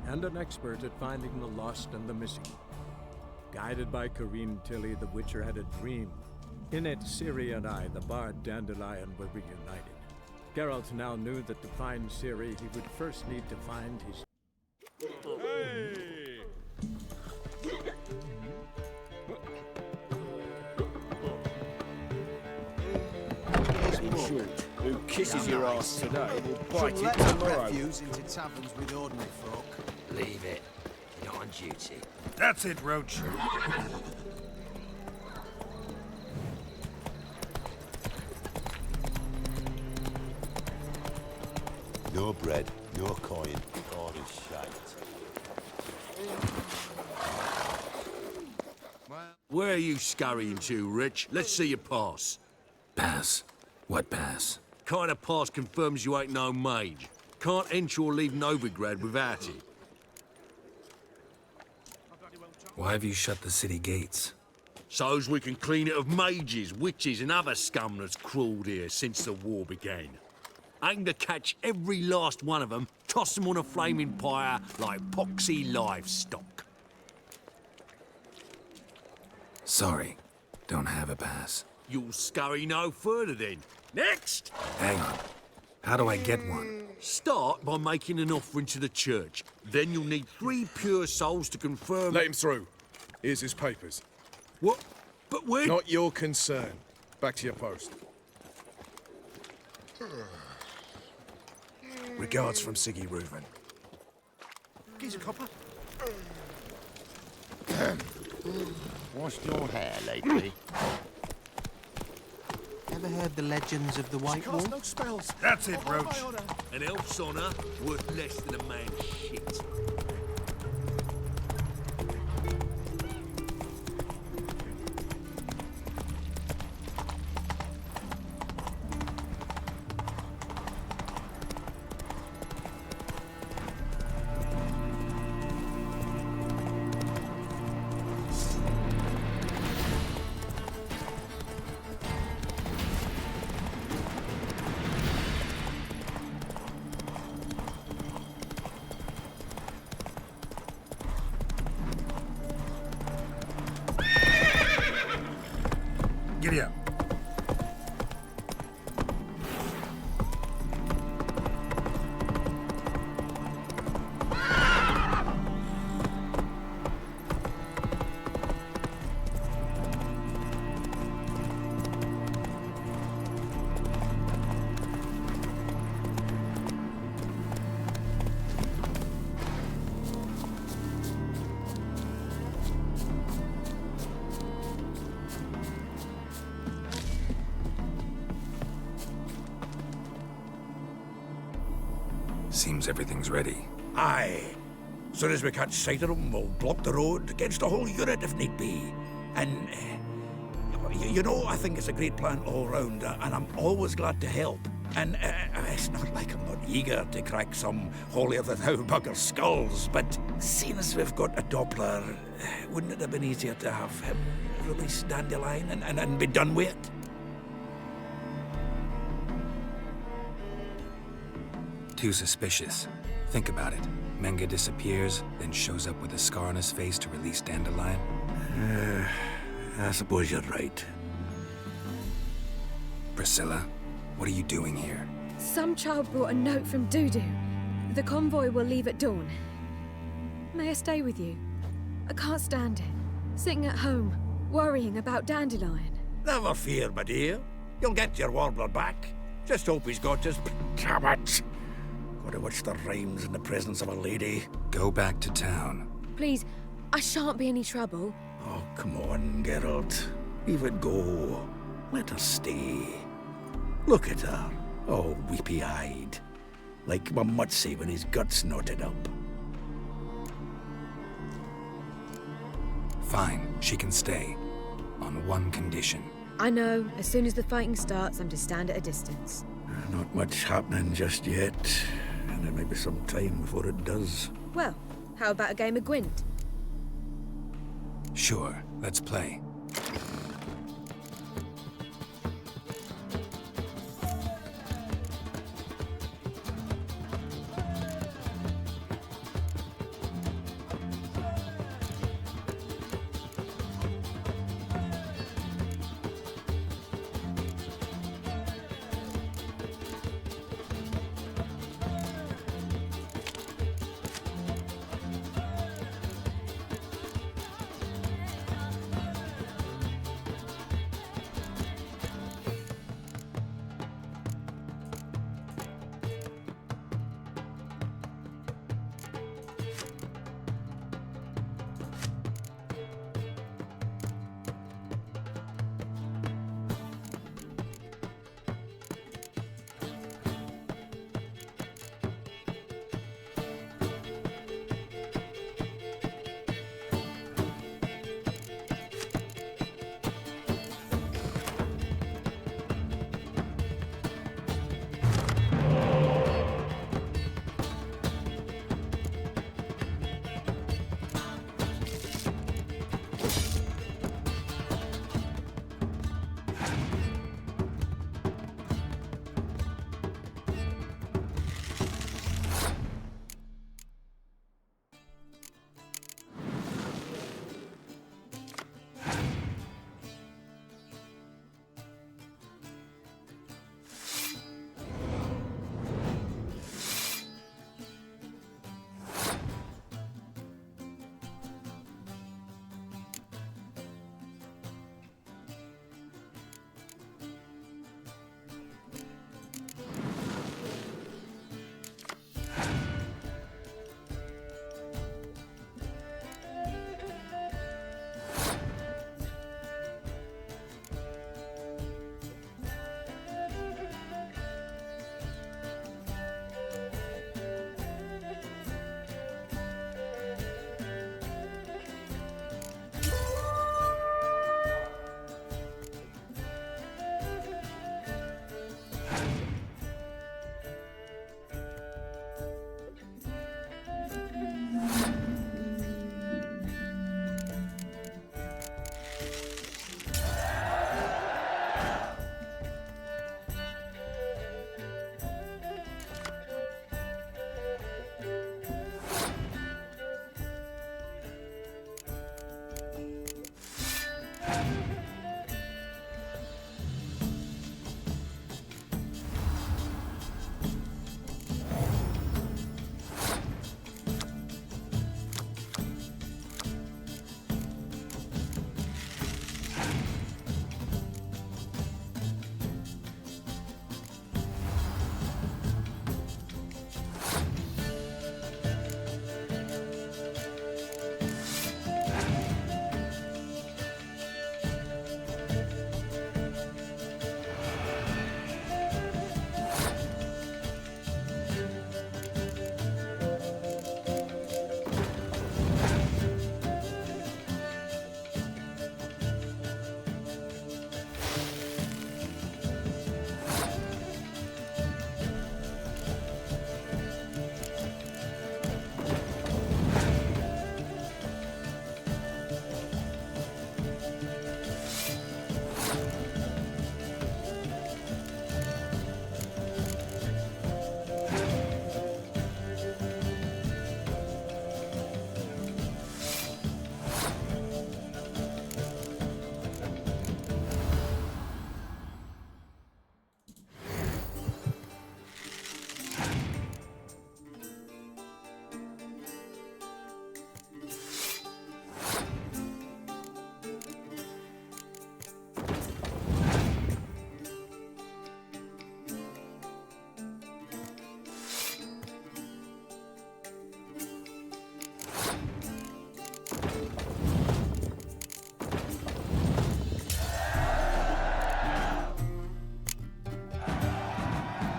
and an expert at finding the lost and the missing. Guided by Corrine Tilly, the Witcher had a dream. In it, Ciri and I, the bard Dandelion, were reunited. Geralt now knew that to find Ciri, he would first need to find his... Hey! Who kisses your ass today will bite it let tomorrow. refuse into taverns with ordinary folk. Leave it. You're not on duty. That's it, Roach. No bread, no coin, all is shite. Where are you scurrying to, Rich? Let's see your pass. Pass? What pass? Kind of pass confirms you ain't no mage. Can't enter or leave Novigrad without it. Why have you shut the city gates? So's we can clean it of mages, witches and other scum that's crawled here since the war began. Aim to catch every last one of them, toss them on a flaming pyre like poxy livestock. Sorry, don't have a pass. You'll scurry no further then. Next! Hang on. How do I get one? Start by making an offering to the church. Then you'll need 3 pure souls to confirm... Let him through. Here's his papers. What? But where... Not your concern. Back to your post. Regards from Siggy Reuven. Here's a copper. Washed your hair lately? Ever heard the legends of the White Wolf? No spells. That's it, Roach. An elf's honour worth less than a man's shit. Giddy up. Seems everything's ready. Aye. Soon as we catch sight of them, we'll block the road against the whole unit if need be. And, you know, I think it's a great plan all round, and I'm always glad to help. And it's not like I'm not eager to crack some holier-than-thou bugger's skulls, but seeing as we've got a Doppler, wouldn't it have been easier to have him release Dandelion and be done with it? Too suspicious. Think about it. Menga disappears, then shows up with a scar on his face to release Dandelion. I suppose you're right. Priscilla, what are you doing here? Some child brought a note from Dudu. The convoy will leave at dawn. May I stay with you? I can't stand it. Sitting at home, worrying about Dandelion. Never fear, my dear. You'll get your warbler back. Just hope he's got his... Damn it! Gotta watch the rhymes in the presence of a lady. Go back to town. Please, I shan't be any trouble. Oh, come on, Geralt. Leave it go. Let her stay. Look at her, all weepy-eyed. Like Mamutsy when his guts knotted up. Fine, she can stay. On one condition. I know, as soon as the fighting starts, I'm to stand at a distance. Not much happening just yet. And there may be some time before it does. Well, how about a game of Gwent? Sure, let's play.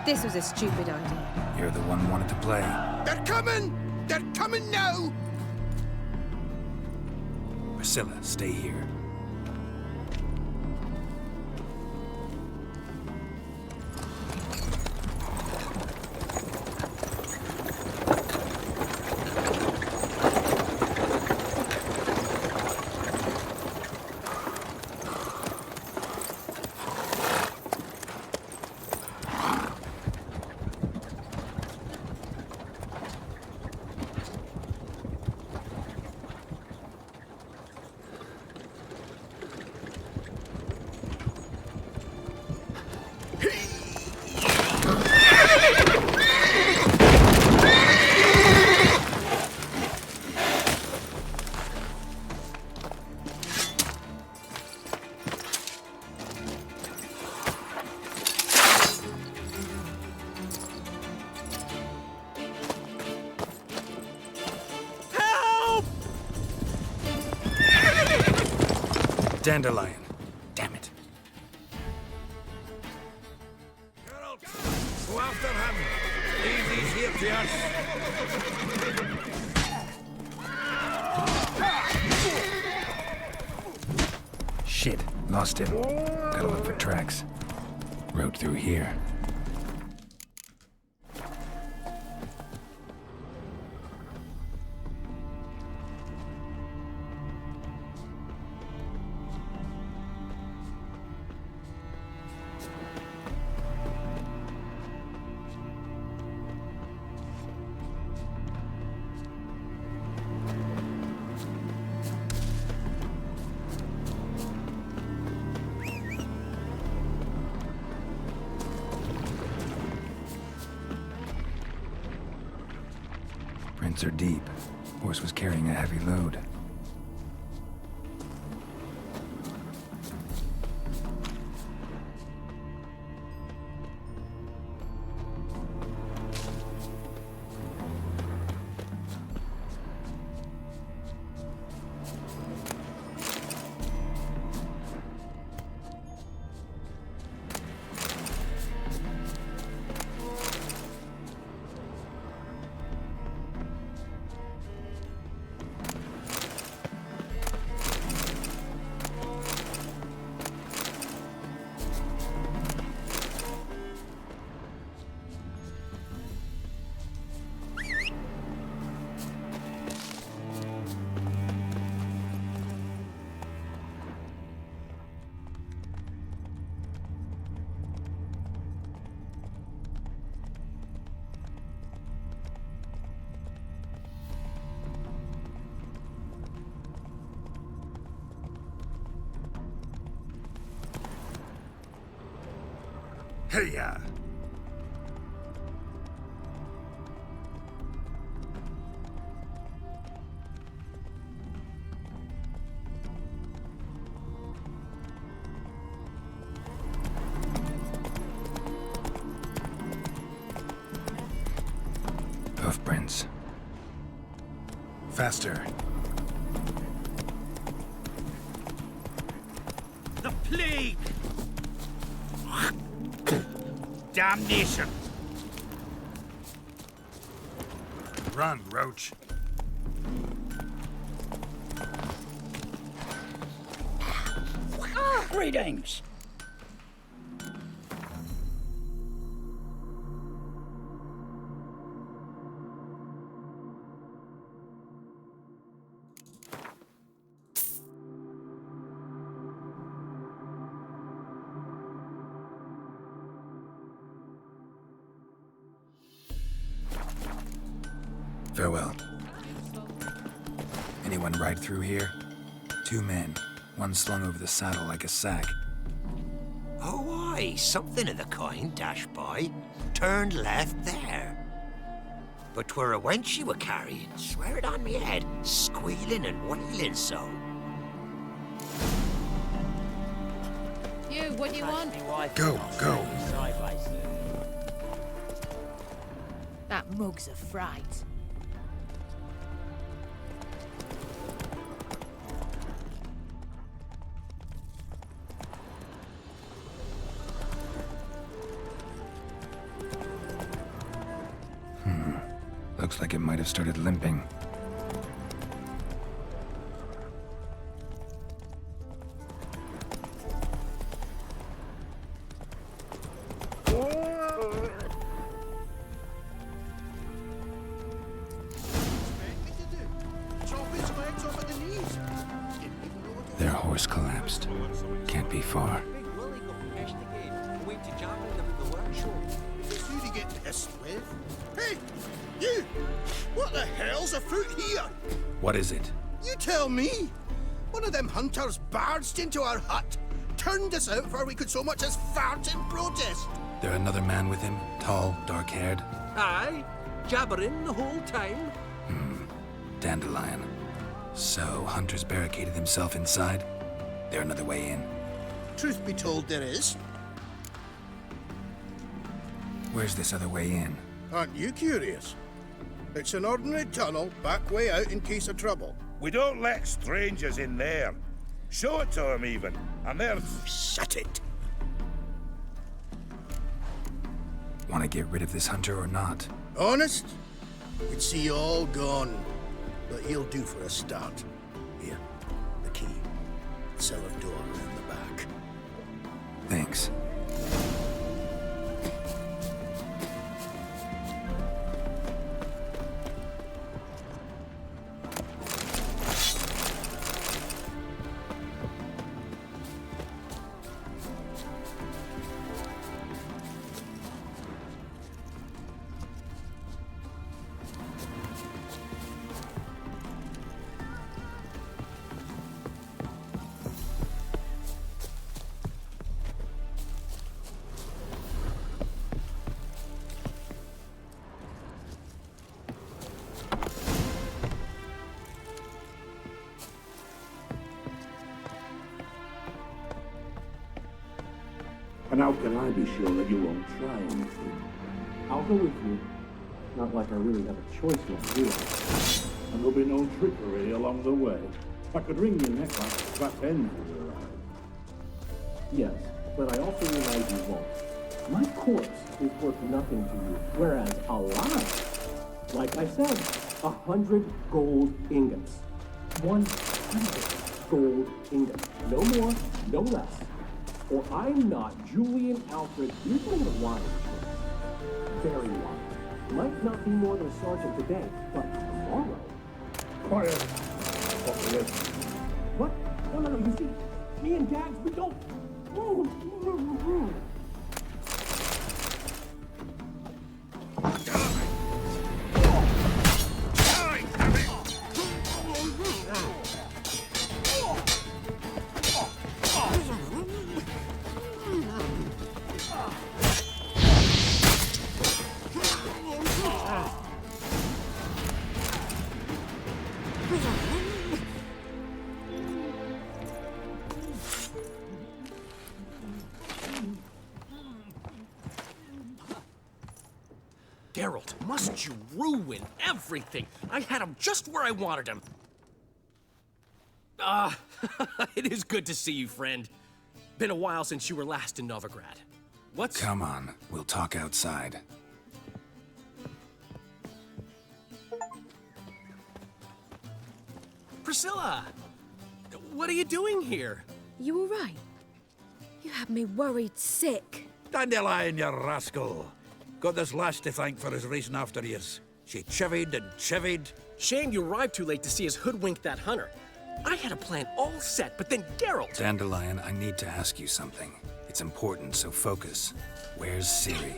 This was a stupid idea. You're the one who wanted to play. They're coming! They're coming now! Priscilla, stay here. Dandelion. Damn it. Geralt, go after him. Leave these here to us. Shit. Lost him. Gotta look for tracks. Road through here. Prints are deep. Horse was carrying a heavy load. Hey-ya! Hoofprints. Faster. The plague! Damnation! Run, Roach. Greetings! Farewell. Anyone ride through here? 2 men, one slung over the saddle like a sack. Oh, aye, something of the kind dashed by. Turned left there. But 'twere a wench you were carrying, swear it on me head, squealing and wailing so. You, what do you want? Go, go. That mug's a fright. Looks like it might have started limping. Their horse collapsed. Can't be far. Who do you get pissed with? Hey, you! What the hell's afoot here? What is it? You tell me. One of them hunters barged into our hut, turned us out before we could so much as fart in protest. There another man with him? Tall, dark-haired? Aye, jabbering the whole time. Dandelion. So, Hunter's barricaded himself inside? There another way in? Truth be told, there is. Where's this other way in? Aren't you curious? It's an ordinary tunnel, back way out in case of trouble. We don't let strangers in there. Show it to them even, and they're... Shut it! Want to get rid of this hunter or not? Honest? We'd see you all gone. But he'll do for a start. Here, the key. Cellar door around the back. Thanks. And how can I be sure that you won't try anything? I'll go with you. Not like I really have a choice now, do I? And there'll be no trickery along the way. I could wring your neck like a fat end for your eye. Yes, but I also realize you won't. My corpse is worth nothing to you, whereas alive, like I said, 100 gold ingots. 100 gold ingots. No more, no less. Or I'm not Julian Alfred. You've made a wise choice. Very wise. Might not be more than a sergeant today, but tomorrow. Quiet. What? No, you see, me and Dags, we don't. Geralt, must you ruin everything? I had him just where I wanted him. It is good to see you, friend. Been a while since you were last in Novigrad. What's... Come on, we'll talk outside. Priscilla! What are you doing here? You all right? You had me worried sick. Dandelion, you rascal. Got this lass to thank for his racing after years. She chivied and chivied. Shame you arrived too late to see us hoodwink that hunter. I had a plan all set, but then Geralt... Dandelion, I need to ask you something. It's important, so focus. Where's Ciri?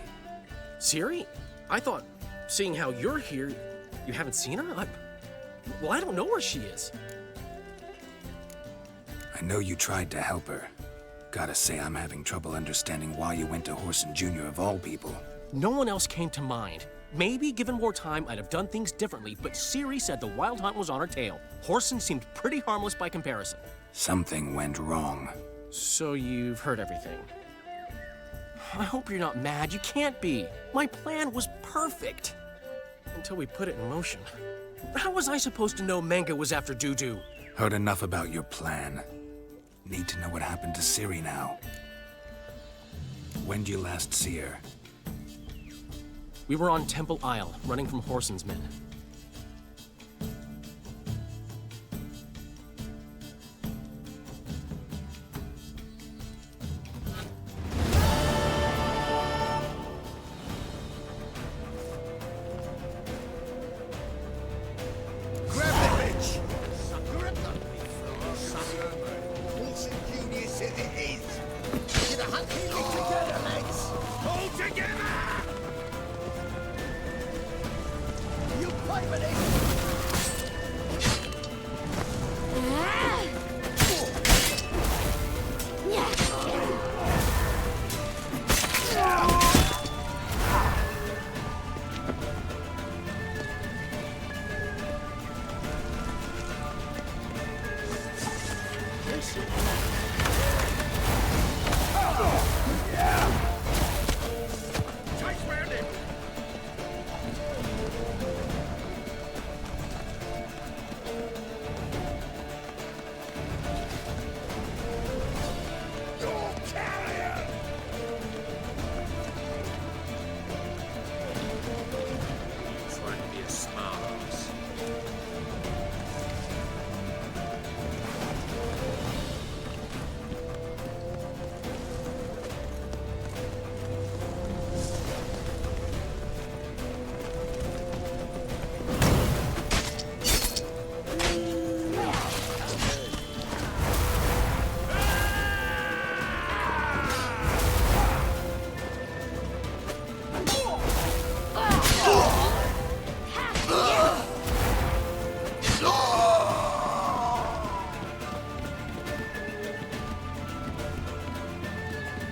Ciri? I thought, seeing how you're here, you haven't seen her? Well, I don't know where she is. I know you tried to help her. Gotta say, I'm having trouble understanding why you went to Whoreson Jr. of all people. No one else came to mind. Maybe, given more time, I'd have done things differently, but Ciri said the Wild Hunt was on her tail. Whoreson seemed pretty harmless by comparison. Something went wrong. So you've heard everything. I hope you're not mad. You can't be. My plan was perfect. Until we put it in motion. How was I supposed to know Menge was after Dudu? Heard enough about your plan. Need to know what happened to Ciri now. When did you last see her? We were on Temple Isle, running from Whoreson's men.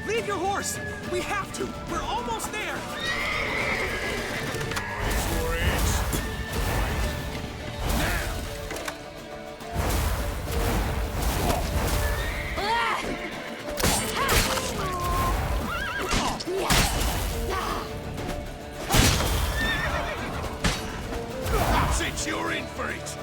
Leave your horse! We have to! We're almost there! That's it, you're in for it!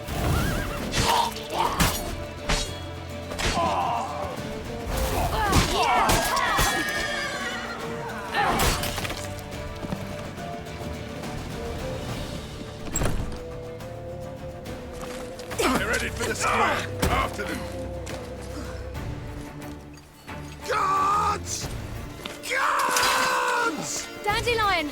They're headed for the square! After them! Guards! Guards! Dandelion!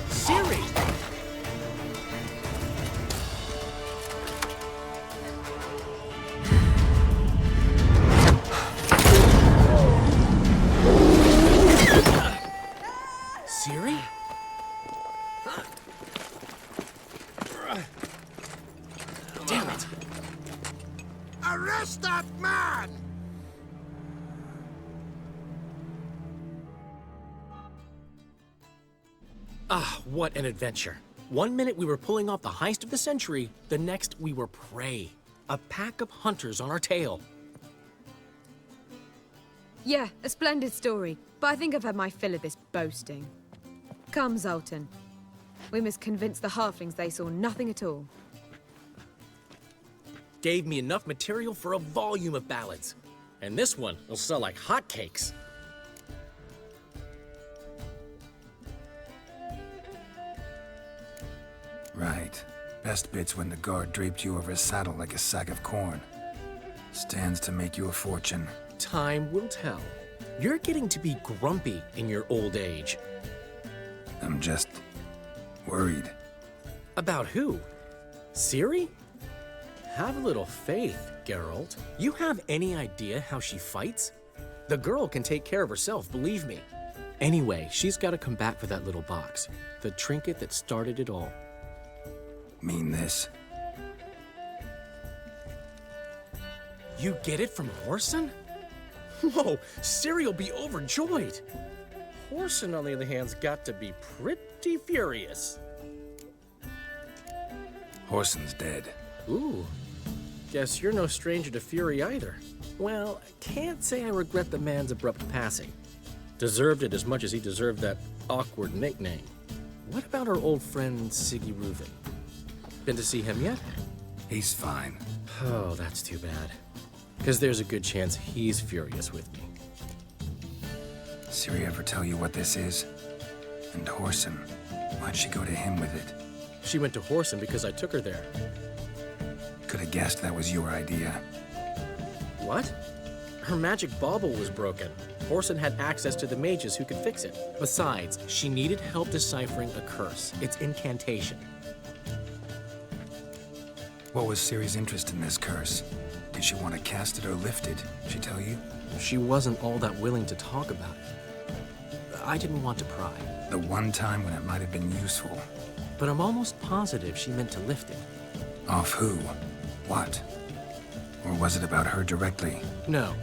Ciri! Ciri? Damn it! Arrest that man! Ah, what an adventure. One minute we were pulling off the heist of the century, the next we were prey. A pack of hunters on our tail. Yeah, a splendid story, but I think I've had my fill of this boasting. Come, Zoltan. We must convince the halflings they saw nothing at all. Gave me enough material for a volume of ballads. And this one will sell like hotcakes. Right. Best bit's when the guard draped you over his saddle like a sack of corn. Stands to make you a fortune. Time will tell. You're getting to be grumpy in your old age. I'm just worried. About who? Ciri? Have a little faith, Geralt. You have any idea how she fights? The girl can take care of herself, believe me. Anyway, she's got to come back for that little box. The trinket that started it all. Mean this? You get it from Whoreson? Whoa, Ciri'll be overjoyed. Whoreson, on the other hand's got to be pretty furious. Whoreson's dead. Ooh, guess you're no stranger to fury either. Well, I can't say I regret the man's abrupt passing. Deserved it as much as he deserved that awkward nickname. What about our old friend Siggy Reuven? Been to see him yet? He's fine. Oh, that's too bad. Because there's a good chance he's furious with me. Ciri ever tell you what this is? And Whoreson, why'd she go to him with it? She went to Whoreson because I took her there. Could have guessed that was your idea. What? Her magic bauble was broken. Whoreson had access to the mages who could fix it. Besides, she needed help deciphering a curse. It's incantation. What was Ciri's interest in this curse? Did she want to cast it or lift it? She tell you? She wasn't all that willing to talk about it. I didn't want to pry. The one time when it might have been useful. But I'm almost positive she meant to lift it. Off who? What? Or was it about her directly? No.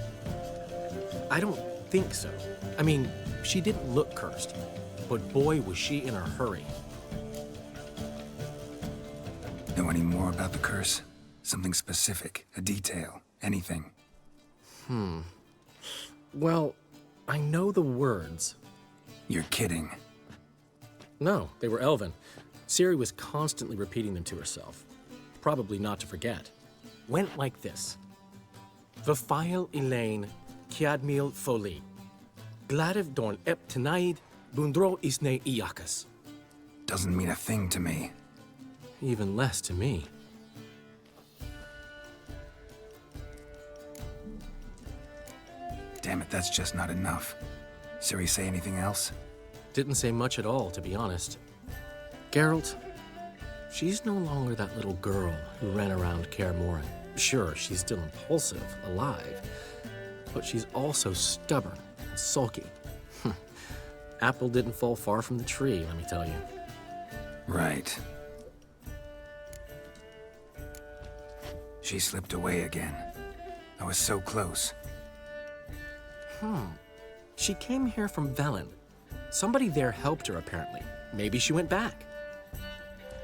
I don't think so. I mean, she didn't look cursed. But boy, was she in a hurry. Know any more about the curse? Something specific, a detail, anything? Well, I know the words. You're kidding. No, they were Elven. Ciri was constantly repeating them to herself. Probably not to forget. Went like this. Vafile Elaine, Kiadmil Foli. Gladev Dorn Ep Tenaid, Bundro Isne Iakas. Doesn't mean a thing to me. Even less to me. Damn it, that's just not enough. Ciri say anything else? Didn't say much at all, to be honest. Geralt, she's no longer that little girl who ran around Kaer Morhen. Sure, she's still impulsive, alive, but she's also stubborn and sulky. Apple didn't fall far from the tree, let me tell you. Right. She slipped away again. I was so close. She came here from Velen. Somebody there helped her, apparently. Maybe she went back.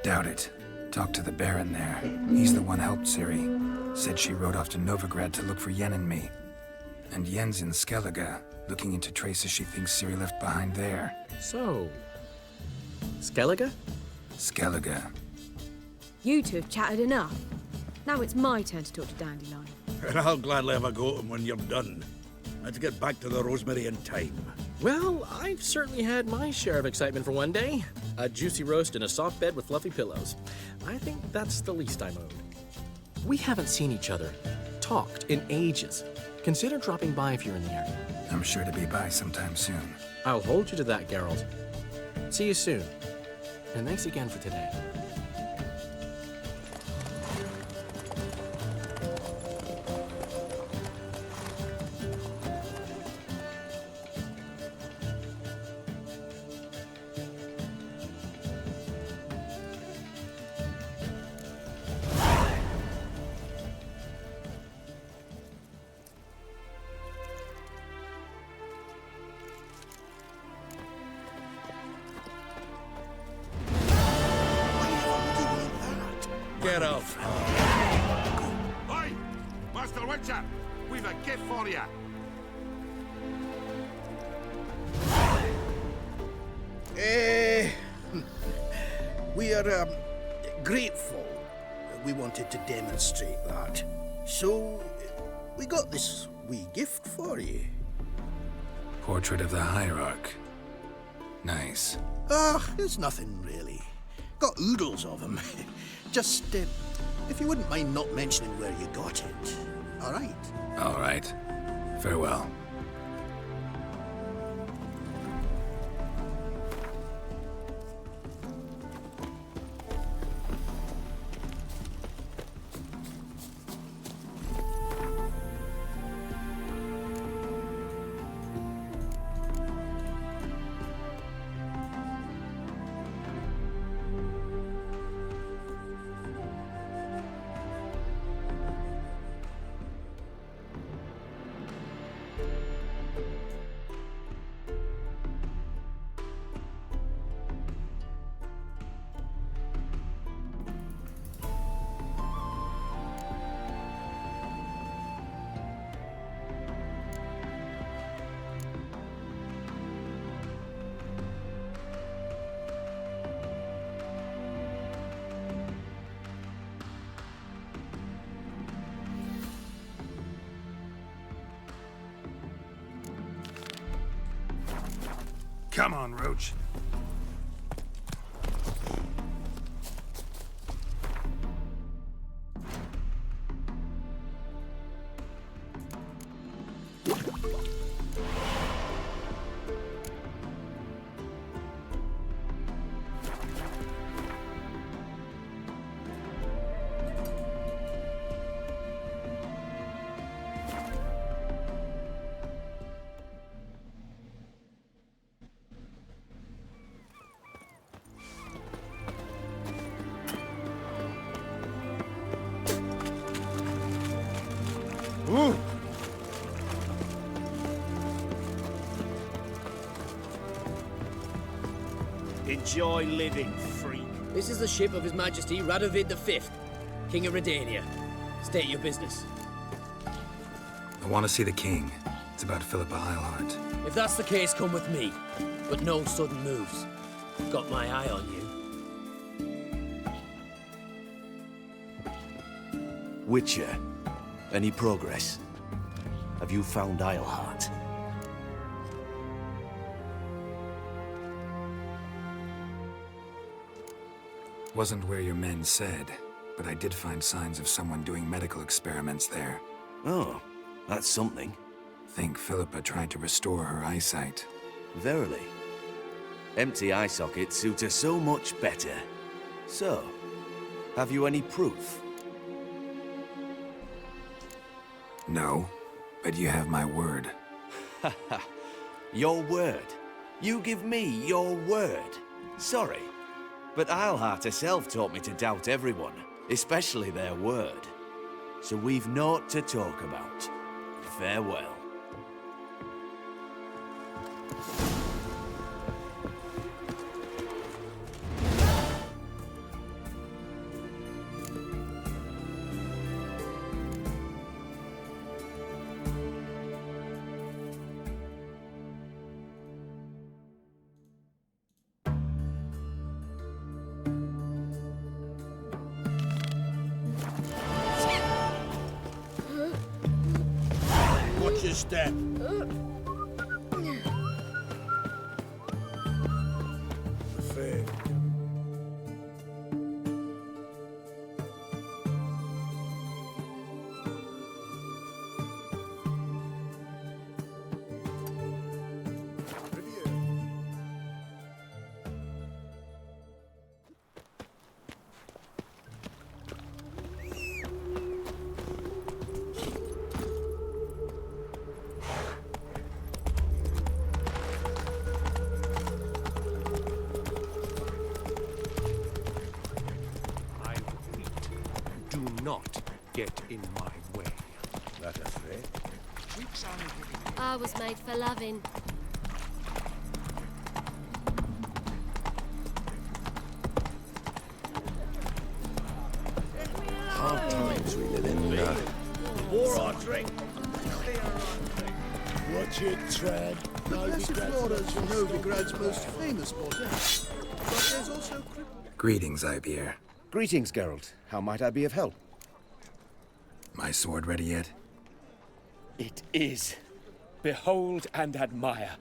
Doubt it. Talked to the Baron there. He's the one helped Ciri. Said she rode off to Novigrad to look for Yen and me. And Yen's in Skellige, looking into traces she thinks Ciri left behind there. So, Skellige? Skellige. You two have chatted enough. Now it's my turn to talk to Dandelion. And I'll gladly have a go at him when you're done. Let's get back to the Rosemary in time. Well, I've certainly had my share of excitement for one day. A juicy roast in a soft bed with fluffy pillows. I think that's the least I'm owed. We haven't seen each other, talked in ages. Consider dropping by if you're in the area. I'm sure to be by sometime soon. I'll hold you to that, Geralt. See you soon. And thanks again for today. Geralt. Oi! Master Witcher! We've a gift for you! We are grateful. We wanted to demonstrate that. So, we got this wee gift for you. Portrait of the Hierarch. Nice. It's nothing really. Got oodles of them. Just, if you wouldn't mind not mentioning where you got it. All right? All right. Farewell. Come on, Roach. Ooh. Enjoy living, freak. This is the ship of His Majesty Radovid V, King of Redania. State your business. I want to see the king. It's about Philippa Eilhart. If that's the case, come with me. But no sudden moves. Got my eye on you. Witcher, any progress? Have you found Eilhart? Wasn't where your men said, but I did find signs of someone doing medical experiments there. Oh, that's something. Think Philippa tried to restore her eyesight. Verily. Empty eye sockets suit her so much better. So, have you any proof? No, but you have my word. Haha. Your word? You give me your word? Sorry, but Eilhart herself taught me to doubt everyone, especially their word. So we've naught to talk about. Farewell. Watch your step. Fair. Not get in my way. That a threat? I was made for loving. times we live in. War or drink? Watch it, Trad. Novigrade's Novigrad's most famous body. But there's also... Greetings, Ibeer. Greetings, Geralt. How might I be of help? My sword ready yet? It is. Behold and admire.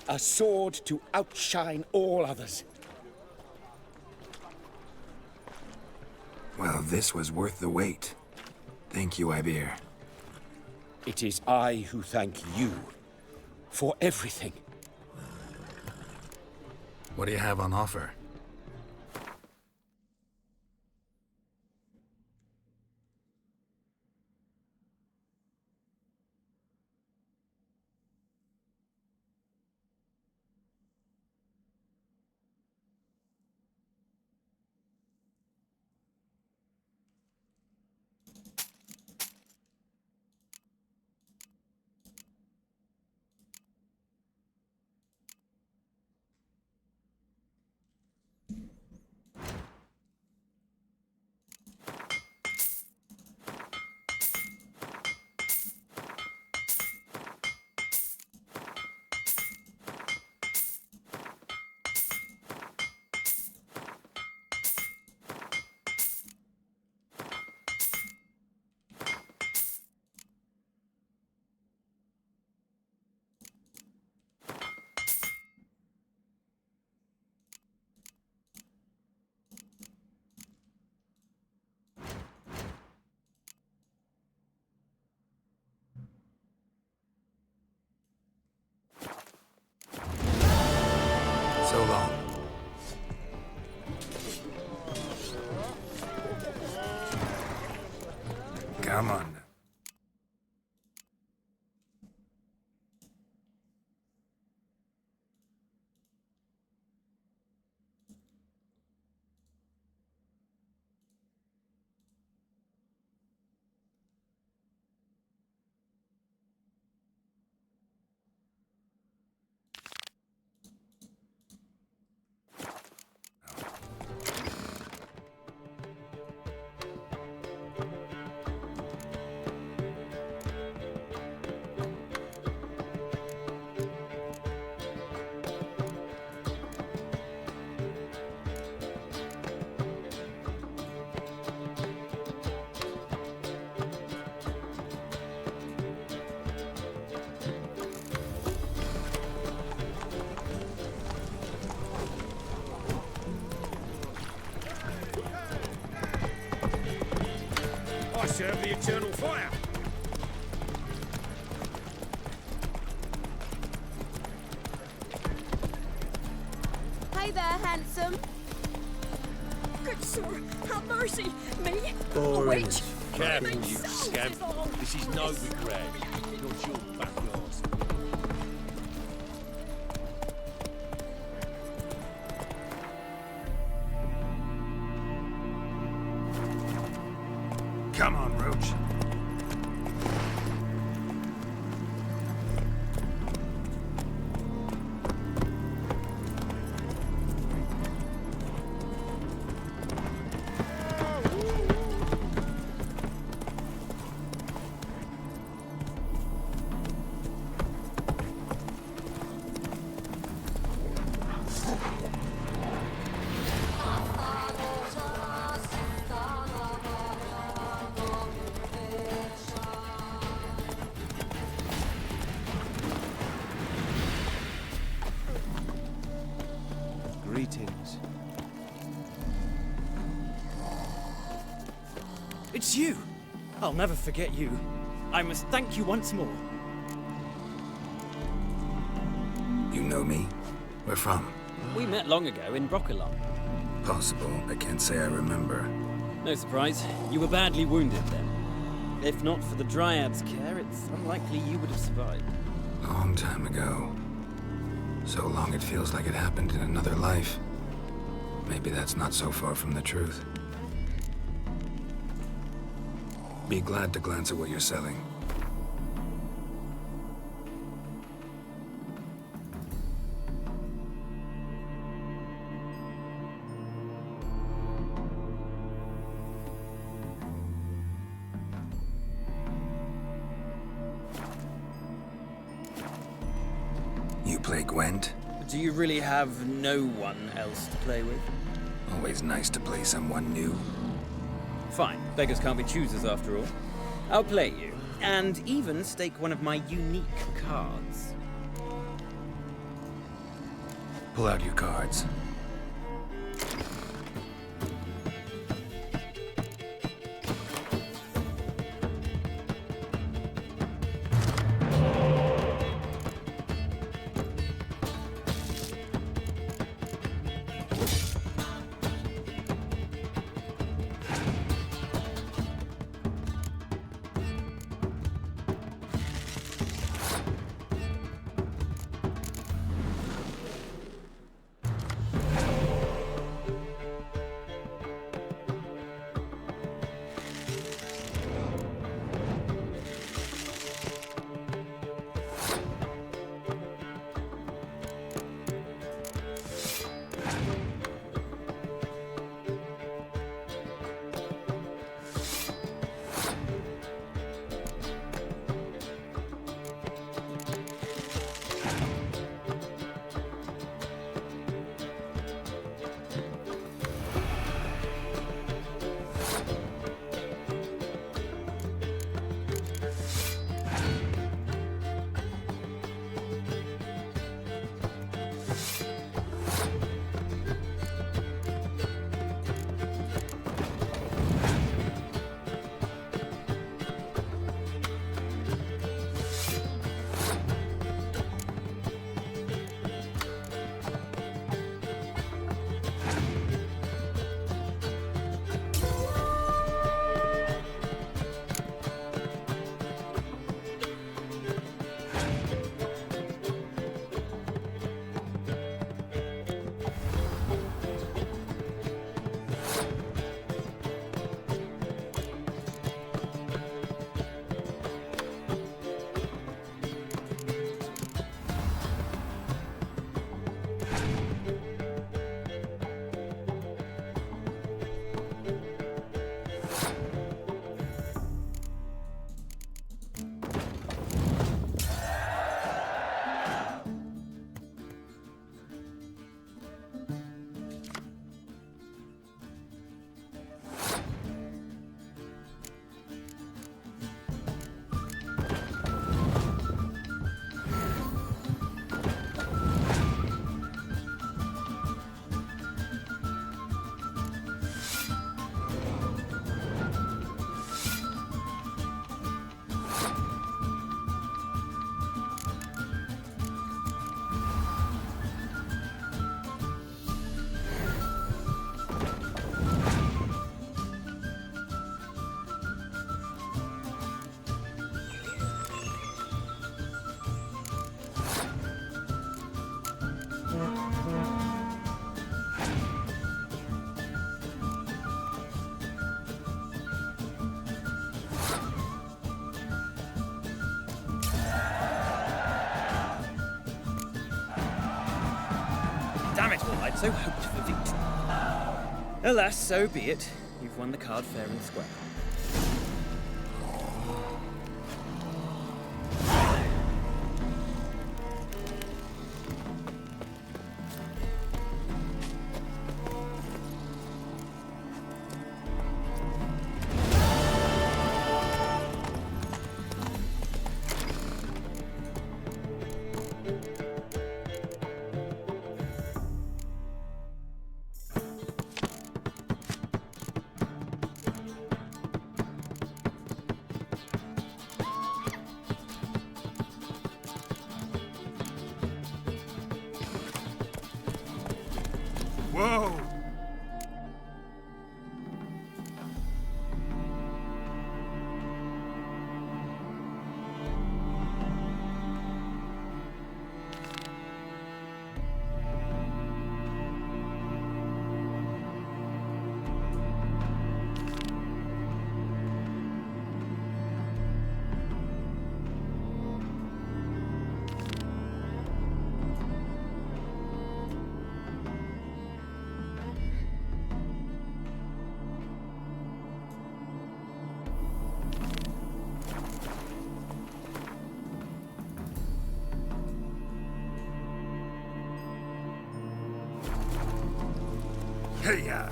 A sword to outshine all others. Well, this was worth the wait. Thank you, Ibeer. It is I who thank you for everything. What do you have on offer? So long. Come on. I serve the eternal fire. Hey there, handsome. Good sir, have mercy. Me? Boring. Wait. Careful, you scamp. This is Novigrad, not your backyard. Come on, Roach. Greetings. It's you! I'll never forget you. I must thank you once more. You know me? Where from? We met long ago in Brokilon. Possible. I can't say I remember. No surprise, you were badly wounded then. If not for the Dryad's care, it's unlikely you would have survived. Long time ago. So long it feels like it happened in another life. Maybe that's not so far from the truth. Be glad to glance at what you're selling. play Gwent? Do you really have no one else to play with? Always nice to play someone new. Fine. Beggars can't be choosers after all. I'll play you, and even stake one of my unique cards. Pull out your cards. Damn it all, I'd so hoped for victory. Alas, so be it. You've won the card fair and square. Hey-ya!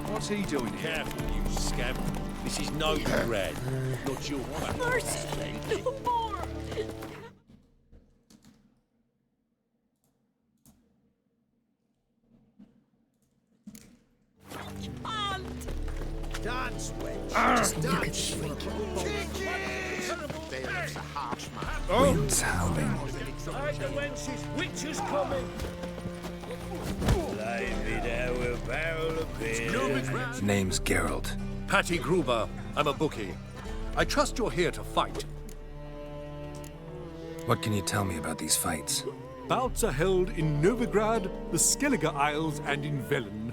What's he doing here? Careful, you scab. This is Novigrad, not your Mercy! No more! Dance, wench. Just dance. Bailiff's a harsh man. Winds howling. Hide the wenches, witches coming! Name's Geralt. Patty Gruber, I'm a bookie. I trust you're here to fight. What can you tell me about these fights? Bouts are held in Novigrad, the Skellige Isles, and in Velen.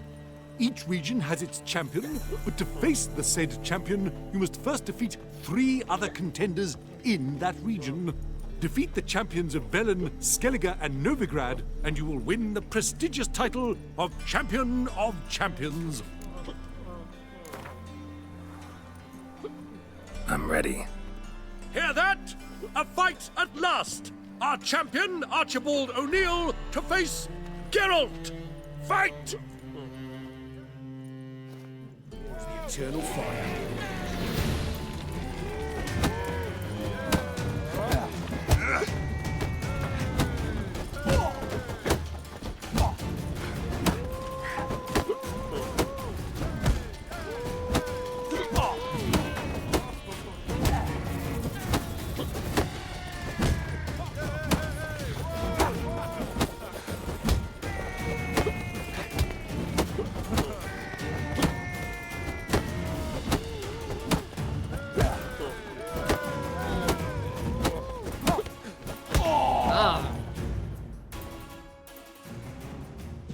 Each region has its champion, but to face the said champion, you must first defeat 3 other contenders in that region. Defeat the champions of Velen, Skellige, and Novigrad, and you will win the prestigious title of Champion of Champions. I'm ready. Hear that? A fight at last! Our champion, Archibald O'Neill, to face Geralt! Fight! The eternal fire.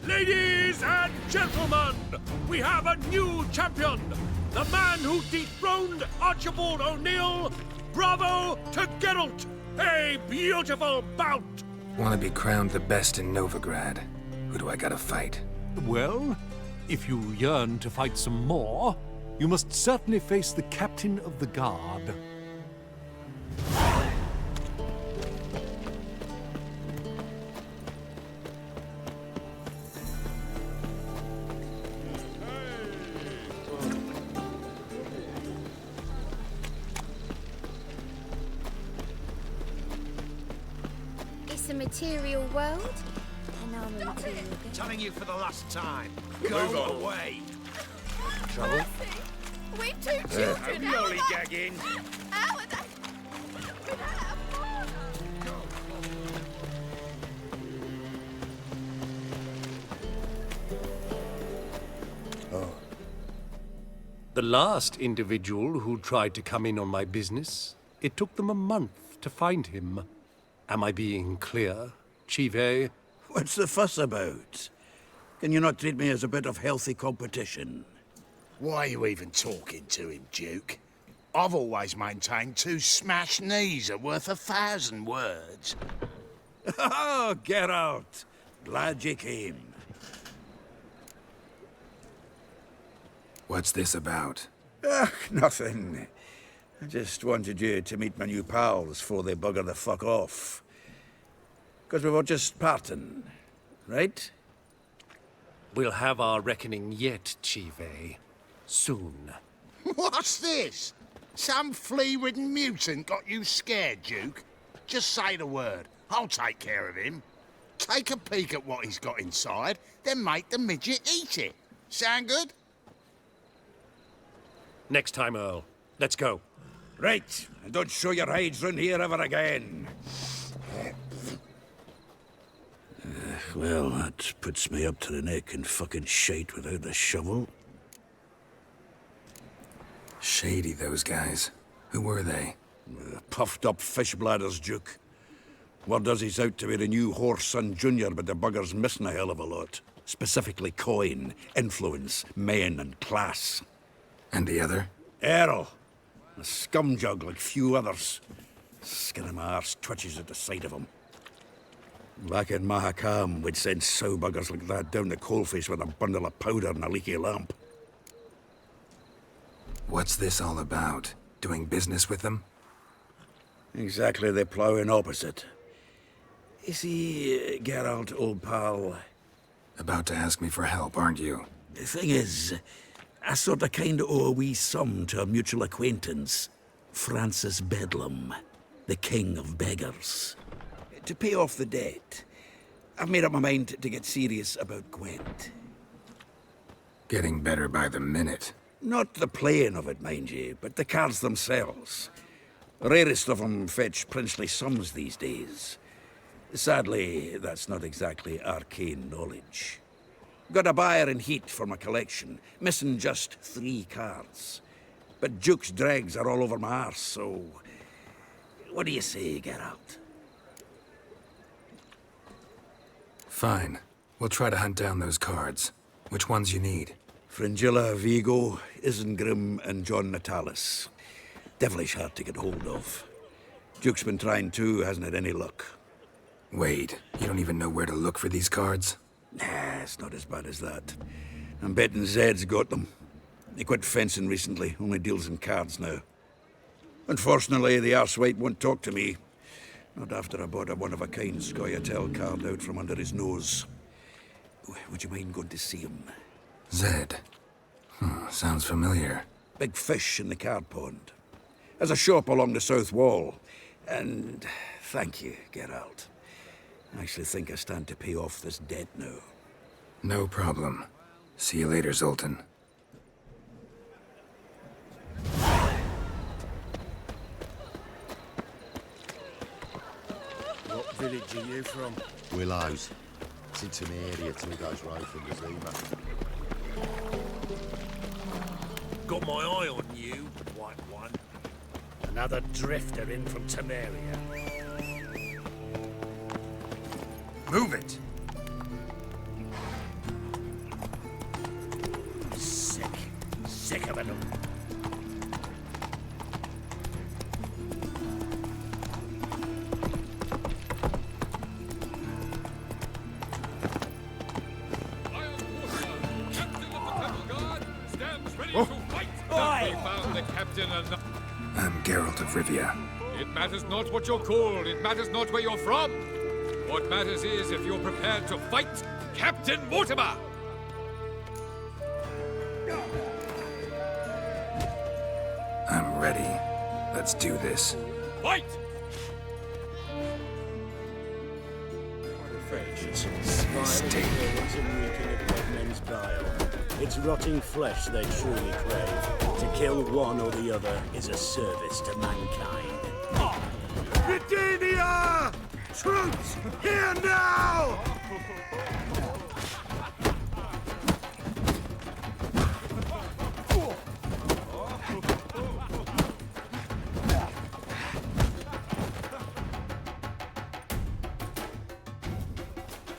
Ladies and gentlemen, we have a new champion! The man who dethroned Archibald O'Neill! Bravo to Geralt! A beautiful bout! Want to be crowned the best in Novigrad? Who do I gotta fight? Well, if you yearn to fight some more, you must certainly face the captain of the guard. It's a material world, and I'm a material girl. Telling you for the last time. Move Go on. away. Trouble? We've 2 children! How are they? lollygagging. How are they? Without a father! The last individual who tried to come in on my business, it took them a month to find him. Am I being clear, Chive? What's the fuss about? Can you not treat me as a bit of healthy competition? Why are you even talking to him, Duke? I've always maintained 2 smashed knees are worth 1,000 words. Oh, Geralt. Glad you came. What's this about? Nothing. I just wanted you to meet my new pals before they bugger the fuck off. Because we were just parting, right? We'll have our reckoning yet, Chive. Soon. What's this? Some flea-ridden mutant got you scared, Duke? Just say the word. I'll take care of him. Take a peek at what he's got inside, then make the midget eat it. Sound good? Next time, Earl. Let's go. Right, and don't show your hides round here ever again. Well, that puts me up to the neck in fucking shite without the shovel. Shady, those guys. Who were they? Puffed up fish bladders, Duke. Word does he's out to be the new Horse Son Jr., but the bugger's missing a hell of a lot. specifically coin, influence, men, and class. And the other? Errol. A scumjug like few others. Skin of my arse twitches at the sight of him. Back in Mahakam, we'd send sow-buggers like that down the coalface with a bundle of powder and a leaky lamp. What's this all about? Doing business with them? Exactly the ploughing opposite. You see, Geralt, old pal... About to ask me for help, aren't you? The thing is, I sort of kinda owe a wee sum to a mutual acquaintance. Francis Bedlam, the king of beggars. To pay off the debt, I've made up my mind to get serious about Gwent. Getting better by the minute. Not the playing of it, mind you, but the cards themselves. The rarest of them fetch princely sums these days. Sadly, that's not exactly arcane knowledge. Got a buyer in heat for my collection, missing just 3 cards. But Duke's dregs are all over my arse, so... What do you say, Geralt? Fine. We'll try to hunt down those cards. Which ones you need? Fringilla, Vigo, Isengrim, and John Natalis. Devilish hard to get hold of. Duke's been trying too, hasn't had any luck. Wait, you don't even know where to look for these cards? Nah, it's not as bad as that. I'm betting Zed's got them. He quit fencing recently, only deals in cards now. Unfortunately, the arsewite won't talk to me. Not after I bought a one-of-a-kind Scoia'tael card out from under his nose. Would you mind going to see him? Zed. Sounds familiar. Big fish in the card pond. Has a shop along the south wall. And thank you, Geralt. I actually think I stand to pay off this debt now. No problem. See you later, Zoltan. What village are you from? Willows. It's into my area 2 days' road from the Zima. Got my eye on you, white one. Another drifter in from Temeria. Move it! Sick of it all. I'm Geralt of Rivia. It matters not what you're called. It matters not where you're from. What matters is if you're prepared to fight Captain Mortimer. I'm ready. Let's do this. Fight! It's rotting flesh they truly crave. To kill one or the other is a service to mankind. Redania! Troops, here now!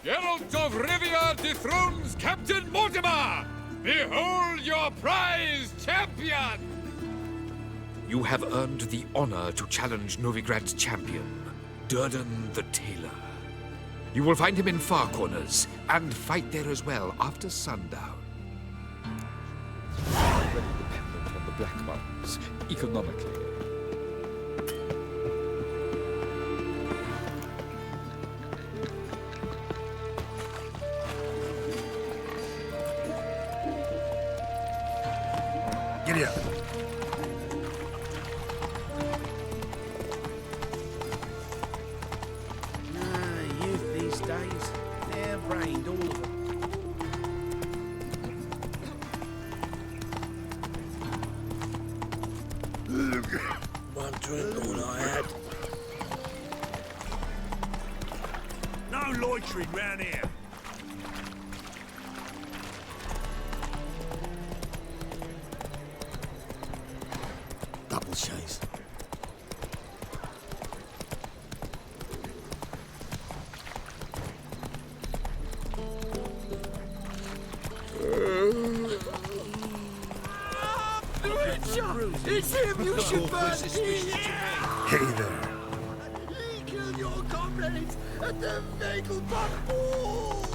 Geralt of Rivia dethrones Captain Mortimer! Behold your prize champion! You have earned the honor to challenge Novigrad's champion, Durden the Tailor. You will find him in Far Corners, and fight there as well after sundown. Already dependent on the Black Mountains, economically. Giddy up. Youth these days, they're brained all of them. One drink all I had. No loitering round here. Double chase. It's him you should burn! Hey there. He killed your comrades at the Vegelbach Ball!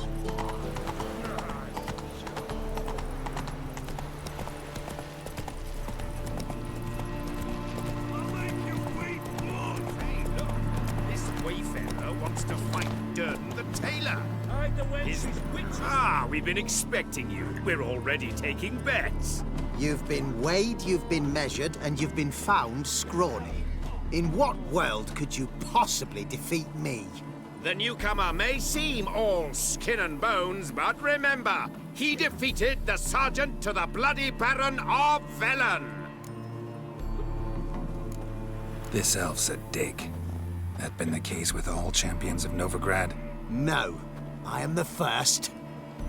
This wayfarer wants to fight Durden the tailor. We've been expecting you. We're already taking bets. You've been weighed, you've been measured, and you've been found scrawny. In what world could you possibly defeat me? The newcomer may seem all skin and bones, but remember, he defeated the Sergeant to the Bloody Baron of Velen. This elf's a dig. That been the case with all champions of Novigrad? No, I am the first.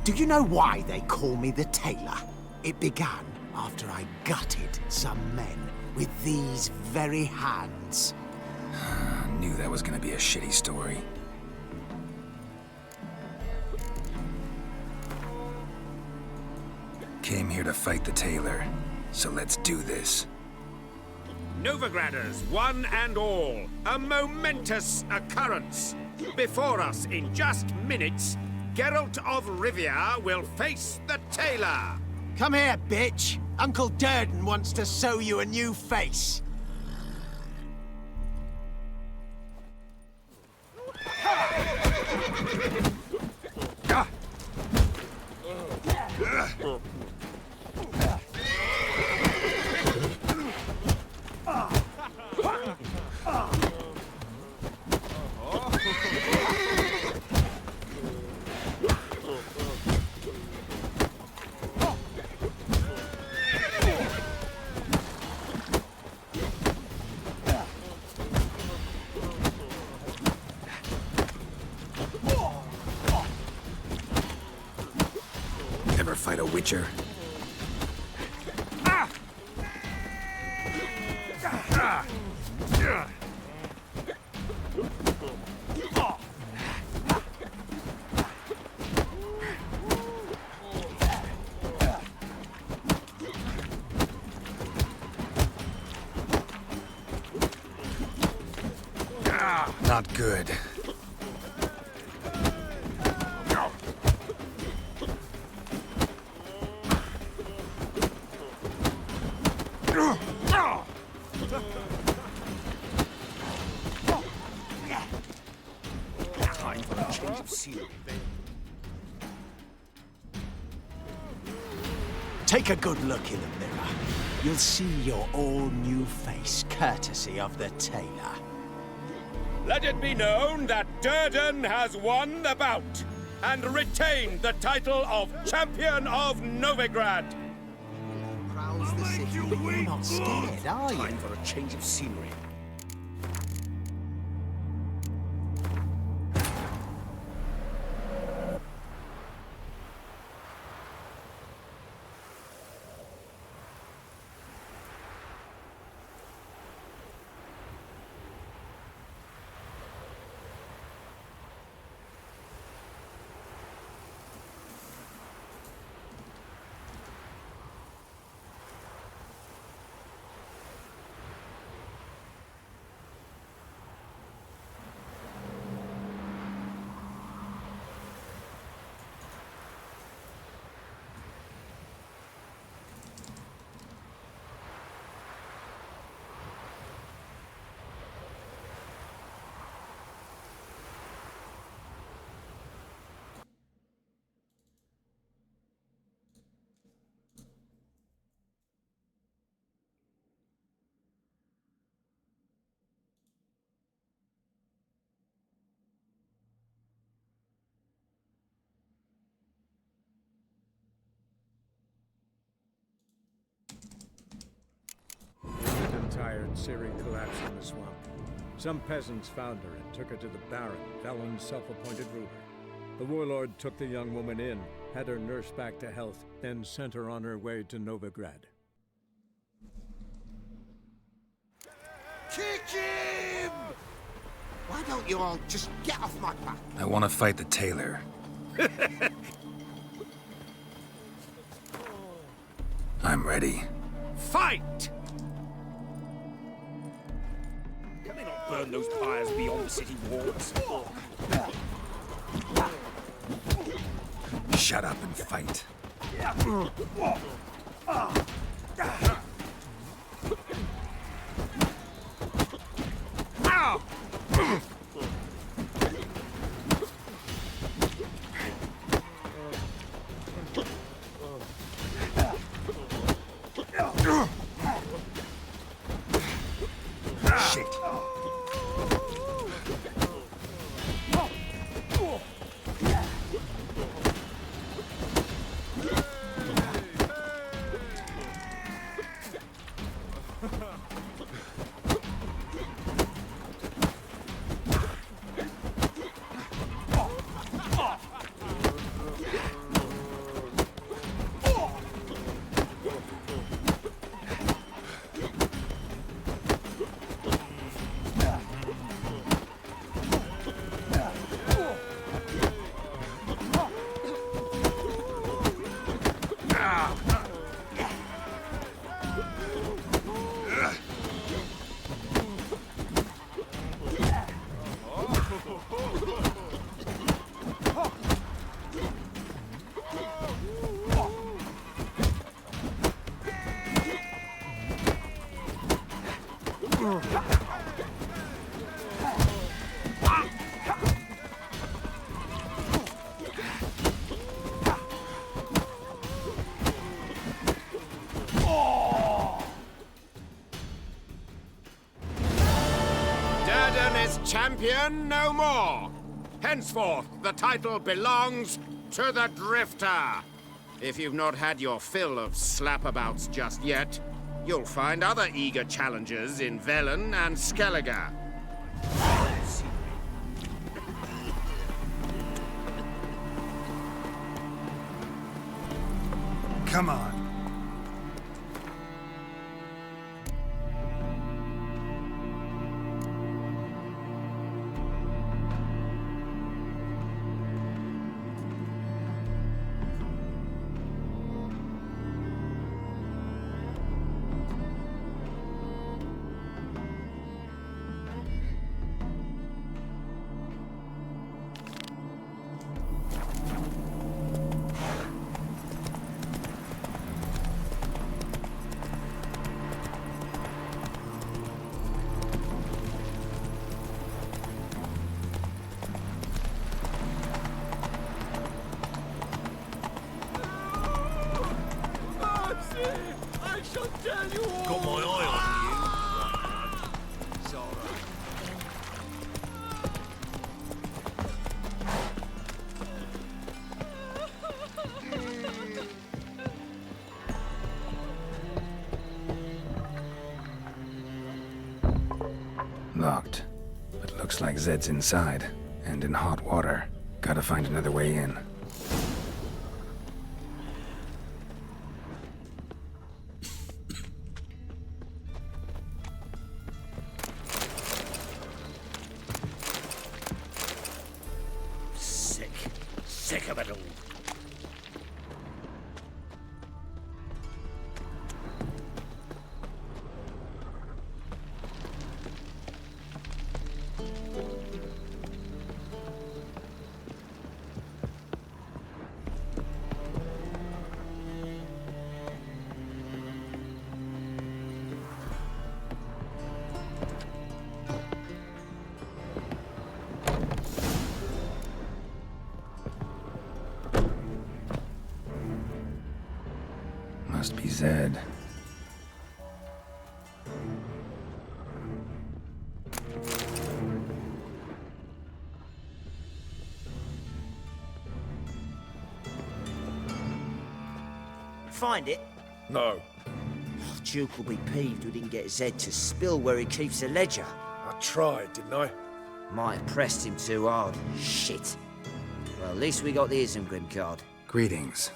Do you know why they call me the Tailor? It began after I gutted some men with these very hands. Knew that was gonna be a shitty story. Came here to fight the tailor, so let's do this. Novigraders, one and all, a momentous occurrence. Before us, in just minutes, Geralt of Rivia will face the tailor. Come here, bitch. Uncle Durden wants to sew you a new face. Ever fight a witcher? Not good. Time for a change of scenery. Take a good look in the mirror. You'll see your all-new face, courtesy of the Tailor. Let it be known that Durden has won the bout and retained the title of Champion of Novigrad. Prowls the city, but you're not scared, are you? Time for a change of scenery. Tired Ciri collapsed in the swamp. Some peasants found her and took her to the Baron, Velen's self-appointed ruler. The warlord took the young woman in, had her nursed back to health, then sent her on her way to Novigrad. Kick him! Why don't you all just get off my back? I want to fight the tailor. I'm ready. fight! Can they not burn those pyres beyond the city walls? Shut up and fight. Shit. Durden is champion no more. Henceforth, the title belongs to the Drifter. If you've not had your fill of slapabouts just yet, you'll find other eager challengers in Velen and Skellige. Come on. I shall tell you all. Got my eye on you. It's all right. Locked. But looks like Zed's inside, and in hot water. Gotta find another way in. Sick of it all. Must be Zed. Find it? No. Duke will be peeved we didn't get Zed to spill where he keeps the ledger. I tried, didn't I? Might have pressed him too hard. Shit. Well, at least we got the Isengrim card. Greetings.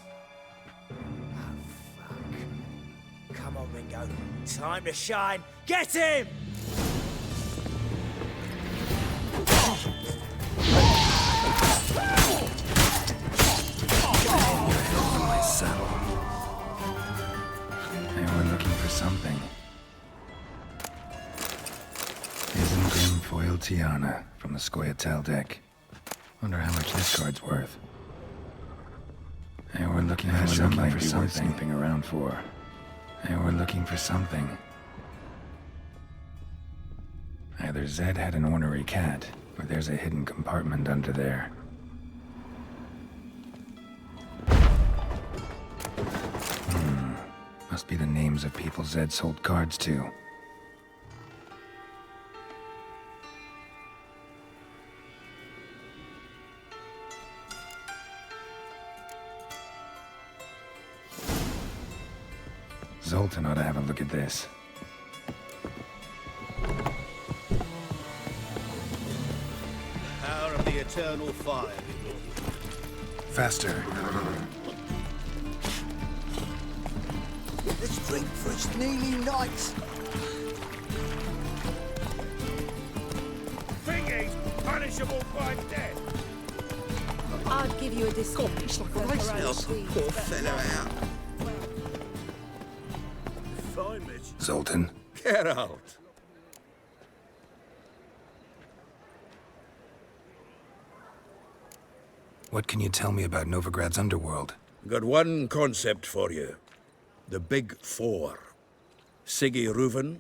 Come on, Ringo. Time to shine. Get him! My saddle. They were looking for for something. Isengrim Foil Tiana from the Scoia'tael deck. Wonder how much this card's worth. Hey, we're looking for something worth snooping around for. Hey, we're looking for something. Either Zed had an ornery cat, or there's a hidden compartment under there. Must be the names of people Zed sold cards to. Zoltan ought to have a look at this. Power of the eternal fire. Faster. Let's drink for its kneeling knights. Thingies punishable by death. I'd give you a discount. Help poor fellow out. Fine, Mitch. Zoltan? Get out. What can you tell me about Novigrad's underworld? Got one concept for you. The Big Four. Siggy Reuven,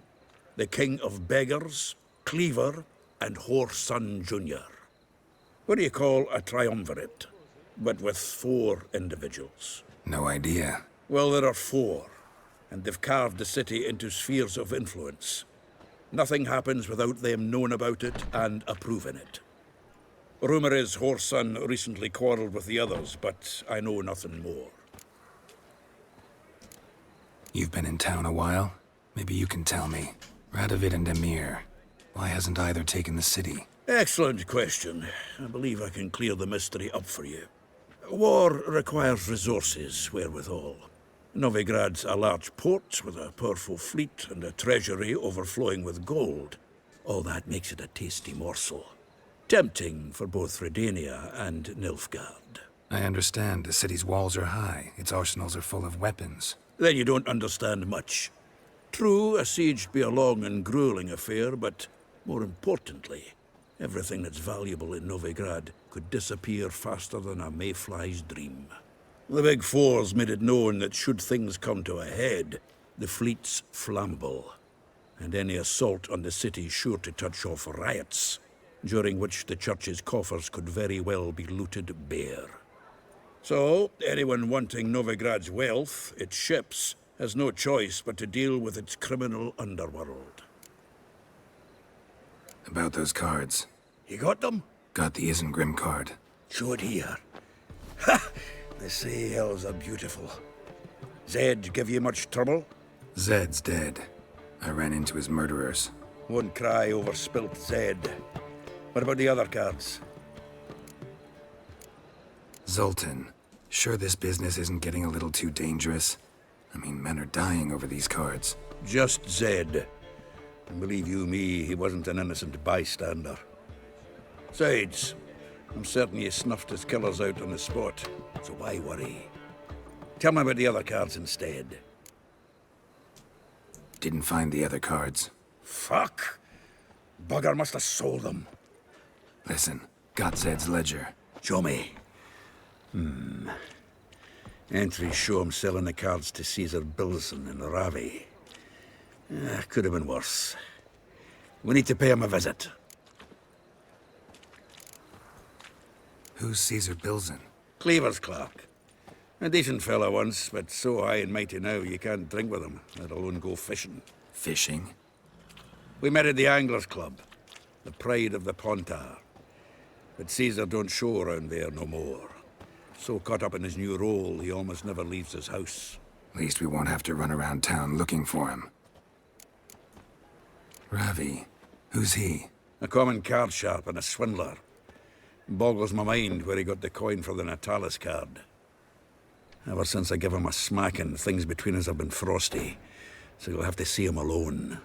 the King of Beggars, Cleaver, and Whoreson Jr. What do you call a triumvirate, but with 4 individuals? No idea. Well, there are 4, and they've carved the city into spheres of influence. Nothing happens without them knowing about it and approving it. Rumor is Whoreson recently quarreled with the others, but I know nothing more. You've been in town a while? Maybe you can tell me. Radovid and Emir. Why hasn't either taken the city? Excellent question. I believe I can clear the mystery up for you. War requires resources, wherewithal. Novigrad's a large port with a powerful fleet and a treasury overflowing with gold. All that makes it a tasty morsel. Tempting for both Redania and Nilfgaard. I understand. The city's walls are high. Its arsenals are full of weapons. Then you don't understand much. True, a siege'd be a long and grueling affair, but more importantly, everything that's valuable in Novigrad could disappear faster than a mayfly's dream. The Big Four's made it known that should things come to a head, the fleet's flammable, and any assault on the city's sure to touch off riots, during which the church's coffers could very well be looted bare. So, anyone wanting Novigrad's wealth, its ships, has no choice but to deal with its criminal underworld. About those cards. You got them? Got the Isengrim card. Show it here. Ha! The sea hills are beautiful. Zed give you much trouble? Zed's dead. I ran into his murderers. Won't cry over spilt Zed. What about the other cards? Zoltan, sure this business isn't getting a little too dangerous? I mean, men are dying over these cards. Just Zed. And believe you me, he wasn't an innocent bystander. Besides, I'm certain he snuffed his killers out on the spot, so why worry? Tell me about the other cards instead. Didn't find the other cards. Fuck! Bugger must have sold them. Listen, got Zed's ledger. Show me. Entries show him selling the cards to Caesar Bilson in Ravi. Could have been worse. We need to pay him a visit. Who's Caesar Bilson? Cleaver's clerk. A decent fellow once, but so high and mighty now you can't drink with him, let alone go fishing. Fishing? We met at the Anglers Club, the pride of the Pontar. But Caesar don't show around there no more. So caught up in his new role, he almost never leaves his house. At least we won't have to run around town looking for him. Ravi, who's he? A common card sharp and a swindler. Boggles my mind where he got the coin for the Natalis card. Ever since I gave him a smacking, things between us have been frosty. So you'll have to see him alone.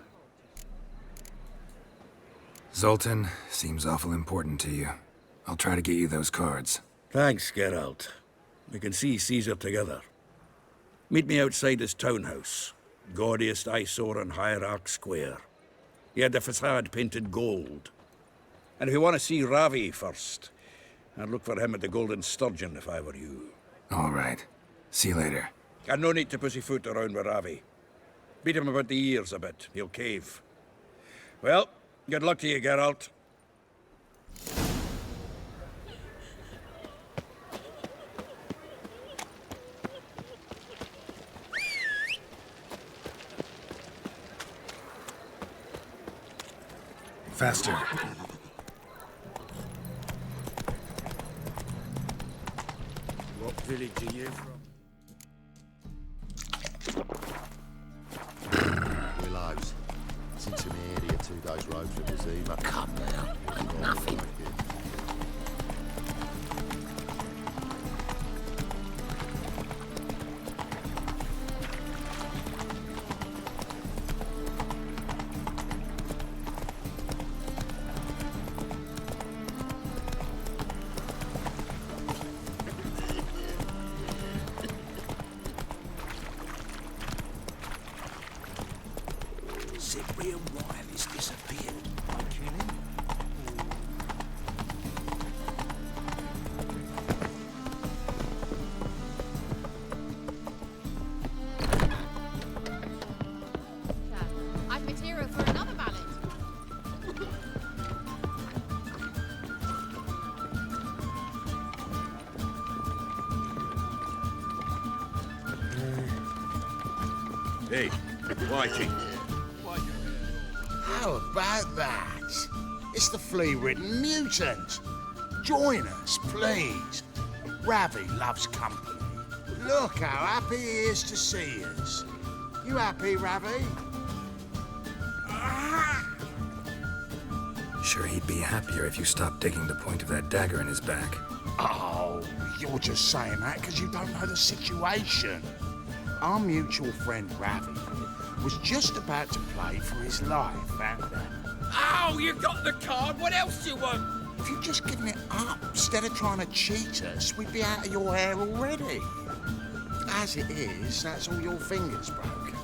Zoltan, seems awful important to you. I'll try to get you those cards. Thanks, Geralt. We can see Caesar together. Meet me outside his townhouse. Gaudiest eyesore on Hierarch Square. He had the facade painted gold. And if you want to see Ravi first, I'd look for him at the Golden Sturgeon if I were you. All right. See you later. And no need to pussyfoot around with Ravi. Beat him about the ears a bit. He'll cave. Well, good luck to you, Geralt. Faster. What village are you from? Willows. It's into the area 2 days road from the Zima. Come now, ain't nothing. Cyprian Riley's disappeared. I kill him? I've material for another ballad. Hey, Whiting. How about that? It's the flea-ridden mutant. Join us, please. Ravi loves company. Look how happy he is to see us. You happy, Ravi? Sure, he'd be happier if you stopped digging the point of that dagger in his back. Oh, you're just saying that because you don't know the situation. Our mutual friend Ravi was just about to play for his life, and Ow, you got the card. What else do you want? if you'd just given it up instead of trying to cheat us, we'd be out of your hair already. As it is, that's all your fingers broke.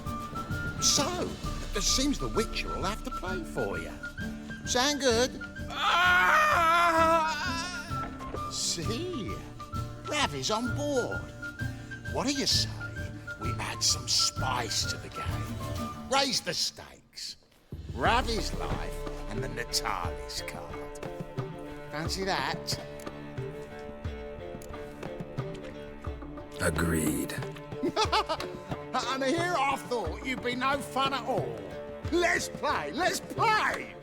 So, it seems the Witcher will have to play for you. Sound good? See? Ravi's on board. What do you say we add some spice to the game? Raise the stakes. Ravi's life and the Natalis card. Fancy that? Agreed. And here I thought you'd be no fun at all. Let's play, let's play!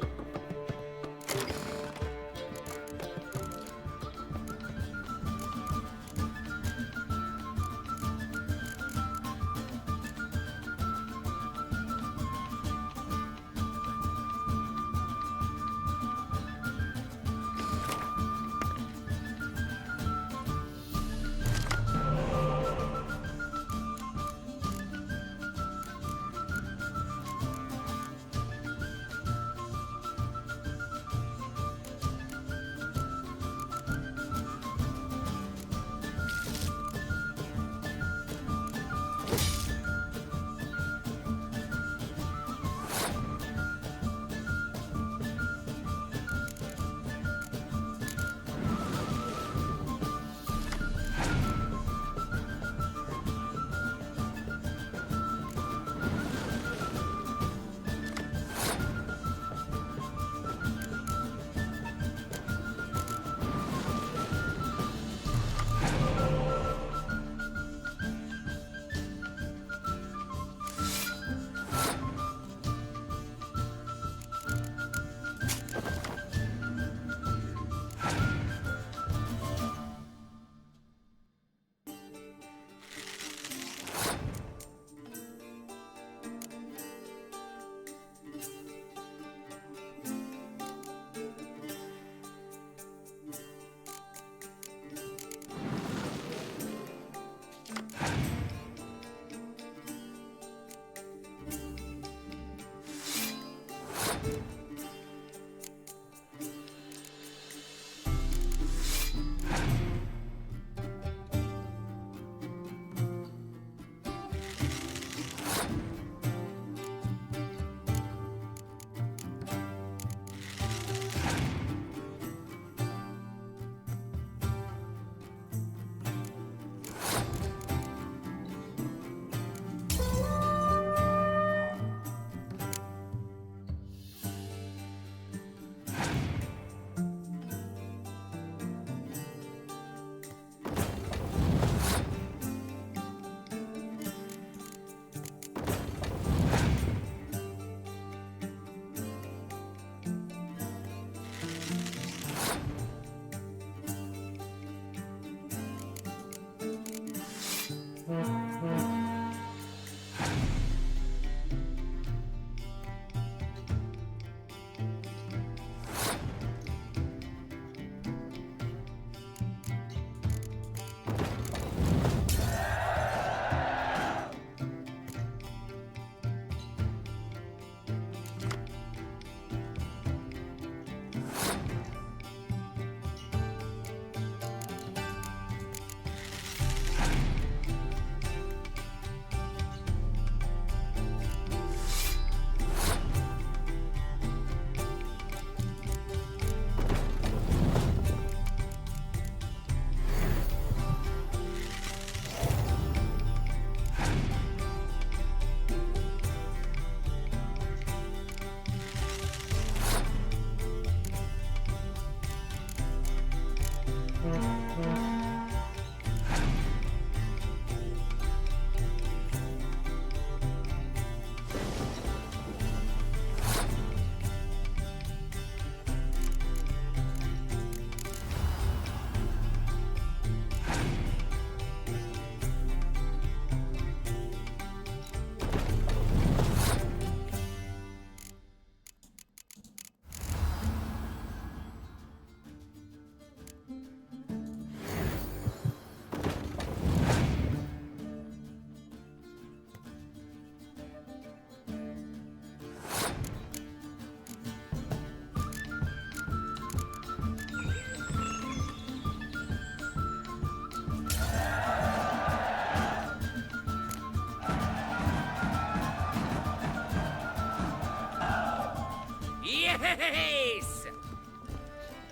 Yes!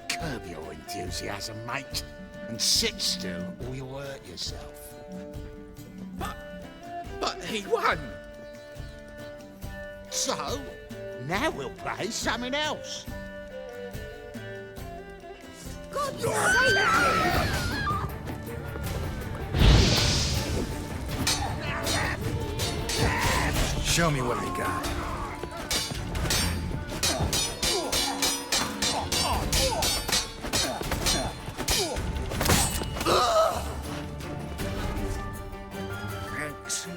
Curb your enthusiasm, mate, and sit still or you'll hurt yourself. But he won! So, now we'll play something else. God save you! Show me what they got. Thanks.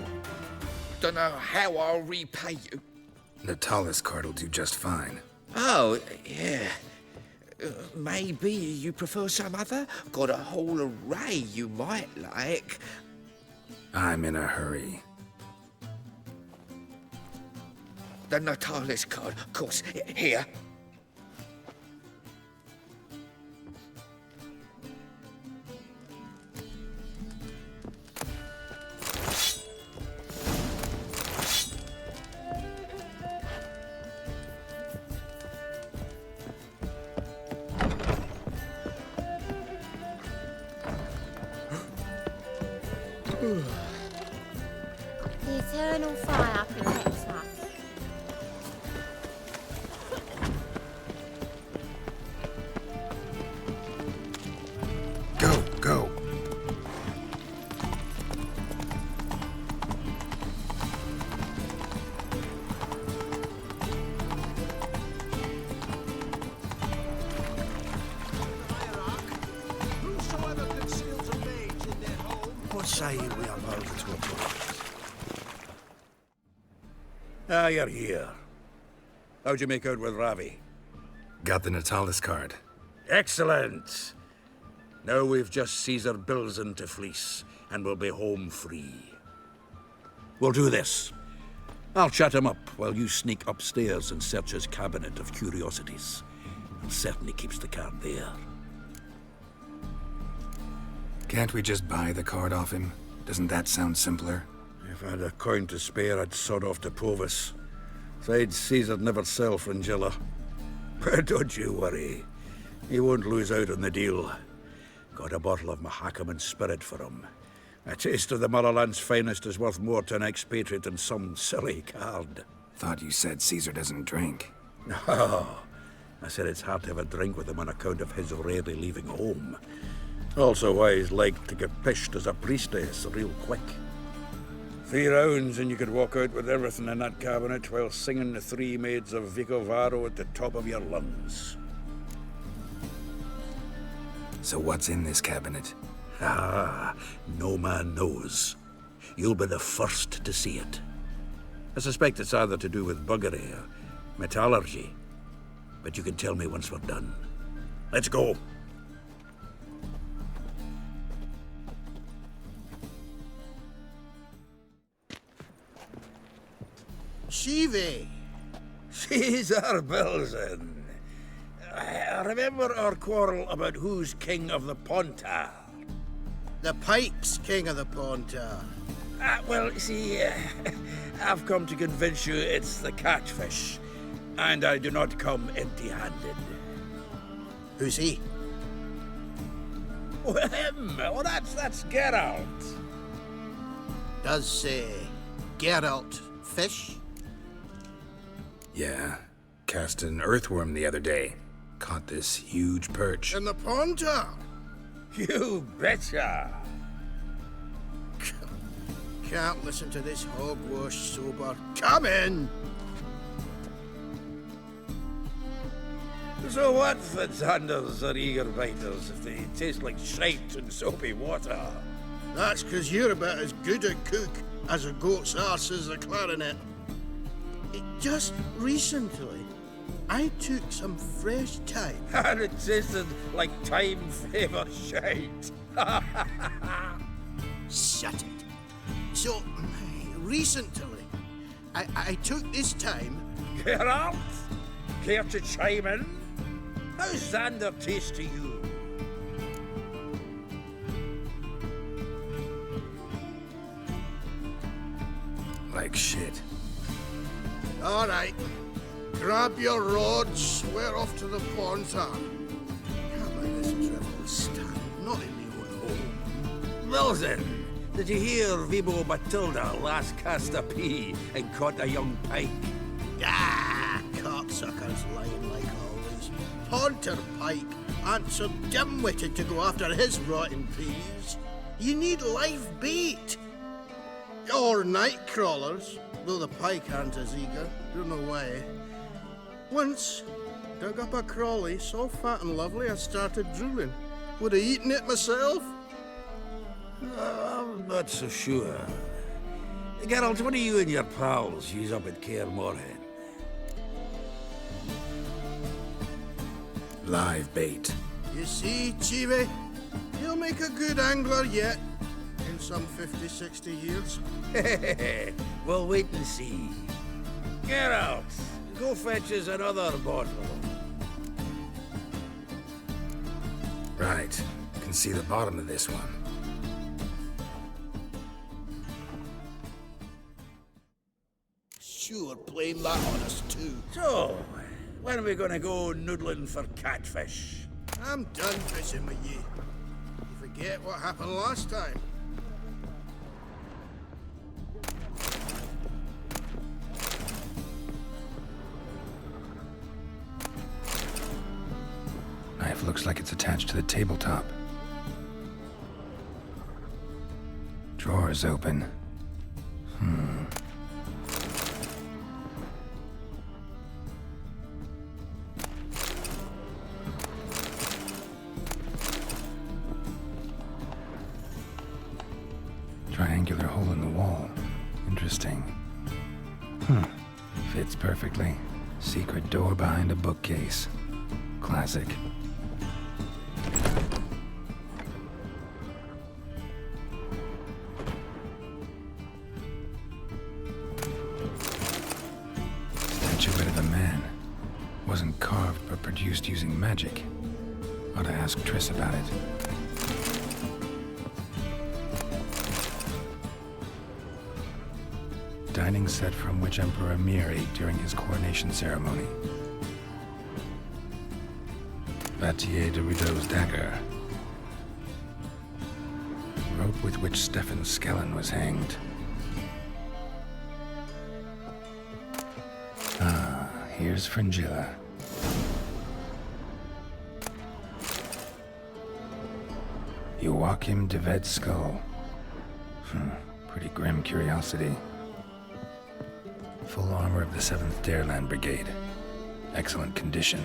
Don't know how I'll repay you. Natalis card will do just fine. Oh, yeah. Maybe you prefer some other? Got a whole array you might like. I'm in a hurry. The Natalis card, of course. Here. The eternal fire protects us. Go, go. Whosoever conceals a mage in their home, what say you we unload it to a place? Ah, you're here. How'd you make out with Ravi? Got the Natalis card. Excellent! Now we've just Caesar Bilzen to fleece, and we'll be home free. We'll do this. I'll chat him up while you sneak upstairs and search his cabinet of curiosities. It certainly keeps the card there. Can't we just buy the card off him? Doesn't that sound simpler? If I had a coin to spare, I'd sod off to Provis. Besides, Caesar'd never sell Fringilla. But don't you worry. He won't lose out on the deal. Got a bottle of Mahakaman spirit for him. A taste of the Motherland's finest is worth more to an expatriate than some silly card. Thought you said Caesar doesn't drink. No. I said it's hard to have a drink with him on account of his rarely leaving home. Also why he's like to get pished as a priestess real quick. 3 rounds and you could walk out with everything in that cabinet while singing the 3 Maids of Vicovaro at the top of your lungs. So what's in this cabinet? Ah, no man knows. You'll be the first to see it. I suspect it's either to do with buggery or metallurgy. But you can tell me once we're done. Let's go. Shivi! Caesar Bilzen. I remember our quarrel about who's king of the Pontar. The Pike's king of the Pontar. Well, see, I've come to convince you it's the catchfish. And I do not come empty-handed. Who's he? Well, him. Oh, that's Geralt. Does, Geralt fish? Yeah. Cast an earthworm the other day. Caught this huge perch. In the Pontar? You betcha. Can't listen to this hogwash sober. Come in! So what for Zanders or eager biters if they taste like shite and soapy water? That's 'cause you're about as good a cook as a goat's arse is a clarinet. Just recently, I took some fresh thyme. And it tasted like thyme flavor shite. Shut it. So, recently, I took this thyme. Geralt? Care to chime in? How's Xander taste to you? Like shit. All right. Grab your rods. We're off to the pond, sir. Can't let this drivel stand. Not in the old home. Well then, did you hear Vibo Matilda last cast a pea and caught a young pike? Ah, cocksuckers lying like always. Haunter Pike aren't so dim-witted to go after his rotten peas. You need live bait. Or night crawlers, though the pike aren't as eager. Don't know why. Once, dug up a crawly so fat and lovely I started drooling. Would have eaten it myself. I'm not so sure. Geralt, what do you and your pals use up at Kaer Morhen? Live bait. You see, Chibi, he'll make a good angler yet. In some 50, 60 years. We'll wait and see. Geralt, go fetch us another bottle. Right. Can see the bottom of this one. Sure, blame that on us too. So, when are we gonna go noodling for catfish? I'm done fishing with you. You forget what happened last time. Knife looks like it's attached to the tabletop. Drawer is open. Triangular hole in the wall. Interesting. Fits perfectly. Secret door behind a bookcase. Classic. Statuette of a man. Wasn't carved, but produced using magic. Ought to ask Triss about it. Dining set from which Emperor Emir ate during his coronation ceremony. Vatier de Rideau's dagger. Rope with which Stefan Skellen was hanged. Ah, here's Fringilla. Joachim de Ved's skull. Pretty grim curiosity. Full armor of the 7th Dareland Brigade. Excellent condition.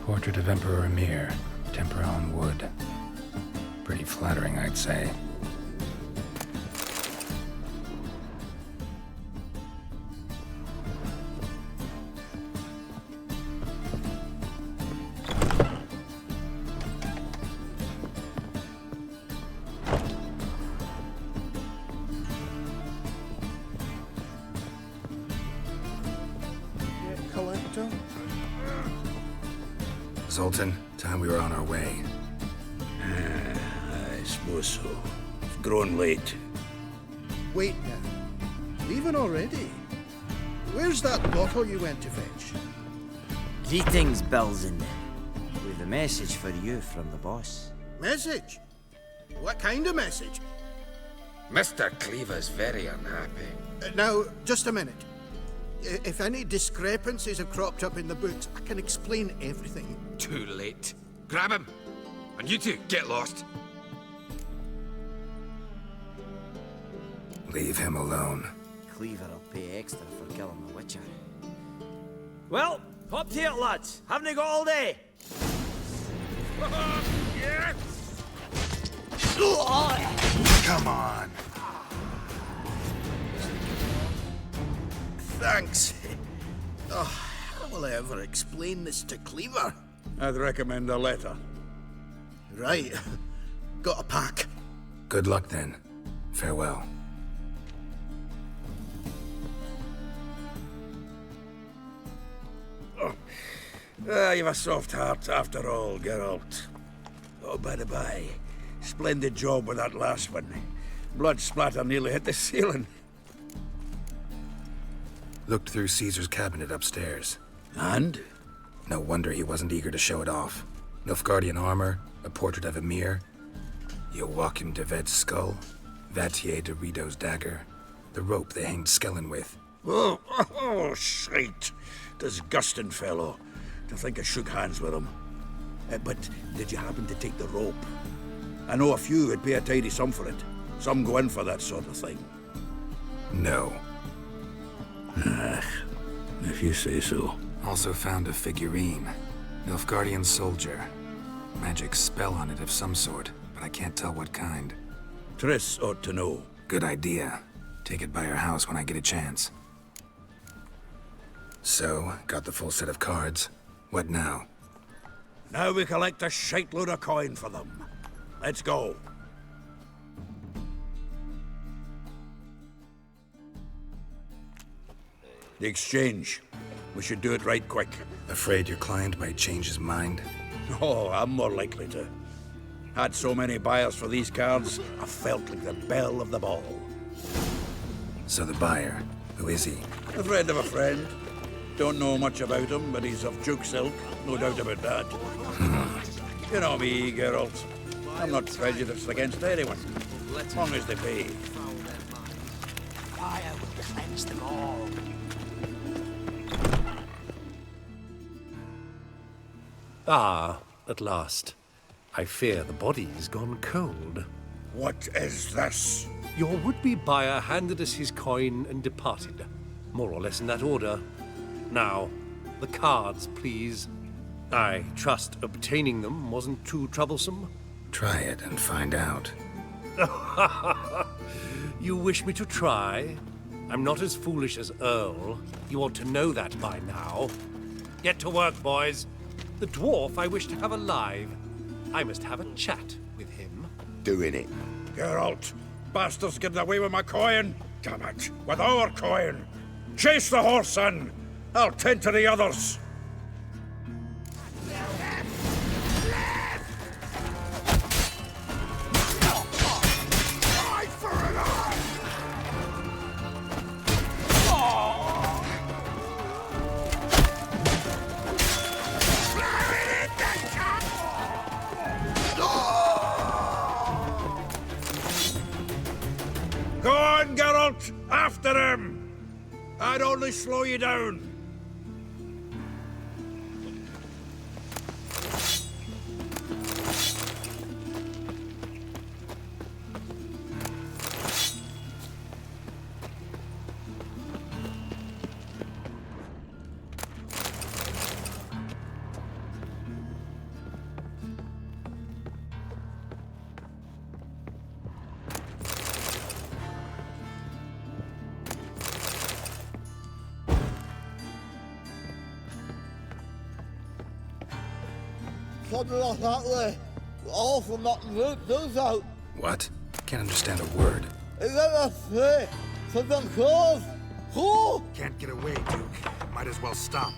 Portrait of Emperor Emir, tempera on wood. Pretty flattering, I'd say. Collector? Zoltan, time we were on our way. I suppose so. It's growing late. Wait now. Leaving already? Where's that bottle you went to fetch? Greetings, Belzen. With a message for you from the boss. Message? What kind of message? Mr. Cleaver's very unhappy. Now, just a minute. If any discrepancies have cropped up in the books, I can explain everything. Too late. Grab him! And you two, get lost. Leave him alone. Cleaver will pay extra for killing the Witcher. Well, hop to it, lads. Haven't you got all day? Yes! Come on. Thanks. Oh, how will I ever explain this to Cleaver? I'd recommend a letter. Right. Got a pack. Good luck then. Farewell. You've a soft heart after all, Geralt. Oh, by the by, splendid job with that last one. Blood splatter nearly hit the ceiling. Looked through Caesar's cabinet upstairs. And? No wonder he wasn't eager to show it off. Nilfgaardian armor, a portrait of Emir, Joachim de Ved's skull, Vatier de Rideau's dagger, the rope they hanged Skellen with. Oh, shite. Disgusting fellow. To think I shook hands with him. But did you happen to take the rope? I know a few would pay a tidy sum for it. Some go in for that sort of thing. No. If you say so. Also found a figurine. Nilfgaardian soldier. Magic spell on it of some sort, but I can't tell what kind. Triss ought to know. Good idea. Take it by her house when I get a chance. So, got the full set of cards. What now? Now we collect a shite load of coin for them. Let's go. The exchange. We should do it right quick. Afraid your client might change his mind? Oh, I'm more likely to. Had so many buyers for these cards, I felt like the belle of the ball. So the buyer, who is he? A friend of a friend. Don't know much about him, but he's of Duke silk, no doubt about that. You know me, Geralt. I'm not prejudiced against anyone, as long as they pay. Fire will cleanse them all. Ah, at last. I fear the body's gone cold. What is this? Your would-be buyer handed us his coin and departed. More or less in that order. Now, the cards, please. I trust obtaining them wasn't too troublesome. Try it and find out. You wish me to try? I'm not as foolish as Earl. You ought to know that by now. Get to work, boys. The dwarf I wish to have alive. I must have a chat with him. Doing it. Geralt, bastards getting away with my coin. Damn it, with our coin. Chase the horse in. I'll tend to the others. Go on, Geralt! After him! I'd only slow you down. Something like that way. All from that root does out. What? Can't understand a word. Is that a thing? Something close. Who? Can't get away, Duke. Might as well stop.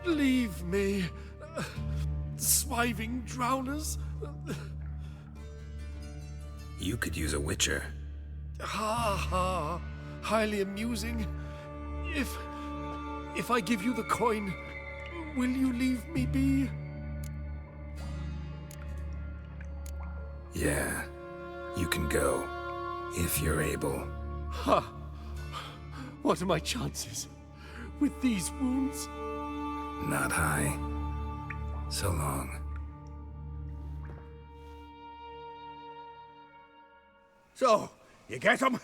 Leave me. Swiving drowners. You could use a witcher. Ha ha. Highly amusing. If I give you the coin, will you leave me be? Yeah. You can go. If you're able. Ha! What are my chances? With these wounds? Not high. So long. So, you get him?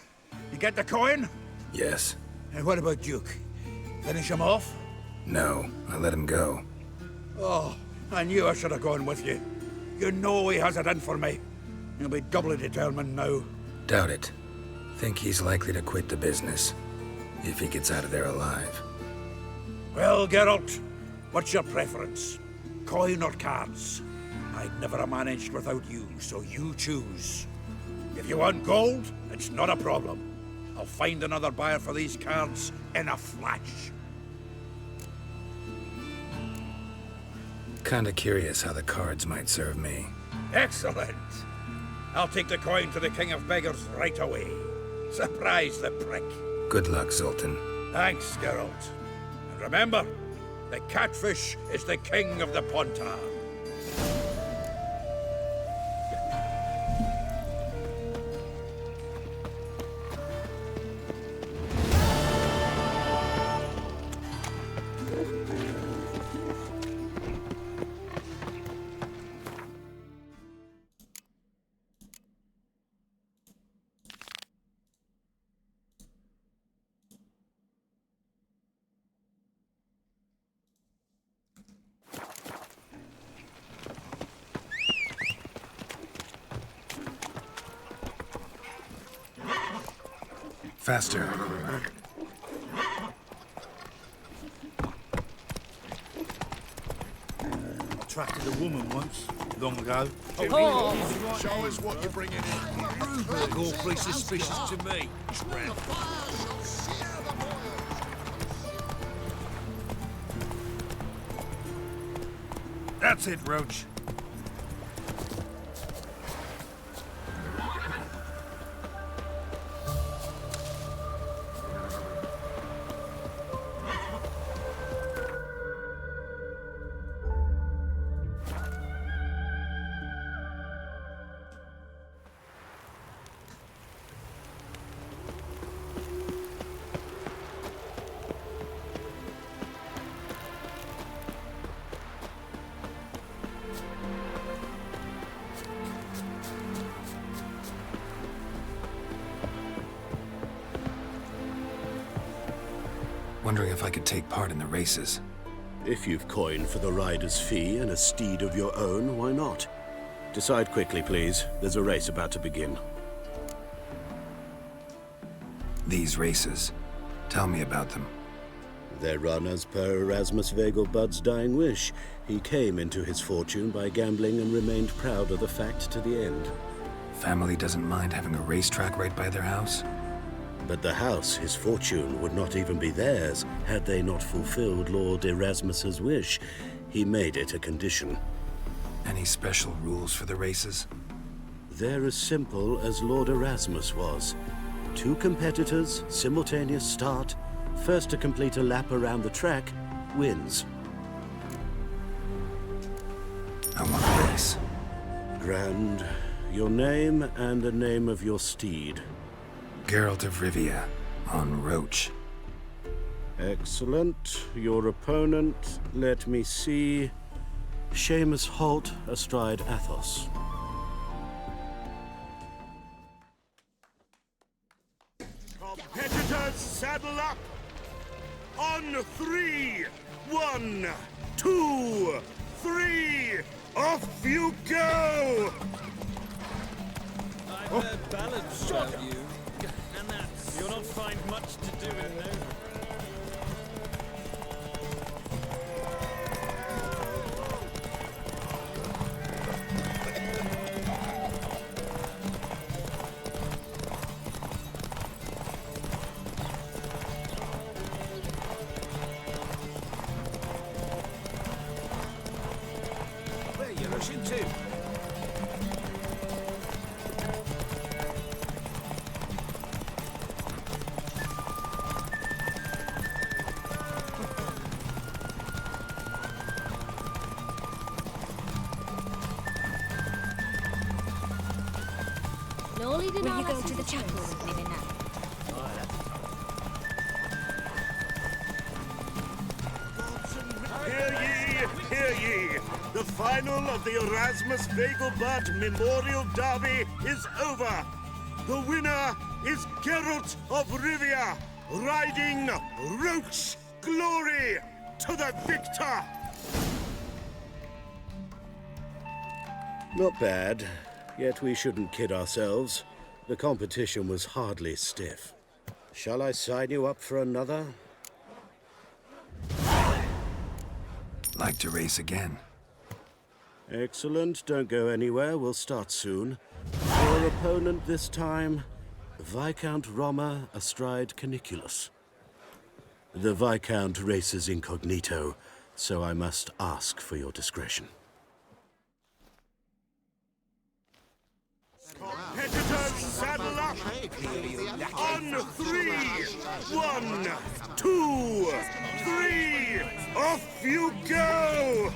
You get the coin? Yes. And what about Duke? Finish him off? No, I let him go. Oh, I knew I should have gone with you. You know he has it in for me. He'll be doubly determined now. Doubt it. Think he's likely to quit the business. If he gets out of there alive. Well, Geralt, what's your preference? Coin or cards? I'd never have managed without you, so you choose. If you want gold, it's not a problem. I'll find another buyer for these cards in a flash. Kinda curious how the cards might serve me. Excellent. I'll take the coin to the King of Beggars right away. Surprise the prick. Good luck, Zoltan. Thanks, Geralt. And remember, the catfish is the king of the Pontar. Faster. I trusted a woman once, long ago. Oh. Show us what you're bringing in. Look awfully suspicious to me. That's it, Roach. Wondering if I could take part in the races. If you've coin for the rider's fee and a steed of your own, why not? Decide quickly, please. There's a race about to begin. These races. Tell me about them. They're run as per Erasmus Vegelbud's dying wish. He came into his fortune by gambling and remained proud of the fact to the end. Family doesn't mind having a racetrack right by their house? But the house, his fortune, would not even be theirs had they not fulfilled Lord Erasmus's wish. He made it a condition. Any special rules for the races? They're as simple as Lord Erasmus was. 2 competitors, simultaneous start. First to complete a lap around the track wins. I want a race. Grand. Your name and the name of your steed. Geralt of Rivia, on Roach. Excellent. Your opponent, let me see. Seamus Holt, astride Athos. Competitors, saddle up! On 3! 1, 2, 3! Off you go! I've heard ballads about you, and that's... You'll not find much to do in Nova. potion too. Will you go to the chapel with me now? Hear ye! The final of the Erasmus Vegelbud Memorial Derby is over. The winner is Geralt of Rivia, riding Roach Glory to the victor! Not bad, yet we shouldn't kid ourselves. The competition was hardly stiff. Shall I sign you up for another? Like to race again. Excellent. Don't go anywhere. We'll start soon. Your opponent this time, Viscount Roma astride Caniculus. The Viscount races incognito, so I must ask for your discretion. Competitors, saddle up! On 3! 1, 2, 3! Off you go!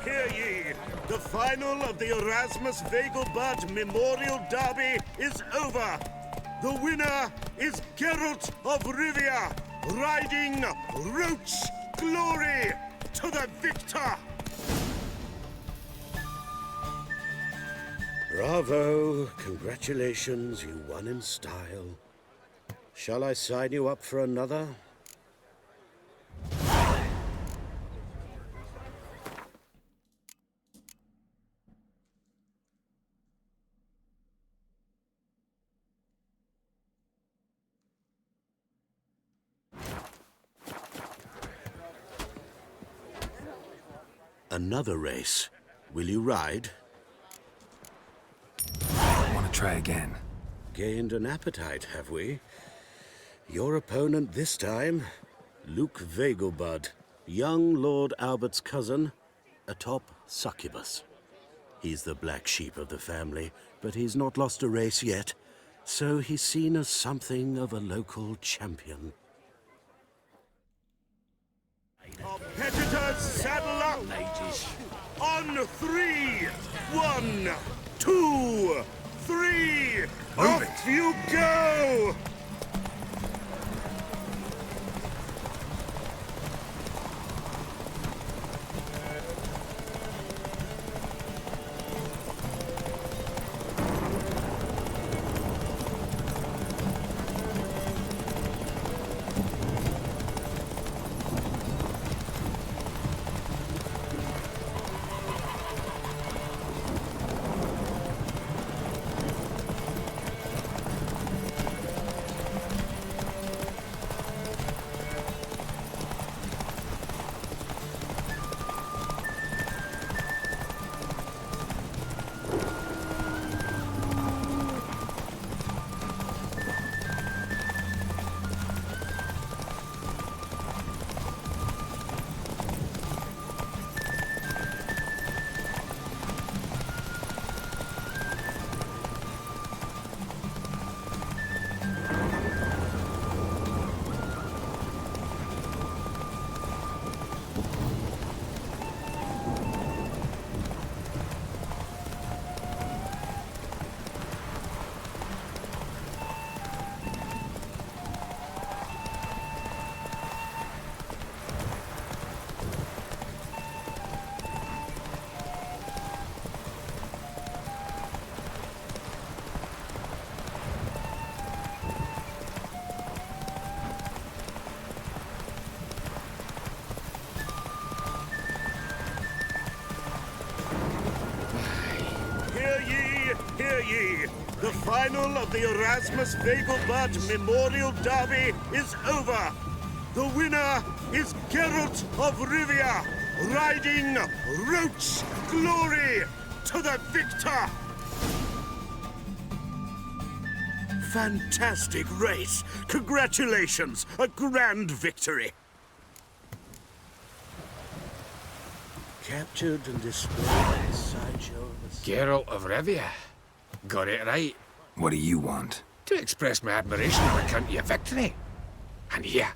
Hear ye! The final of the Erasmus Vegelbud Memorial Derby is over. The winner is Geralt of Rivia, riding Roach Glory to the victor! Bravo! Congratulations, you won in style. Shall I sign you up for another? Another race. Will you ride? Want to try again? Gained an appetite, have we? Your opponent this time, Luke Vegelbud, young Lord Albert's cousin, atop Succubus. He's the black sheep of the family, but he's not lost a race yet, so he's seen as something of a local champion. Competitors, saddle up! On 3! 1, 2, 3! Off you go! ye! The final of the Erasmus Vegelbud Memorial Derby is over! The winner is Geralt of Rivia, riding Roach Glory to the victor! Fantastic race! Congratulations! A grand victory! Captured and displayed inside yours. Geralt of Rivia. Got it right. What do you want? To express my admiration on account of your victory. And here,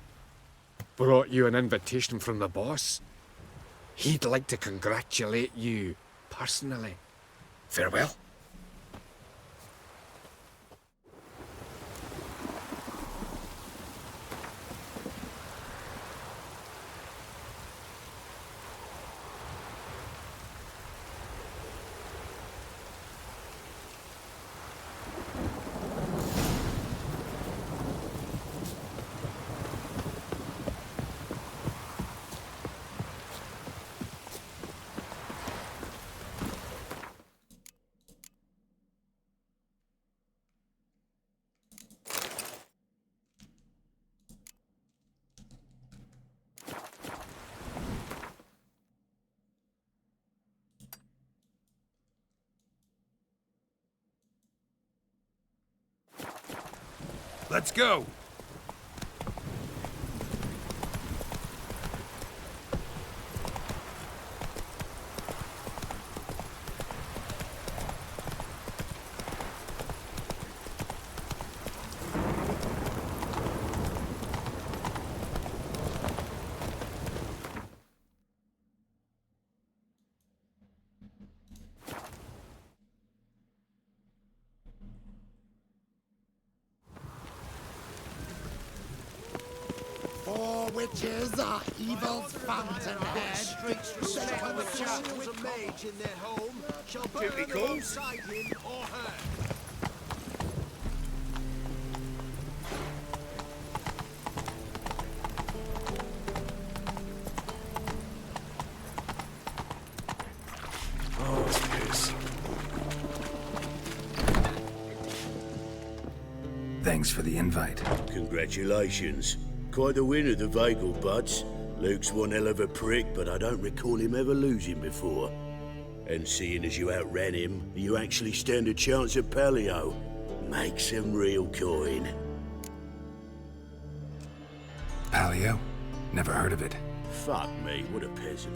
brought you an invitation from the boss. He'd like to congratulate you personally. Farewell. Let's go! Witches are evil's fountainhead. Second the chapels a mage in their home shall burn alongside him or her. Thanks for the invite. Congratulations. Quite the winner, the Vegelbuds. Luke's one hell of a prick, but I don't recall him ever losing before. And seeing as you outran him, you actually stand a chance at Palio. Make some real coin. Palio? Never heard of it. Fuck me, what a peasant.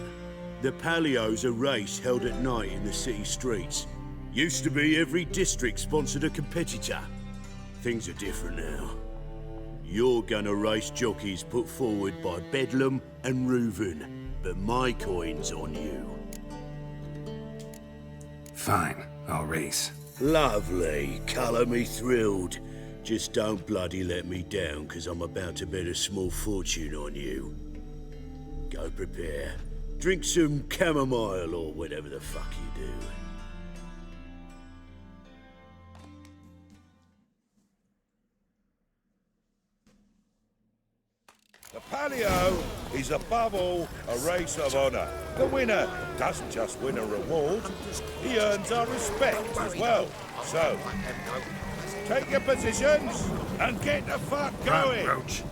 The Palio's a race held at night in the city streets. Used to be every district sponsored a competitor. Things are different now. You're gonna race jockeys put forward by Bedlam and Reuven, but my coin's on you. Fine, I'll race. Lovely, colour me thrilled. Just don't bloody let me down, 'cause I'm about to bet a small fortune on you. Go prepare. Drink some chamomile or whatever the fuck you do. The Palio is above all a race of honour. The winner doesn't just win a reward, he earns our respect as well. So, take your positions and get the fuck going. Roach.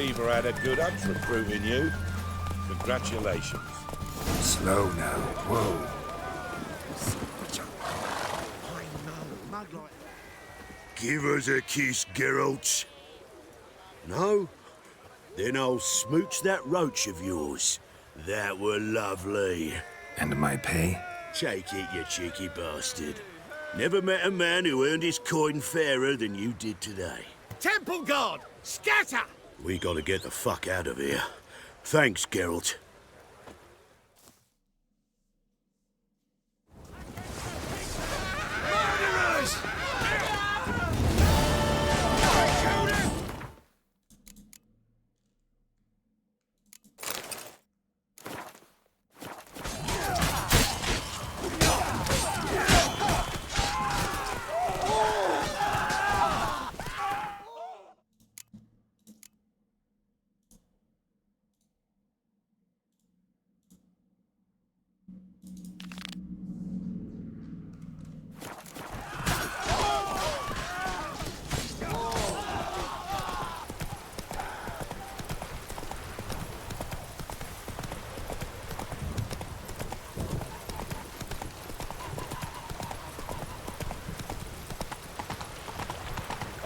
Weaver had a good hunch recruiting you. Congratulations. Slow now. Whoa. Give us a kiss, Geralt. No? Then I'll smooch that roach of yours. That were lovely. And my pay? Take it, you cheeky bastard. Never met a man who earned his coin fairer than you did today. Temple Guard, scatter! We gotta get the fuck out of here. Thanks, Geralt.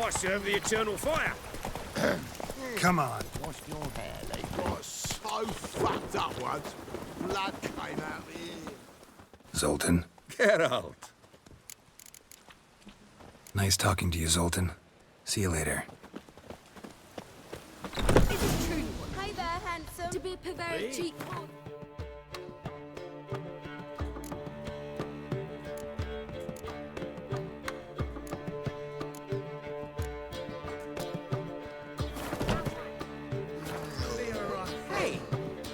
I serve the eternal fire. Come on. Wash your hair, Lee. Got so fucked up once. Blood came out here. Zoltan. Get out. Nice talking to you, Zoltan. See you later. Hi there, handsome. To be very cheap. Hey,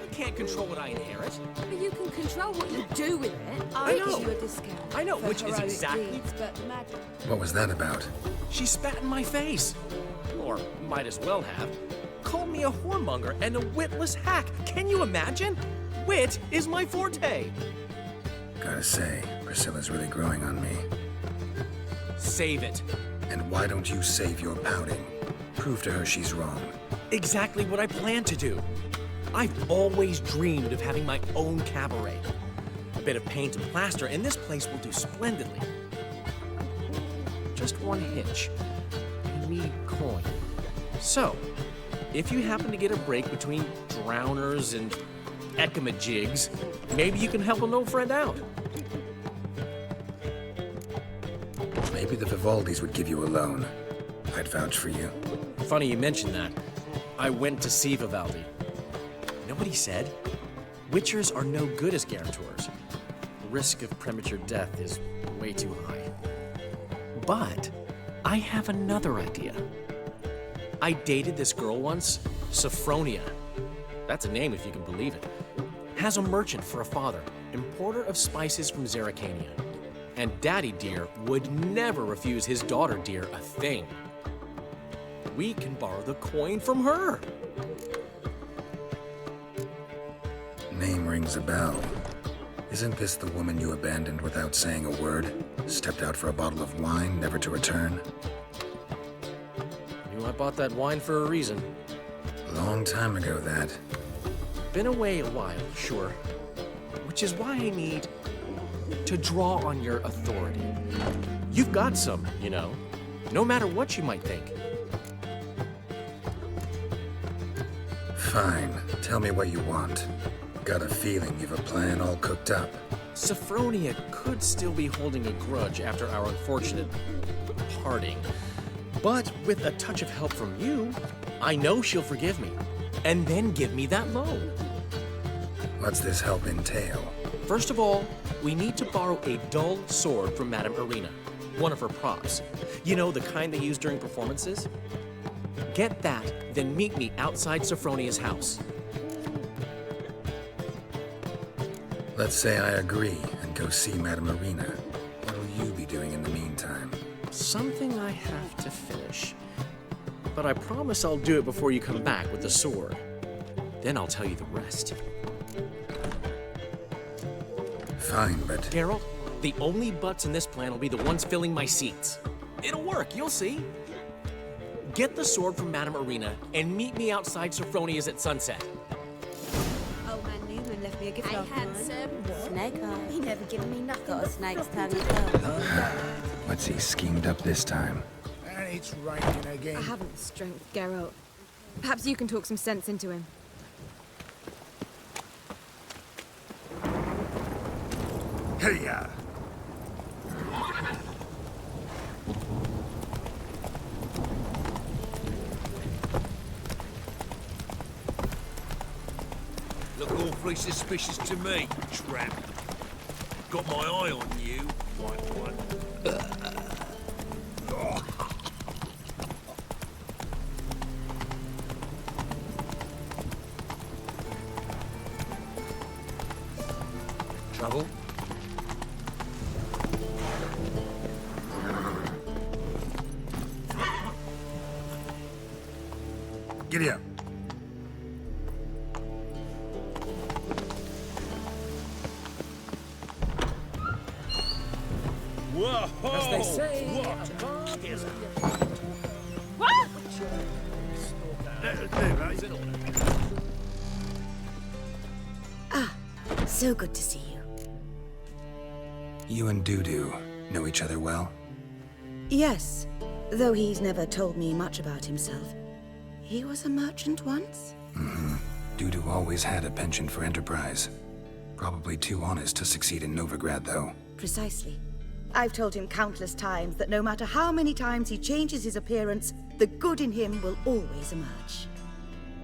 I can't control what I inherit. But you can control what you do with it. I know. Give you a discount. I know, for which is heroic exactly- deeds, but magic. What was that about? She spat in my face. Or might as well have. Called me a whoremonger and a witless hack. Can you imagine? Wit is my forte. Gotta say, Priscilla's really growing on me. Save it. And why don't you save your pouting? Prove to her she's wrong. Exactly what I plan to do. I've always dreamed of having my own cabaret. A bit of paint and plaster, and this place will do splendidly. Just one hitch. I need coin. So, if you happen to get a break between drowners and ekamajigs, maybe you can help an old friend out. Maybe the Vivaldis would give you a loan. I'd vouch for you. Funny you mentioned that. I went to see Vivaldi. Nobody said. Witchers are no good as guarantors. The risk of premature death is way too high. But I have another idea. I dated this girl once, Sophronia. That's a name if you can believe it. Has a merchant for a father, importer of spices from Zerrikania. And Daddy Dear would never refuse his daughter Dear a thing. We can borrow the coin from her. Name rings a bell. Isn't this the woman you abandoned without saying a word? Stepped out for a bottle of wine, never to return? Knew I bought that wine for a reason. Long time ago, that. Been away a while, sure. Which is why I need to draw on your authority. You've got some, you know, no matter what you might think. Fine. Tell me what you want. Got a feeling you've a plan all cooked up. Sophronia could still be holding a grudge after our unfortunate parting. But with a touch of help from you, I know she'll forgive me. And then give me that loan. What's this help entail? First of all, we need to borrow a dull sword from Madame Irina, one of her props. You know, the kind they use during performances? Get that, then meet me outside Sophronia's house. Let's say I agree and go see Madame Irina. What'll you be doing in the meantime? Something I have to finish. But I promise I'll do it before you come back with the sword. Then I'll tell you the rest. Fine, but... Geralt, the only butts in this plan will be the ones filling my seats. It'll work, you'll see. Get the sword from Madame Arena and meet me outside Sophronia's at sunset. Old man Newman left me a gift Hey, last night. handsome. Snake eye. He never given me nothing. Got a but snake's proper tongue as well. What's he schemed up this time? And it's raining again. I haven't the strength, Geralt. Perhaps you can talk some sense into him. Hey-ya! Look awfully suspicious to me, tramp. Got my eye on you, white one. Trouble? Giddy up. Whoa! As they say, What? So good to see you. You and Dudu know each other well? Yes, though he's never told me much about himself. He was a merchant once? Mm-hmm. Dudu always had a penchant for enterprise. Probably too honest to succeed in Novigrad, though. Precisely. I've told him countless times that no matter how many times he changes his appearance, the good in him will always emerge.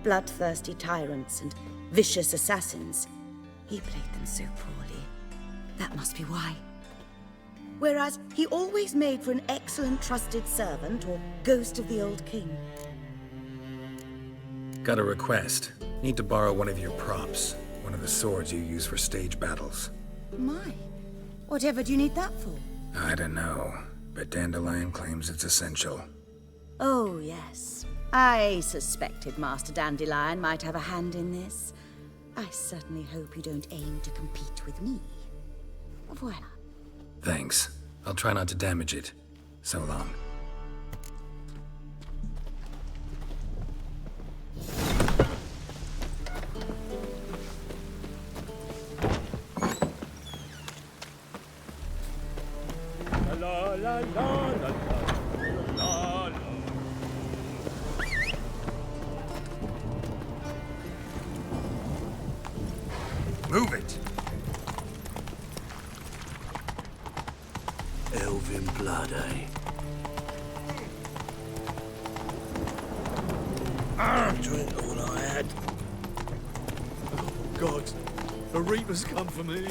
Bloodthirsty tyrants and vicious assassins. He played them so poorly. That must be why. Whereas he always made for an excellent trusted servant or ghost of the old king. Got a request. Need to borrow one of your props. One of the swords you use for stage battles. My, whatever do you need that for? I don't know, but Dandelion claims it's essential. Oh, yes. I suspected Master Dandelion might have a hand in this. I certainly hope you don't aim to compete with me. Voila. Thanks. I'll try not to damage it. So long. La la la la la la. Move it! Elven blood, eh? Drink all I had. Oh, God. The Reaper's come for me.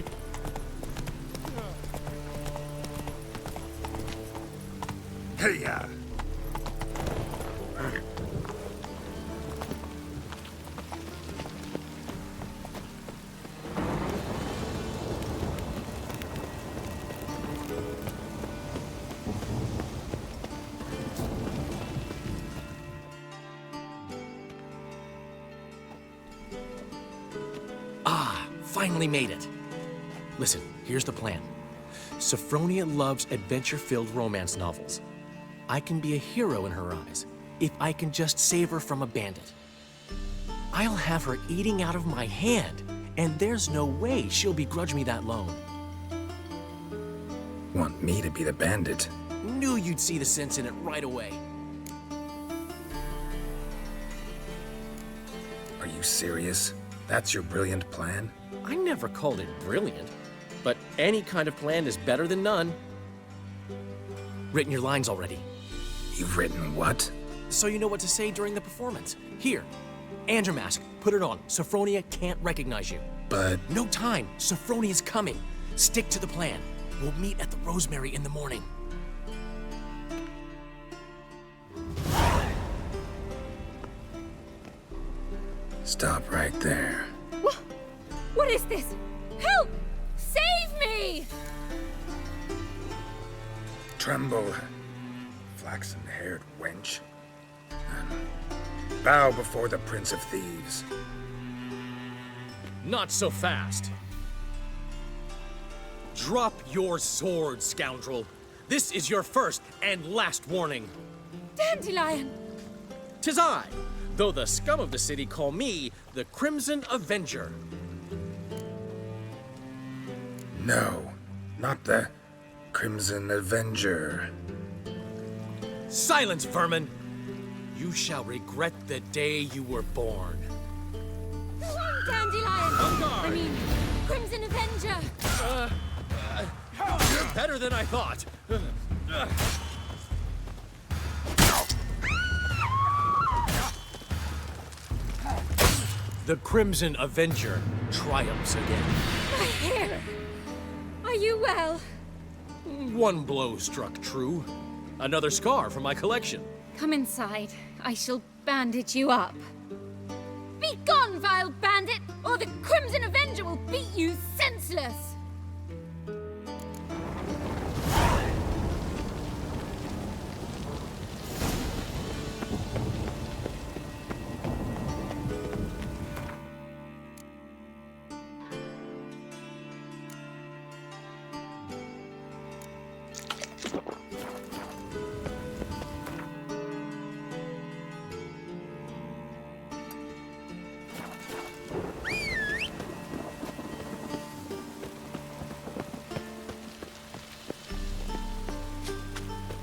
Hey-ya! Finally made it. Listen, here's the plan. Sophronia loves adventure-filled romance novels. I can be a hero in her eyes if I can just save her from a bandit. I'll have her eating out of my hand, and there's no way she'll begrudge me that loan. Want me to be the bandit? Knew you'd see the sense in it right away. Are you serious? That's your brilliant plan? I never called it brilliant, but any kind of plan is better than none. Written your lines already. You've written what? So you know what to say during the performance. Here, Andromask, put it on. Sophronia can't recognize you. But... No time. Sophronia's coming. Stick to the plan. We'll meet at the Rosemary in the morning. Stop right there. What is this? Help! Save me! Tremble, flaxen-haired wench. Bow before the Prince of Thieves. Not so fast. Drop your sword, scoundrel. This is your first and last warning. Dandelion! 'Tis I, though the scum of the city call me the Crimson Avenger. No, not the Crimson Avenger. Silence, vermin! You shall regret the day you were born. Dandelion! I mean, Crimson Avenger! You're better than I thought. The Crimson Avenger triumphs again. My hair! Are you well? One blow struck true. Another scar from my collection. Come inside. I shall bandage you up. Be gone, vile bandit, or the Crimson Avenger will beat you senseless!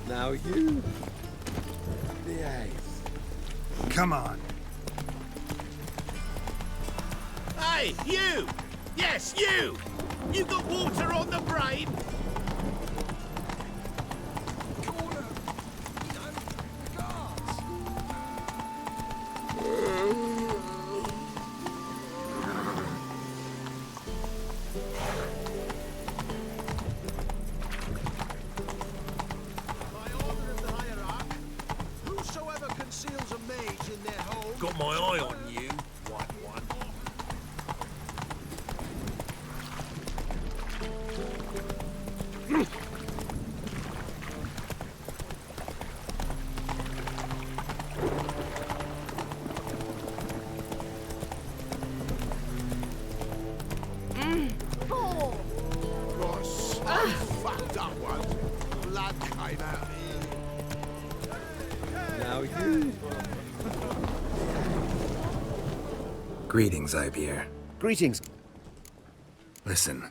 Now you behave. Come on. Hey, you! Yes, you! You got water on the brain? Got my eye on you, white one. Ross, fucked up one. Blood came out here. Now you. Greetings, Ibeer. Greetings. Listen.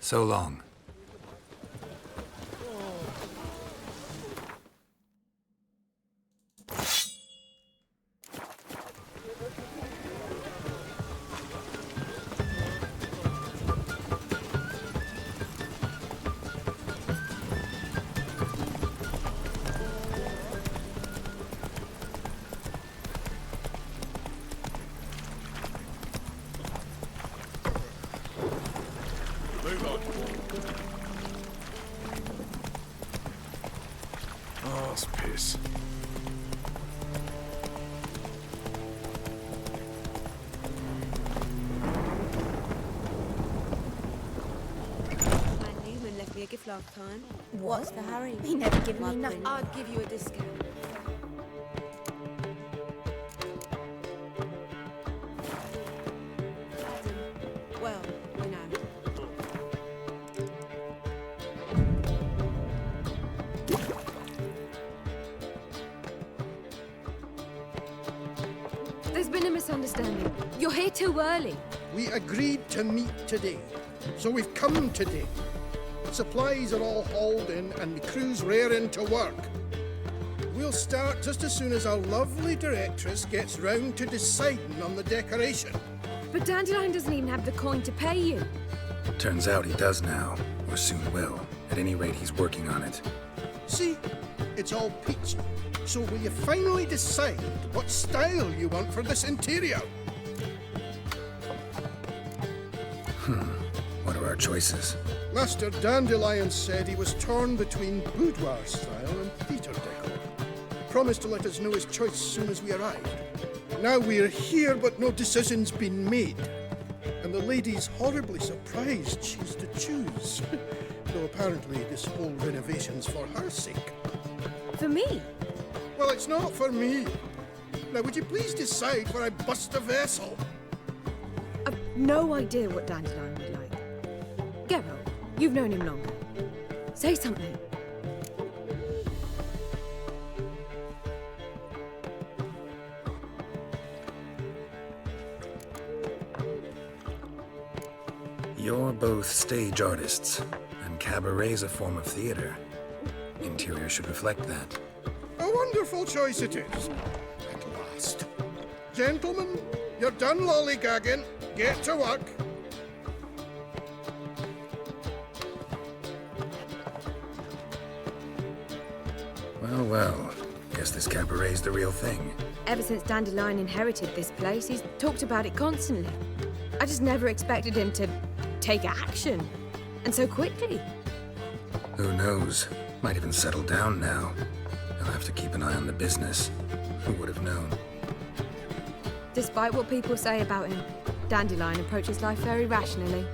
So long. Move on. Oh, it's piss. Newman left me a gift last time. What? What's the hurry? He never given me nothing. I'd give you a discount. Well, you know. There's been a misunderstanding. You're here too early. We agreed to meet today, so we've come today. Supplies are all hauled in and the crew's raring to work. We'll start just as soon as our lovely directress gets round to deciding on the decoration. But Dandelion doesn't even have the coin to pay you. Turns out he does now, or soon will. At any rate, he's working on it. See? It's all peachy. So will you finally decide what style you want for this interior? What are our choices? Master Dandelion said he was torn between boudoir style and theatre decor. Promised to let us know his choice as soon as we arrived. Now we're here, but no decision's been made. And the lady's horribly surprised she's to choose. Though apparently this whole renovation's for her sake. For me? Well, it's not for me. Now, would you please decide where I bust a vessel? I've no idea what Dandelion would like. Geralt, you've known him longer. Say something. You're both stage artists, and cabaret's a form of theater. Interior should reflect that. A wonderful choice it is. At last. Gentlemen, you're done lollygagging. Get to work. Well. Guess this cabaret's the real thing. Ever since Dandelion inherited this place, he's talked about it constantly. I just never expected him to take action. And so quickly. Who knows? Might even settle down now. I'll have to keep an eye on the business. Who would have known? Despite what people say about him, Dandelion approaches life very rationally.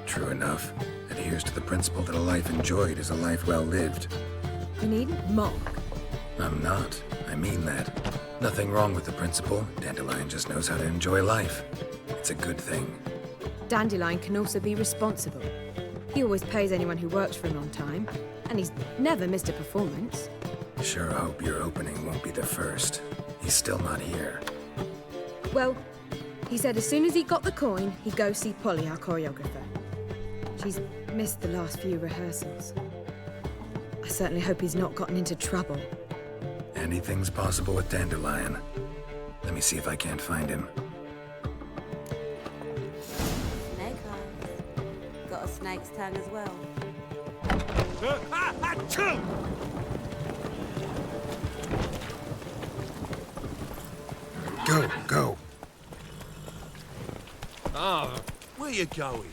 True enough. Adheres to the principle that a life enjoyed is a life well lived. You needn't mock. I'm not. I mean that. Nothing wrong with the principle. Dandelion just knows how to enjoy life. It's a good thing. Dandelion can also be responsible. He always pays anyone who works for him on time, and he's never missed a performance. Sure hope your opening won't be the first. He's still not here. Well, he said as soon as he got the coin, he'd go see Polly, our choreographer. She's missed the last few rehearsals. I certainly hope he's not gotten into trouble. Anything's possible with Dandelion. Let me see if I can't find him. Snake eyes. Got a snake's tongue as well. Go. Ah, where you going?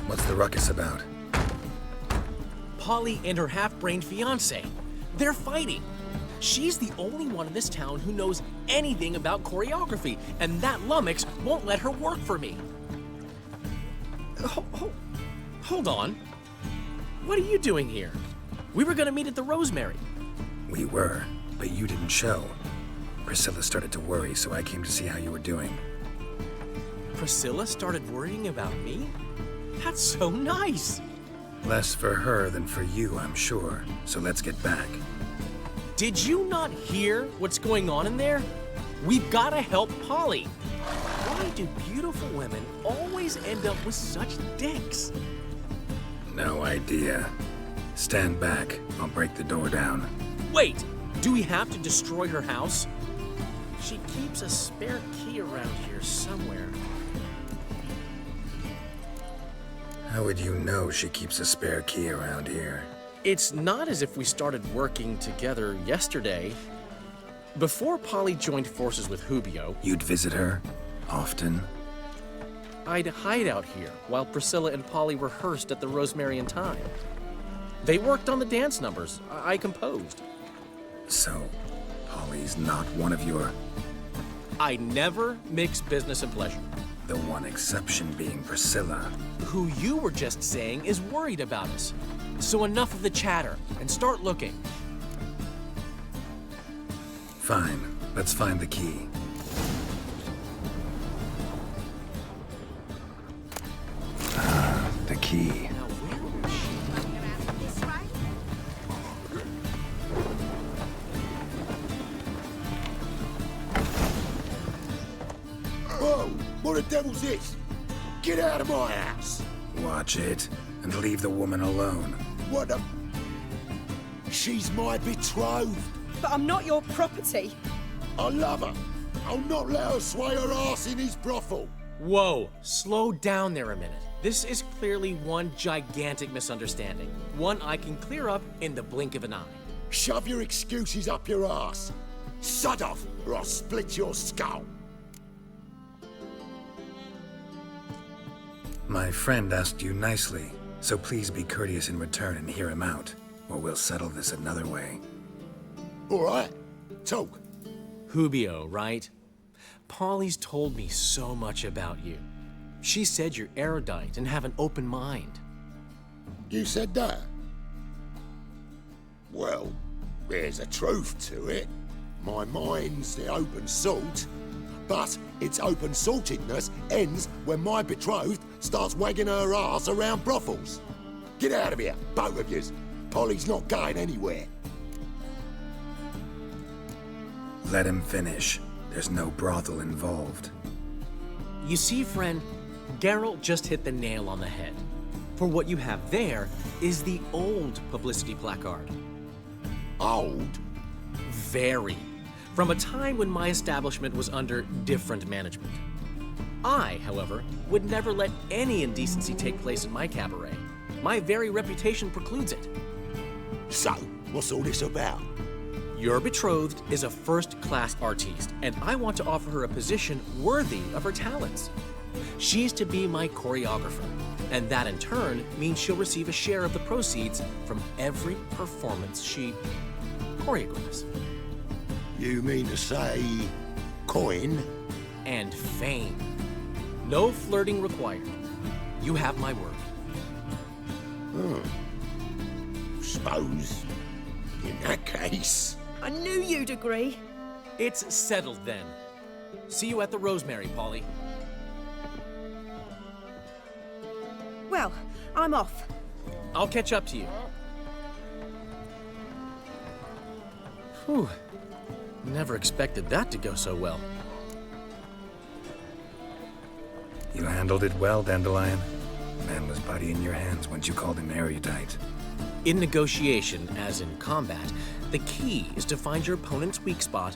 What's the ruckus about? Polly and her half-brained fiancé. They're fighting. She's the only one in this town who knows anything about choreography, and that lummox won't let her work for me. Hold on. What are you doing here? We were gonna meet at the Rosemary. We were, but you didn't show. Priscilla started to worry, so I came to see how you were doing. Priscilla started worrying about me? That's so nice. Less for her than for you, I'm sure. So let's get back. Did you not hear what's going on in there? We've got to help Polly. Why do beautiful women always end up with such dicks? No idea. Stand back. I'll break the door down. Wait, do we have to destroy her house? She keeps a spare key around here somewhere. How would you know she keeps a spare key around here? It's not as if we started working together yesterday. Before Polly joined forces with Hubio, You'd visit her? Often? I'd hide out here while Priscilla and Polly rehearsed at the Rosemary and Thyme. They worked on the dance numbers I composed. So, Polly's not one of your... I never mix business and pleasure. The one exception being Priscilla. Who you were just saying is worried about us. So enough of the chatter, and start looking. Fine. Let's find the key. The key. What the devil's this? Get out of my house! Watch it, and leave the woman alone. What the... She's my betrothed. But I'm not your property. I love her. I'll not let her sway her ass in his brothel. Whoa, slow down there a minute. This is clearly one gigantic misunderstanding. One I can clear up in the blink of an eye. Shove your excuses up your ass. Sod off, or I'll split your skull. My friend asked you nicely, so please be courteous in return and hear him out, or we'll settle this another way. All right, talk. Hubio, right? Polly's told me so much about you. She said you're erudite and have an open mind. You said that? Well, there's a truth to it. My mind's the open salt, but its open saltedness ends when my betrothed starts wagging her ass around brothels. Get out of here, both of yous. Polly's not going anywhere. Let him finish. There's no brothel involved. You see, friend, Geralt just hit the nail on the head. For what you have there is the old publicity placard. Old? Very. From a time when my establishment was under different management. I, however, would never let any indecency take place in my cabaret. My very reputation precludes it. So, what's all this about? Your betrothed is a first-class artiste, and I want to offer her a position worthy of her talents. She's to be my choreographer, and that in turn means she'll receive a share of the proceeds from every performance she choreographs. You mean to say... coin? And fame. No flirting required. You have my word. Suppose, in that case... I knew you'd agree. It's settled then. See you at the Rosemary, Polly. Well, I'm off. I'll catch up to you. Whew. Never expected that to go so well. You handled it well, Dandelion. Man was body in your hands once you called him erudite. In negotiation, as in combat, the key is to find your opponent's weak spot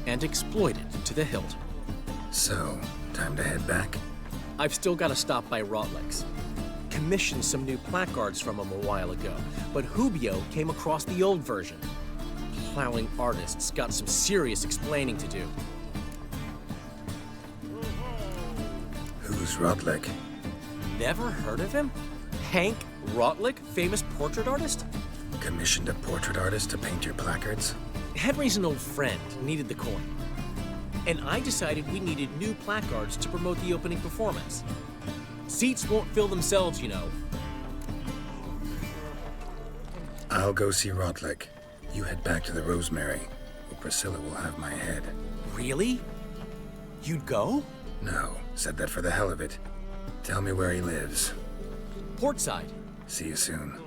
and exploit it to the hilt. So, time to head back? I've still got to stop by Rotlex. Commissioned some new placards from him a while ago, but Hubio came across the old version. Plowing artists got some serious explaining to do. Who's Rotlick? Never heard of him? Hank Rotlick, famous portrait artist? Commissioned a portrait artist to paint your placards? Henry's an old friend, needed the coin. And I decided we needed new placards to promote the opening performance. Seats won't fill themselves, you know. I'll go see Rotlick. You head back to the Rosemary, where Priscilla will have my head. Really? You'd go? No, said that for the hell of it. Tell me where he lives. Portside. See you soon.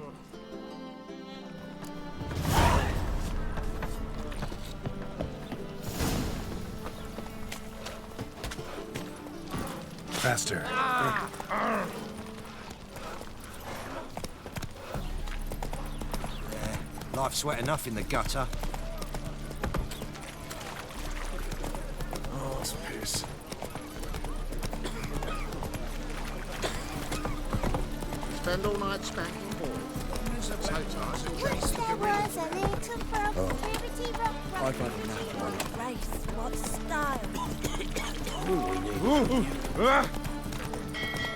Faster. Life's wet enough in the gutter. Oh, it's piss. Spend all night spanking balls. Wish there was a little productivity rock. I've had enough. Race, what style?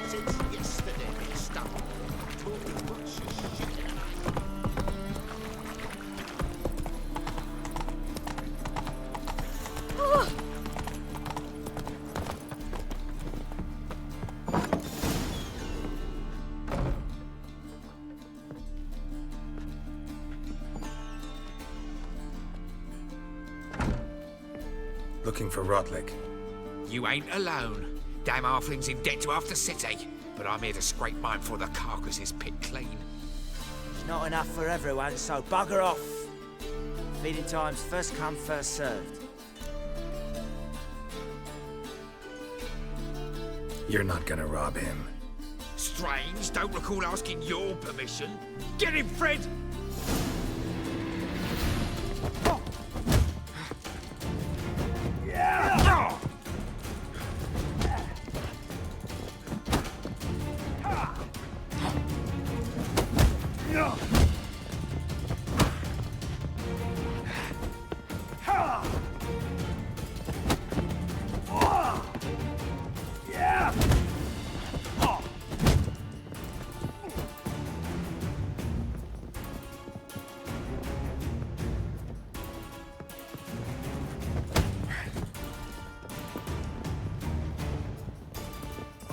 Since yesterday, it's stuck. Talking much shit. Looking for Rotlick. You ain't alone. Damn halfling's in debt to half the city. But I'm here to scrape mine before the carcass is picked clean. It's not enough for everyone, so bugger off. Feeding time's first come, first served. You're not gonna rob him. Strange, don't recall asking your permission. Get him, Fred!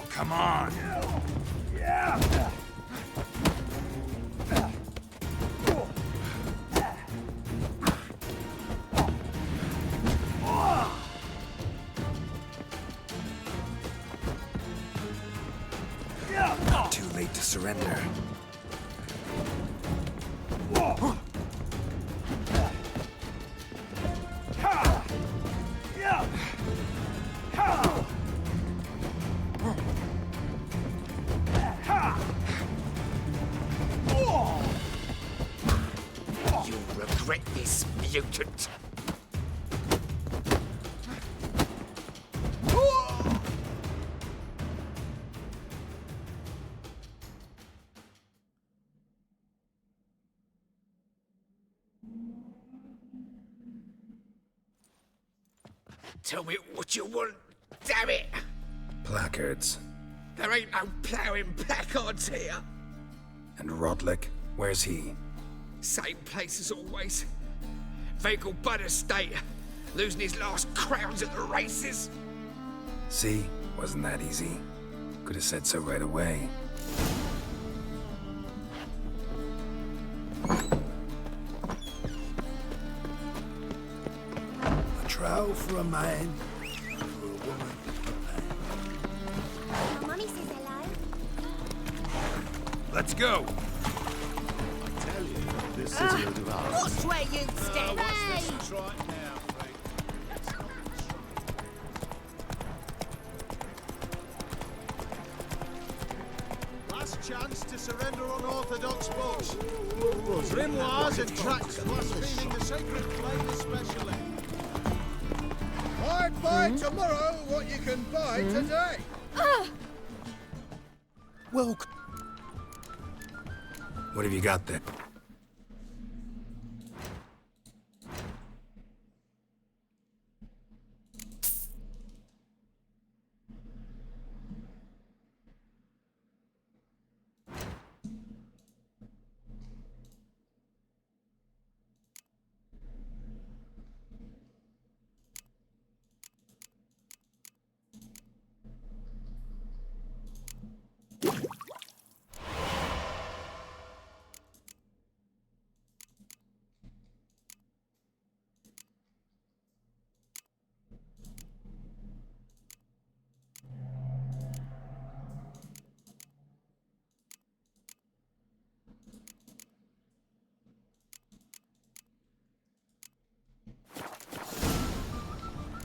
Come on. Too late to surrender. You'll regret this, mutant. Tell me what you want, damn it! Placards. There ain't no ploughing placards here. And Rodlick, where's he? Same place as always. Vegal Bud Estate, losing his last crowns at the races. See? Wasn't that easy? Could have said so right away. A trowel for a man, for a woman. Mummy says hello. Let's go. Tell you, this city will do ours. Watch where you step. Hey! Last chance to surrender unorthodox books. Grimoires and tracts blaspheming the sacred flame especially. I'd buy tomorrow what you can buy today. Well, what have you got there?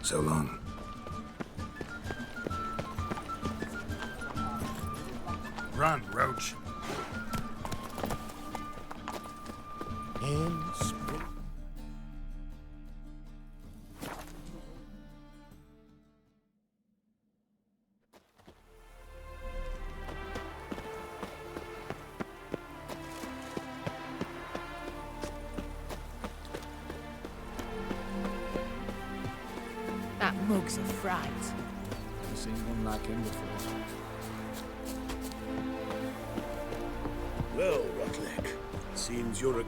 So long. Run, Roach. In spring. That mug's a fright. Never seen one like him before. Well, Rotlick, seems you're a...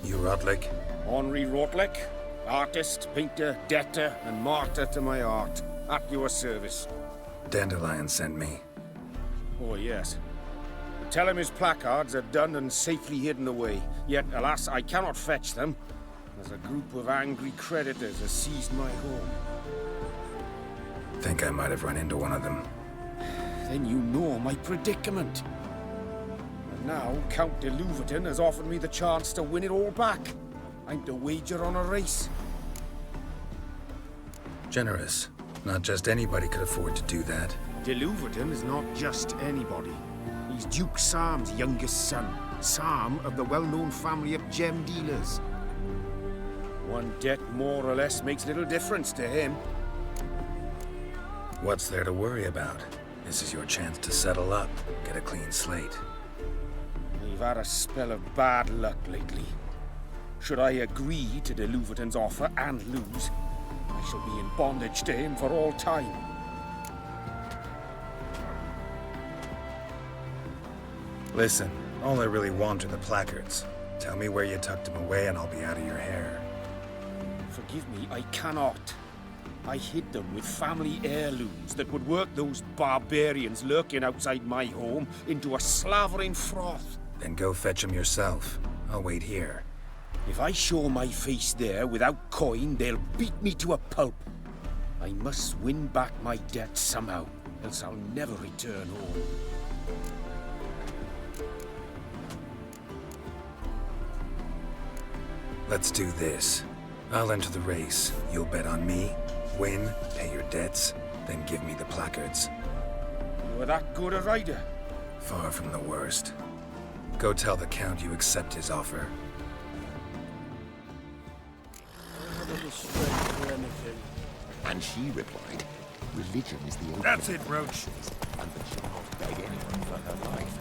You Rodlick? Henri Rotlick, artist, painter, debtor, and martyr to my art. At your service. Dandelion sent me. Oh, yes. Tell him his placards are done and safely hidden away. Yet, alas, I cannot fetch them, as a group of angry creditors has seized my home. Think I might have run into one of them. Then you know my predicament. And now, Count de Louverton has offered me the chance to win it all back. I'm to wager on a race. Generous. Not just anybody could afford to do that. De Louverton is not just anybody. He's Duke Sam's youngest son. Sam of the well-known family of gem dealers. One debt more or less makes little difference to him. What's there to worry about? This is your chance to settle up, get a clean slate. We've had a spell of bad luck lately. Should I agree to de Louverton's offer and lose, I shall be in bondage to him for all time. Listen, all I really want are the placards. Tell me where you tucked them away and I'll be out of your hair. Forgive me, I cannot. I hid them with family heirlooms that would work those barbarians lurking outside my home into a slavering froth. Then go fetch them yourself. I'll wait here. If I show my face there without coin, they'll beat me to a pulp. I must win back my debt somehow, else I'll never return home. Let's do this. I'll enter the race. You'll bet on me, win, pay your debts, then give me the placards. You're that good a rider? Far from the worst. Go tell the Count you accept his offer. And she replied, religion is the only... That's it, Roach. And that she'll not beg anyone for her life.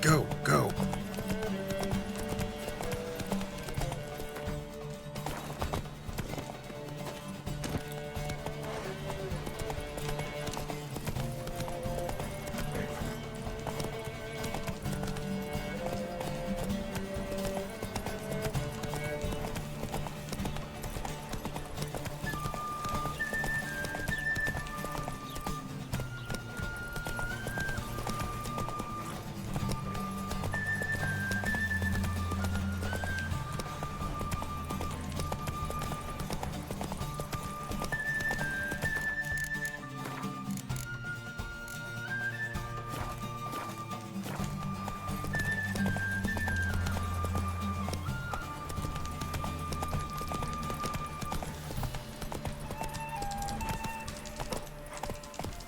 Go, go.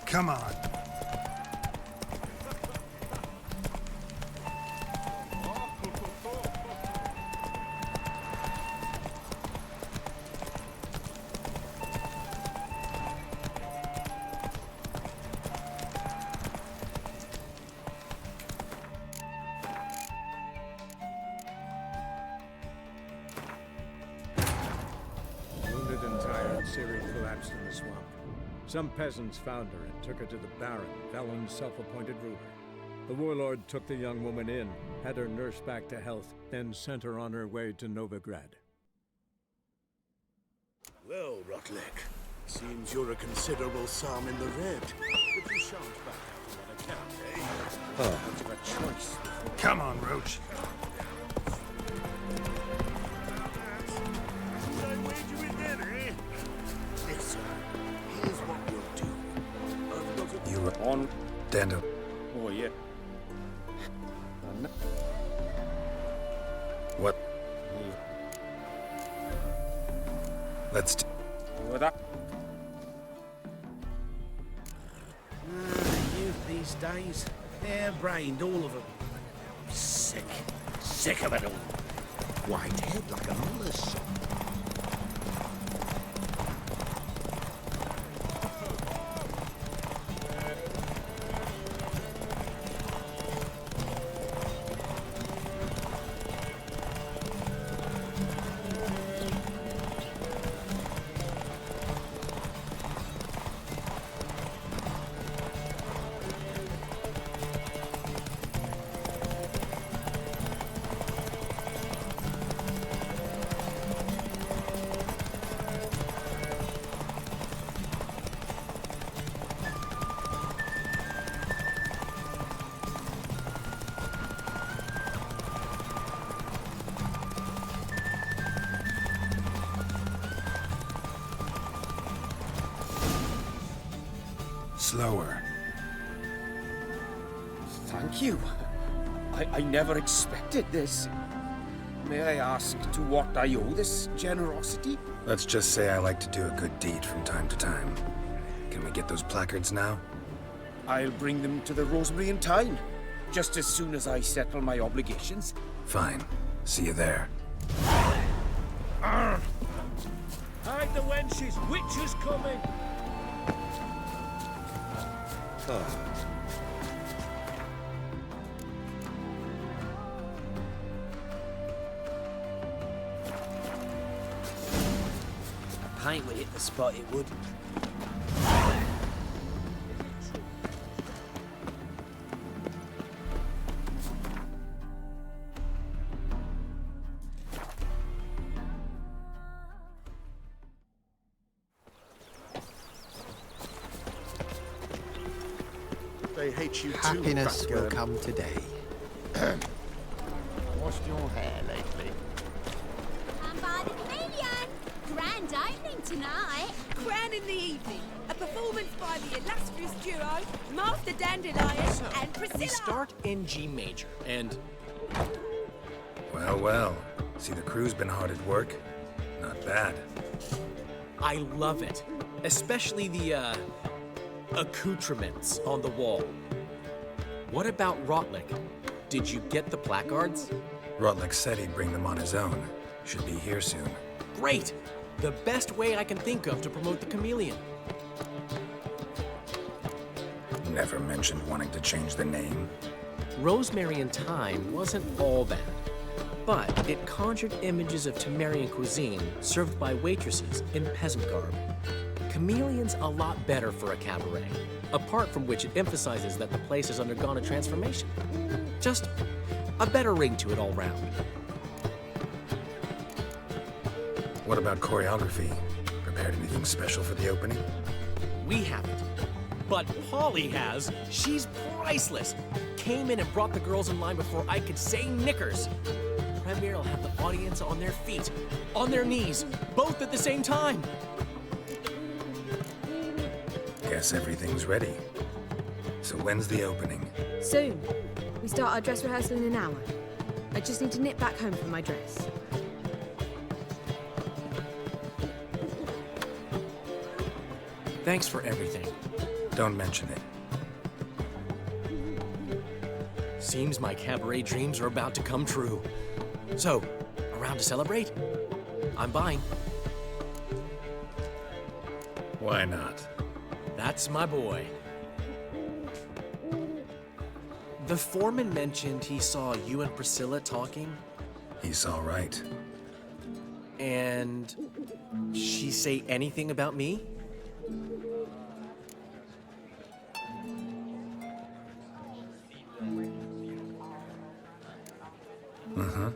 Come on. Wounded and tired, Ciri collapsed in the swamp. Some peasants found her and took her to the Baron, Valen's self-appointed ruler. The warlord took the young woman in, had her nursed back to health, then sent her on her way to Novigrad. Well, Rotlick, seems you're a considerable psalm in the red. But you shan't back out on that account, eh? Oh. But a choice. Come on, Roach. Should I wager with that, eh? Listen, here's what we'll do. You were on Dando. Oh, yeah. What? Let's do. What up? Youth these days, hair-brained, all of them. Sick. Sick of it all. White head like a muller's son. Slower. Thank you. I never expected this. May I ask to what I owe this generosity? Let's just say I like to do a good deed from time to time. Can we get those placards now? I'll bring them to the Rosemary in time, just as soon as I settle my obligations. Fine. See you there. Hide the wenches! Witch is coming! A pint would hit the spot, it would. They hate you too, Happiness fat will girl. come today. Washed your hair lately? And by the chameleon! Grand opening tonight! Crown in the evening. A performance by the illustrious duo, Master Dandelion and Priscilla. We start in G major, and Well, well. See, the crew's been hard at work. Not bad. I love it. Especially the, accoutrements on the wall. What about Rotlick? Did you get the placards? Rotlick said he'd bring them on his own. Should be here soon. Great! The best way I can think of to promote the chameleon. Never mentioned wanting to change the name. Rosemary in Time wasn't all bad, but it conjured images of Temerian cuisine served by waitresses in peasant garb. Chameleon's a lot better for a cabaret, apart from which it emphasizes that the place has undergone a transformation. Just a better ring to it all round. What about choreography? Prepared anything special for the opening? We haven't. But Polly has. She's priceless. Came in and brought the girls in line before I could say knickers. Premier will have the audience on their feet, on their knees, both at the same time. Guess everything's ready. So when's the opening? Soon. We start our dress rehearsal in an hour. I just need to nip back home for my dress. Thanks for everything. Don't mention it. Seems my cabaret dreams are about to come true. So, around to celebrate? I'm buying. Why not? That's my boy. The foreman mentioned he saw you and Priscilla talking. He's all right. And she say anything about me? Uh-huh.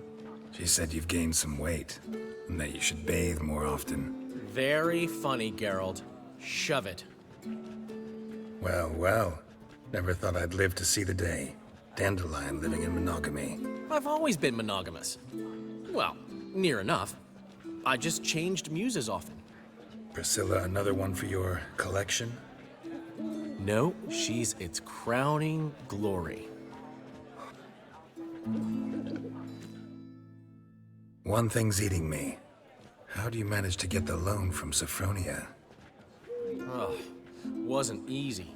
She said you've gained some weight, and that you should bathe more often. Very funny, Geralt. Shove it. Well, well. Never thought I'd live to see the day. Dandelion living in monogamy. I've always been monogamous. Well, near enough. I just changed muses often. Priscilla, another one for your collection? No, she's its crowning glory. One thing's eating me. How do you manage to get the loan from Sophronia? Ugh, wasn't easy.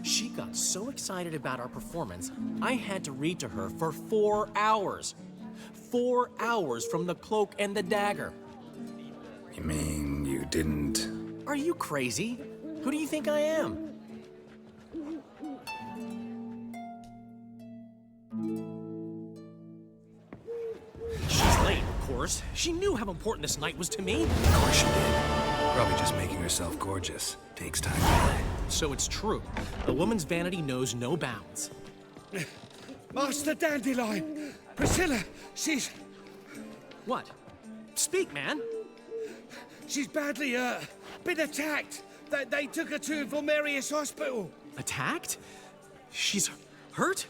She got so excited about our performance, I had to read to her for 4 hours. 4 hours from the Cloak and the Dagger. You mean you didn't... Are you crazy? Who do you think I am? She's late, of course. She knew how important this night was to me. Of course she did. Probably just making herself gorgeous. Takes time. So it's true. A woman's vanity knows no bounds. Master Dandelion! Priscilla, she's... What? Speak, man. She's badly, been attacked. They took her to Vulmerius Hospital. Attacked? She's hurt?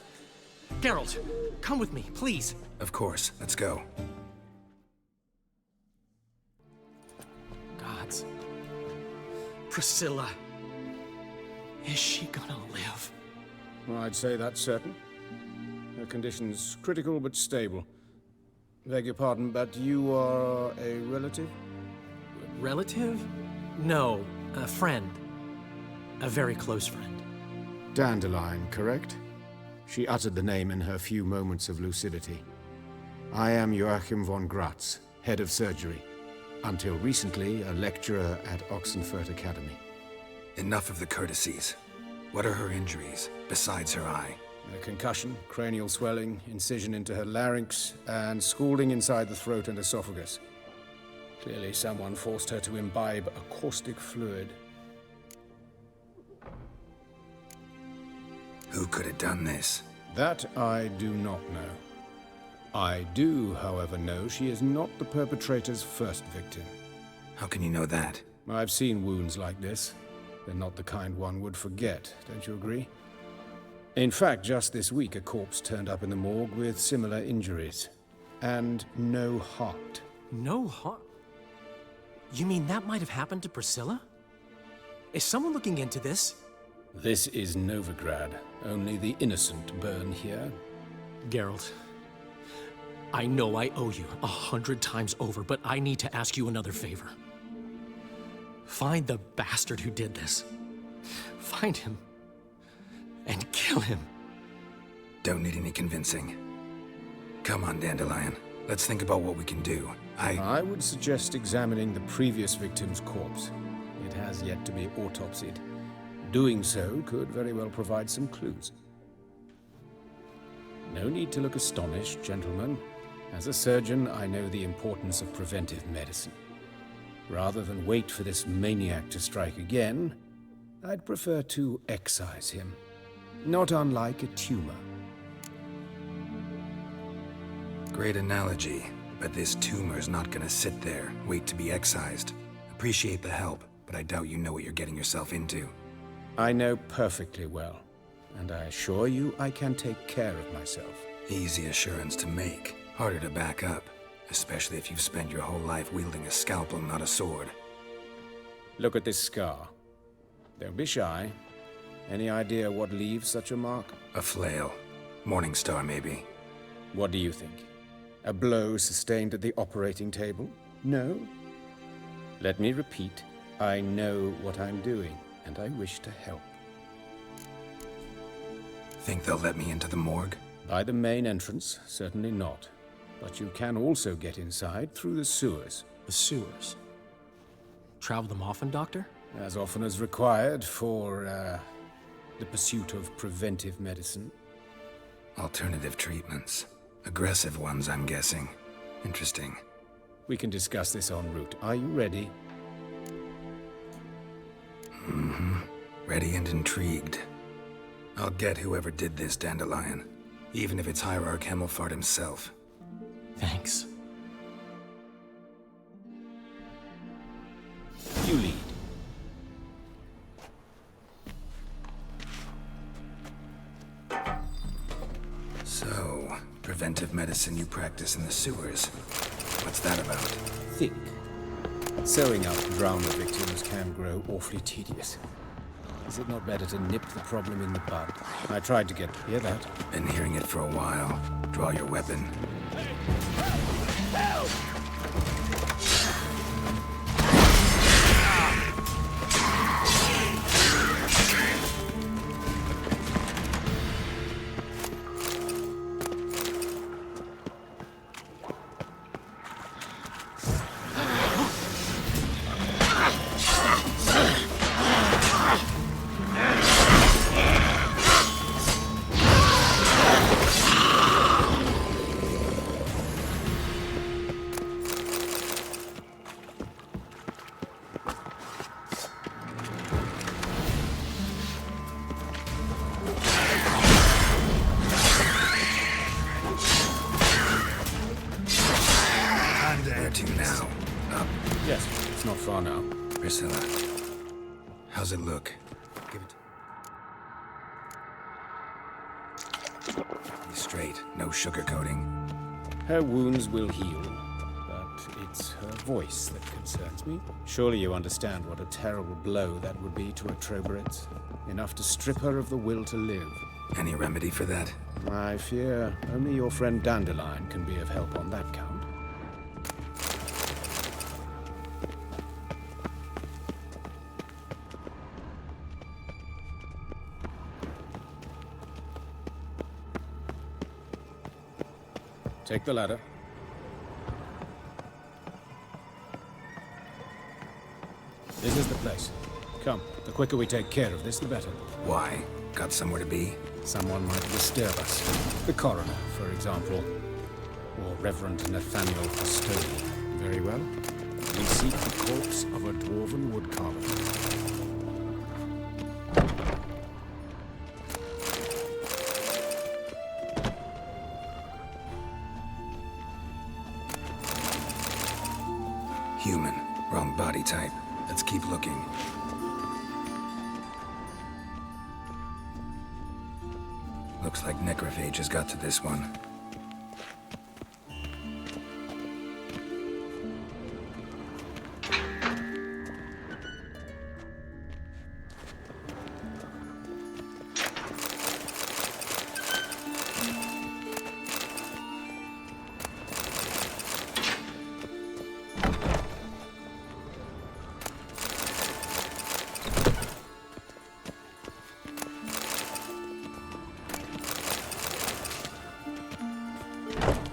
Geralt, come with me, please. Of course. Let's go. Gods. Priscilla. Is she gonna live? Well, I'd say that's certain. Her condition's critical but stable. Beg your pardon, but you are a relative? Relative? No, a friend. A very close friend. Dandelion, correct? She uttered the name in her few moments of lucidity. I am Joachim von Gratz, head of surgery. Until recently, a lecturer at Oxenfurt Academy. Enough of the courtesies. What are her injuries, besides her eye? A concussion, cranial swelling, incision into her larynx, and scalding inside the throat and esophagus. Clearly someone forced her to imbibe a caustic fluid. Who could have done this? That I do not know. I do, however, know she is not the perpetrator's first victim. How can you know that? I've seen wounds like this. They're not the kind one would forget, don't you agree? In fact, just this week, a corpse turned up in the morgue with similar injuries. And no heart. No heart? You mean that might have happened to Priscilla? Is someone looking into this? This is Novigrad. Only the innocent burn here. Geralt, I know I owe you 100 times over, but I need to ask you another favor. Find the bastard who did this. Find him. And kill him. Don't need any convincing. Come on, Dandelion. Let's think about what we can do. I would suggest examining the previous victim's corpse. It has yet to be autopsied. Doing so could very well provide some clues. No need to look astonished, gentlemen. As a surgeon, I know the importance of preventive medicine. Rather than wait for this maniac to strike again, I'd prefer to excise him. Not unlike a tumor. Great analogy, but this tumor's not gonna sit there, wait to be excised. Appreciate the help, but I doubt you know what you're getting yourself into. I know perfectly well, and I assure you I can take care of myself. Easy assurance to make, harder to back up, especially if you've spent your whole life wielding a scalpel, not a sword. Look at this scar. Don't be shy. Any idea what leaves such a mark? A flail. Morningstar, maybe. What do you think? A blow sustained at the operating table? No? Let me repeat. I know what I'm doing, and I wish to help. Think they'll let me into the morgue? By the main entrance, certainly not. But you can also get inside through the sewers. The sewers? Travel them often, Doctor? As often as required for, the pursuit of preventive medicine. Alternative treatments. Aggressive ones, I'm guessing. Interesting. We can discuss this en route. Are you ready? Mm-hmm. Ready and intrigued. I'll get whoever did this, Dandelion. Even if it's Hierarch Hemmelfart himself. Thanks. You lead. So, preventive medicine you practice in the sewers. What's that about? Think. Sewing up drowner victims can grow awfully tedious. Is it not better to nip the problem in the bud? I tried to hear that. Been hearing it for a while. Draw your weapon. Help! Priscilla, how's it look? Give it. Be straight, no sugarcoating. Her wounds will heal, but it's her voice that concerns me. Surely you understand what a terrible blow that would be to a Troberet. Enough to strip her of the will to live. Any remedy for that? I fear only your friend Dandelion can be of help on that count. Take the ladder. This is the place. Come, the quicker we take care of this, the better. Why? Got somewhere to be? Someone might disturb us. The coroner, for example. Or Reverend Nathaniel Custody. Very well. We seek the corpse of a dwarven woodcarver. Human. Wrong body type. Let's keep looking. Looks like necrophage has got to this one.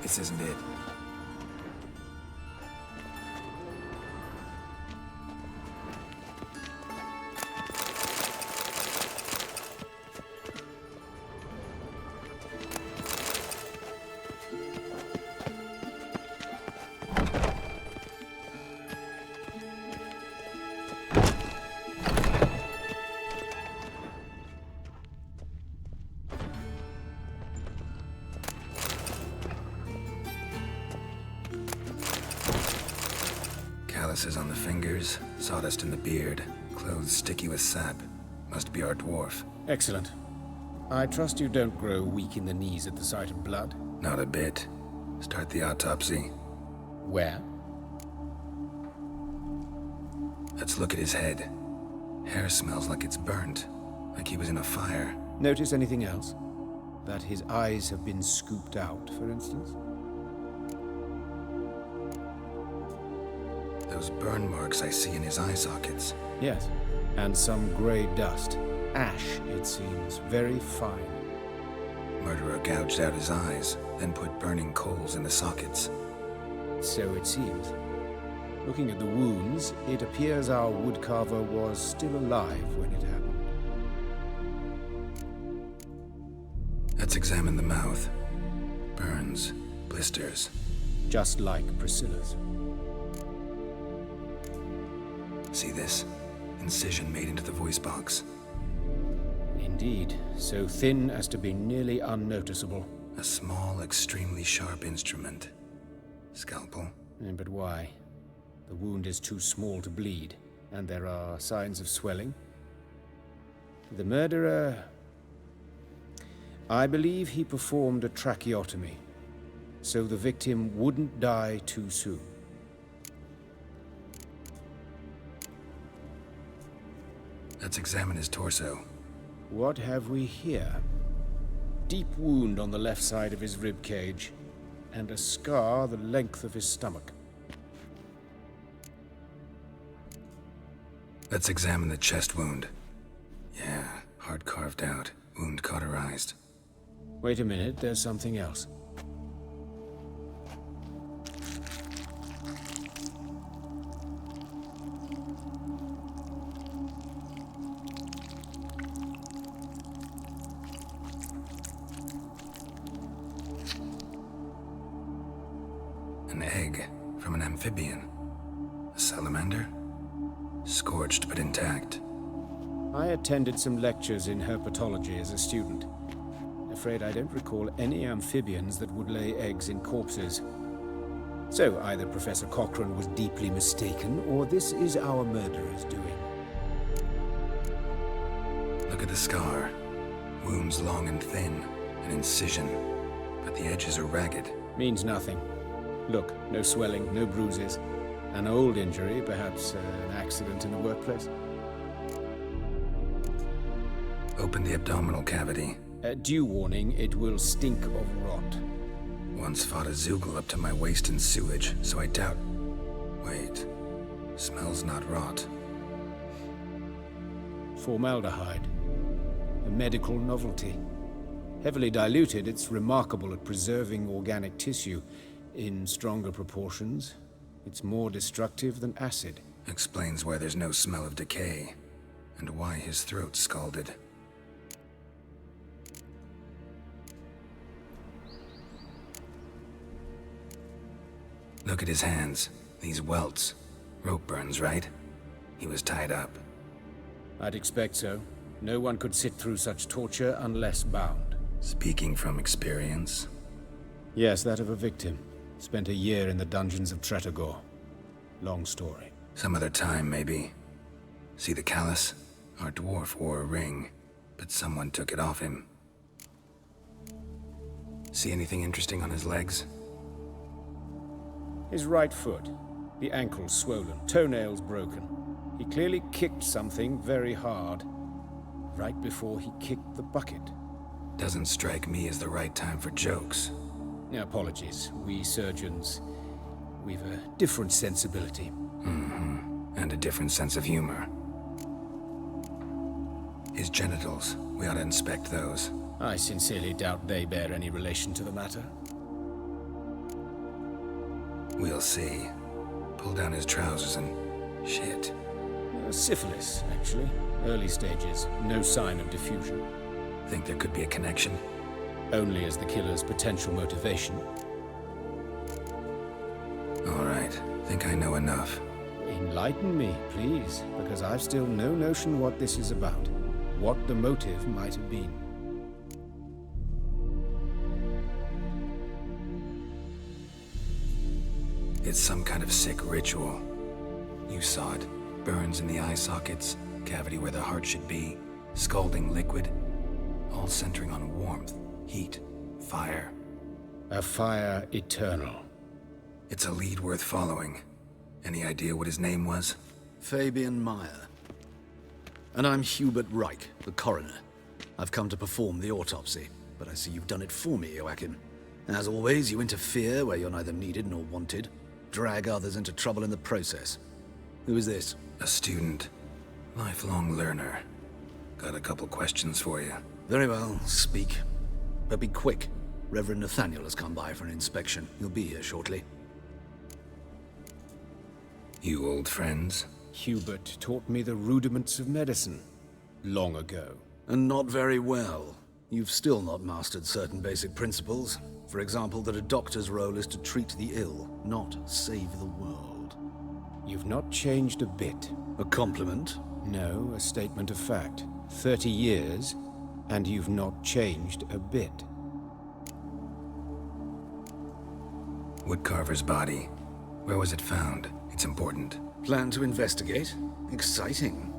This isn't it. Calluses on the fingers, sawdust in the beard, clothes sticky with sap. Must be our dwarf. Excellent. I trust you don't grow weak in the knees at the sight of blood? Not a bit. Start the autopsy. Where? Let's look at his head. Hair smells like it's burnt, like he was in a fire. Notice anything else? That his eyes have been scooped out, for instance? Those burn marks I see in his eye sockets. Yes, and some grey dust. Ash, it seems, very fine. Murderer gouged out his eyes, then put burning coals in the sockets. So it seems. Looking at the wounds, it appears our woodcarver was still alive when it happened. Let's examine the mouth. Burns, blisters. Just like Priscilla's. See this? Incision made into the voice box. Indeed, so thin as to be nearly unnoticeable. A small, extremely sharp instrument. Scalpel? But why? The wound is too small to bleed, and there are signs of swelling. The murderer... I believe he performed a tracheotomy, so the victim wouldn't die too soon. Let's examine his torso. What have we here? Deep wound on the left side of his rib cage, and a scar the length of his stomach. Let's examine the chest wound. Yeah, hard carved out, wound cauterized. Wait a minute, there's something else. An egg from an amphibian. A salamander? Scorched but intact. I attended some lectures in herpetology as a student. Afraid I don't recall any amphibians that would lay eggs in corpses. So either Professor Cochrane was deeply mistaken, or this is our murderer's doing. Look at the scar. Wounds long and thin. An incision. But the edges are ragged. Means nothing. Look, no swelling, no bruises. An old injury, perhaps an accident in the workplace. Open the abdominal cavity. Due warning, it will stink of rot. Once fought a Zoogle up to my waist in sewage, so I doubt... Wait. Smells not rot. Formaldehyde. A medical novelty. Heavily diluted, it's remarkable at preserving organic tissue. In stronger proportions, it's more destructive than acid. Explains why there's no smell of decay, and why his throat's scalded. Look at his hands. These welts. Rope burns, right? He was tied up. I'd expect so. No one could sit through such torture unless bound. Speaking from experience? Yes, that of a victim. Spent a year in the dungeons of Tretogor. Long story. Some other time, maybe. See the callus? Our dwarf wore a ring, but someone took it off him. See anything interesting on his legs? His right foot. The ankle swollen, toenails broken. He clearly kicked something very hard, right before he kicked the bucket. Doesn't strike me as the right time for jokes. Apologies. We surgeons, we've a different sensibility. Mm-hmm. And a different sense of humor. His genitals, we ought to inspect those. I sincerely doubt they bear any relation to the matter. We'll see. Pull down his trousers and... shit. Syphilis, actually. Early stages. No sign of diffusion. Think there could be a connection? Only as the killer's potential motivation. All right. Think I know enough. Enlighten me, please, because I've still no notion what this is about. What the motive might have been. It's some kind of sick ritual. You saw it. Burns in the eye sockets, cavity where the heart should be, scalding liquid, all centering on warmth, heat, fire. A fire eternal. It's a lead worth following. Any idea what his name was? Fabian Meyer. And I'm Hubert Reich, the coroner. I've come to perform the autopsy, but I see you've done it for me, Joachim. As always, you interfere where you're neither needed nor wanted. Drag others into trouble in the process. Who is this? A student. Lifelong learner. Got a couple questions for you. Very well, speak. But be quick. Reverend Nathaniel has come by for an inspection. He'll be here shortly. You old friends? Hubert taught me the rudiments of medicine. Long ago. And not very well. You've still not mastered certain basic principles. For example, that a doctor's role is to treat the ill, not save the world. You've not changed a bit. A compliment? No, a statement of fact. 30 years, and you've not changed a bit. Woodcarver's body. Where was it found? It's important. Plan to investigate? Exciting.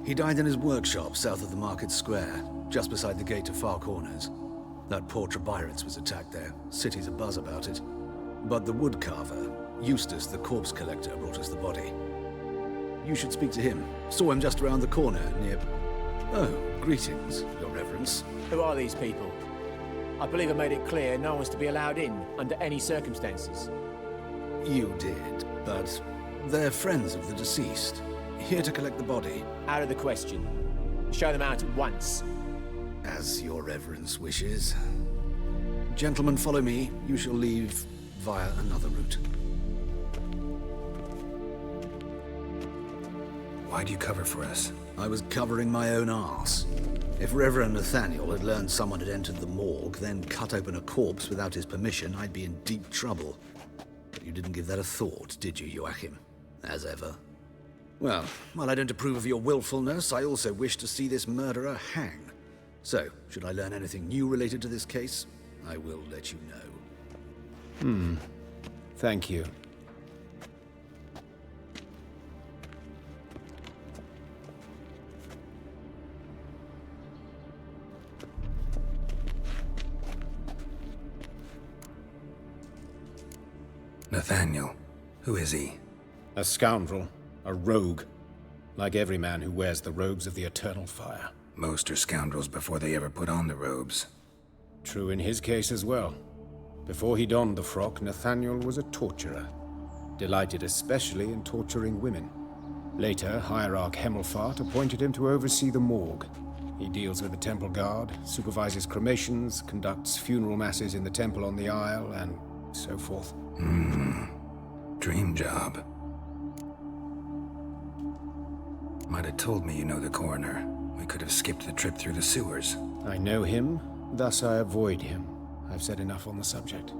He died in his workshop south of the market square, just beside the gate to Far Corners. That poor Trebirates was attacked there. City's abuzz about it. But the woodcarver, Eustace the corpse collector, brought us the body. You should speak to him. Saw him just around the corner near... Oh, greetings, Your Reverence. Who are these people? I believe I made it clear no one's to be allowed in under any circumstances. You did, but they're friends of the deceased. Here to collect the body. Out of the question. Show them out at once. As Your Reverence wishes. Gentlemen, follow me. You shall leave via another route. Why'd you cover for us? I was covering my own arse. If Reverend Nathaniel had learned someone had entered the morgue, then cut open a corpse without his permission, I'd be in deep trouble. But you didn't give that a thought, did you, Joachim? As ever. Well, while I don't approve of your willfulness, I also wish to see this murderer hang. So, should I learn anything new related to this case, I will let you know. Thank you. Nathaniel. Who is he? A scoundrel. A rogue. Like every man who wears the robes of the Eternal Fire. Most are scoundrels before they ever put on the robes. True in his case as well. Before he donned the frock, Nathaniel was a torturer, delighted especially in torturing women. Later, Hierarch Hemelfart appointed him to oversee the morgue. He deals with the temple guard, supervises cremations, conducts funeral masses in the temple on the Isle, and so forth. Dream job. Might have told me you know the coroner. We could have skipped the trip through the sewers. I know him, thus I avoid him. I've said enough on the subject.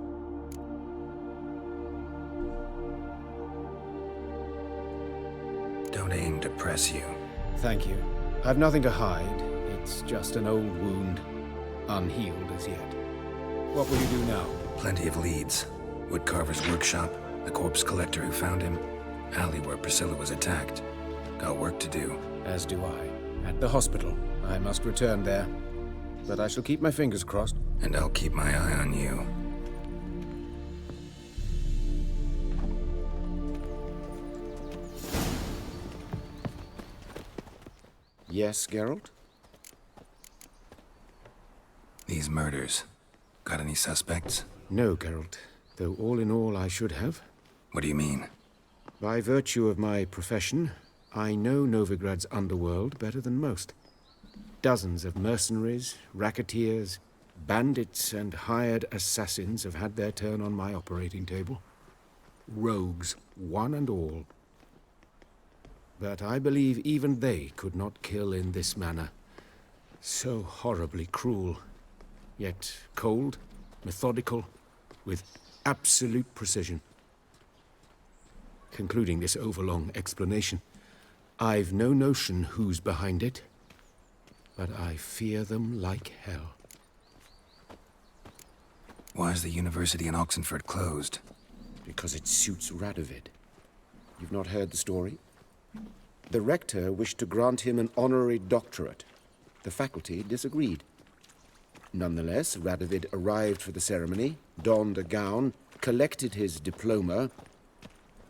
Don't aim to press you. Thank you. I've nothing to hide. It's just an old wound, unhealed as yet. What will you do now? Plenty of leads. Woodcarver's workshop, the corpse collector who found him, alley where Priscilla was attacked. Got work to do. As do I. At the hospital. I must return there. But I shall keep my fingers crossed. And I'll keep my eye on you. Yes, Geralt? These murders. Got any suspects? No, Geralt. Though all in all I should have. What do you mean? By virtue of my profession, I know Novigrad's underworld better than most. Dozens of mercenaries, racketeers, bandits, and hired assassins have had their turn on my operating table. Rogues, one and all. But I believe even they could not kill in this manner. So horribly cruel, yet cold, methodical, with absolute precision. Concluding this overlong explanation, I've no notion who's behind it, but I fear them like hell. Why is the university in Oxenford closed? Because it suits Radovid. You've not heard the story? The rector wished to grant him an honorary doctorate. The faculty disagreed. Nonetheless, Radovid arrived for the ceremony, donned a gown, collected his diploma,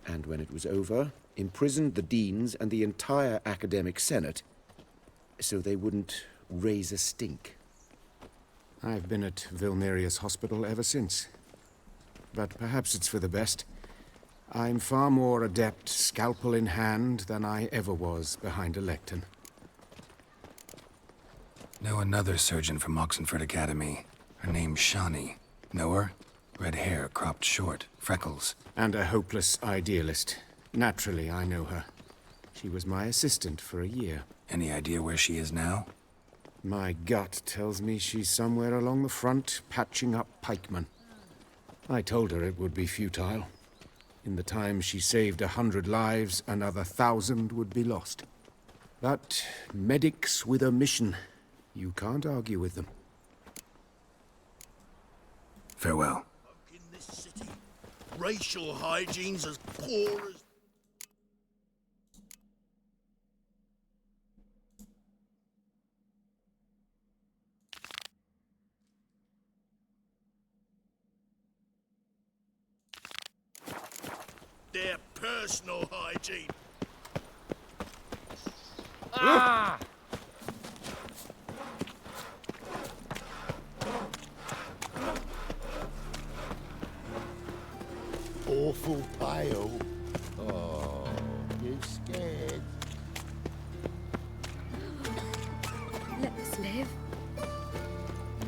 and when it was over, imprisoned the deans and the entire academic senate so they wouldn't raise a stink. I've been at Vilnerius Hospital ever since. But perhaps it's for the best. I'm far more adept, scalpel in hand, than I ever was behind a lectern. Know another surgeon from Oxenford Academy. Her name's Shani. Know her? Red hair, cropped short, freckles. And a hopeless idealist. Naturally, I know her. She was my assistant for a year. Any idea where she is now? My gut tells me she's somewhere along the front, patching up pikemen. I told her it would be futile. In the time she saved 100 lives, another 1,000 would be lost. But medics with a mission, you can't argue with them. Farewell. In this city, racial hygiene's as poor as... Their personal hygiene. Ah! Awful pale. Oh, you scared? Let us live.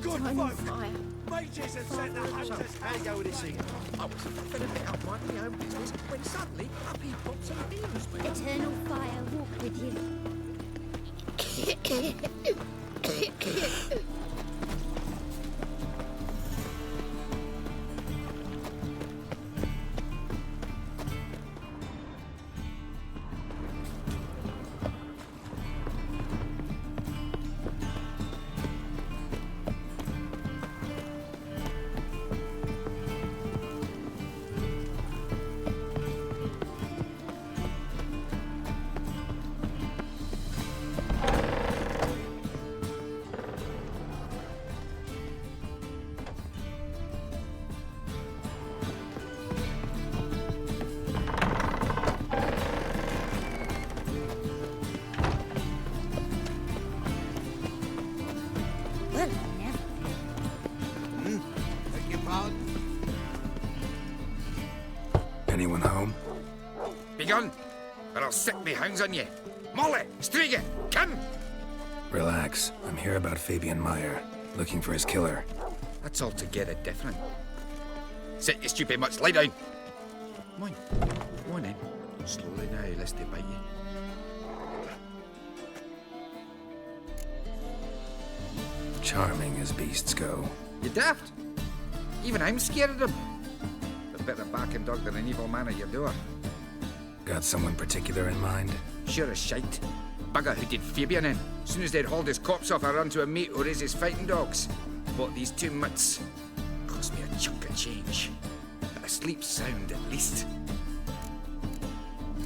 Good Time folk! fire. Mages have sent the hunters. How you go with this evening? I was flipping a bit up minding my own business when suddenly up he pops and heals me. Eternal fire walk with you. begun, or I'll set me hounds on you. Molly, Striga, come! Relax. I'm here about Fabian Meyer, looking for his killer. That's altogether different. Sit, you stupid mutts, lie down. Come on, come on then. Slowly now, lest they bite you. Charming as beasts go. You daft? Even I'm scared of them. A better barking dog than an evil man at your door. Got someone particular in mind? Sure as shite. Bugger who did Fabian in. As soon as they'd hauled his corpse off, I run to a mate who raises fighting dogs. Bought these 2 mutts. Cost me a chunk of change. But I sleep sound at least.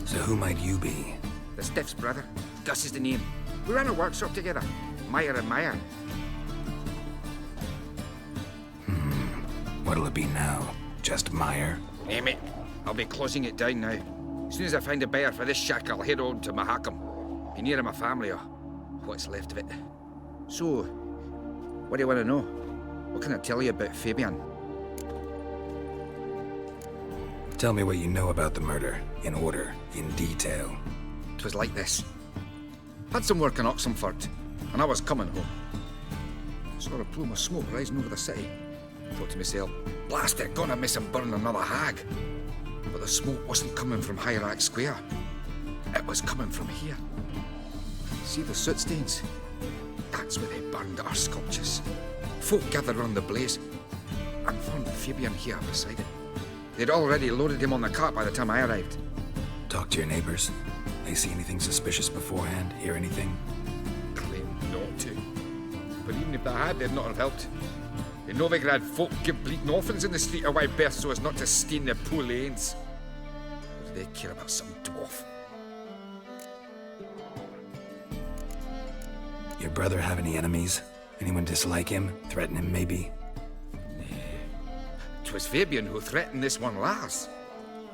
So who might you be? The Stiff's brother. Gus is the name. We ran a workshop together. Meyer and Meyer. What'll it be now? Just Meyer? Name it. I'll be closing it down now. As soon as I find a buyer for this shack, I'll head on to Mahakam. Be near my family, or what's left of it. So, what do you want to know? What can I tell you about Fabian? Tell me what you know about the murder, in order, in detail. 'Twas like this. Had some work in Oxenford, and I was coming home. Saw a plume of smoke rising over the city. Thought to myself, blast it, gonna miss him burn another hag. But the smoke wasn't coming from Hierarch Square. It was coming from here. See the soot stains? That's where they burned our sculptures. Folk gathered round the blaze and found Fabian here beside it. They'd already loaded him on the cart by the time I arrived. Talk to your neighbors. They see anything suspicious beforehand? Hear anything? Claim not to. But even if they had, they'd not have helped. In Novigrad, folk give bleeding orphans in the street a wide berth so as not to stain their poor lanes. What do they care about some dwarf? Your brother have any enemies? Anyone dislike him? Threaten him, maybe? 'Twas Fabian who threatened this one last.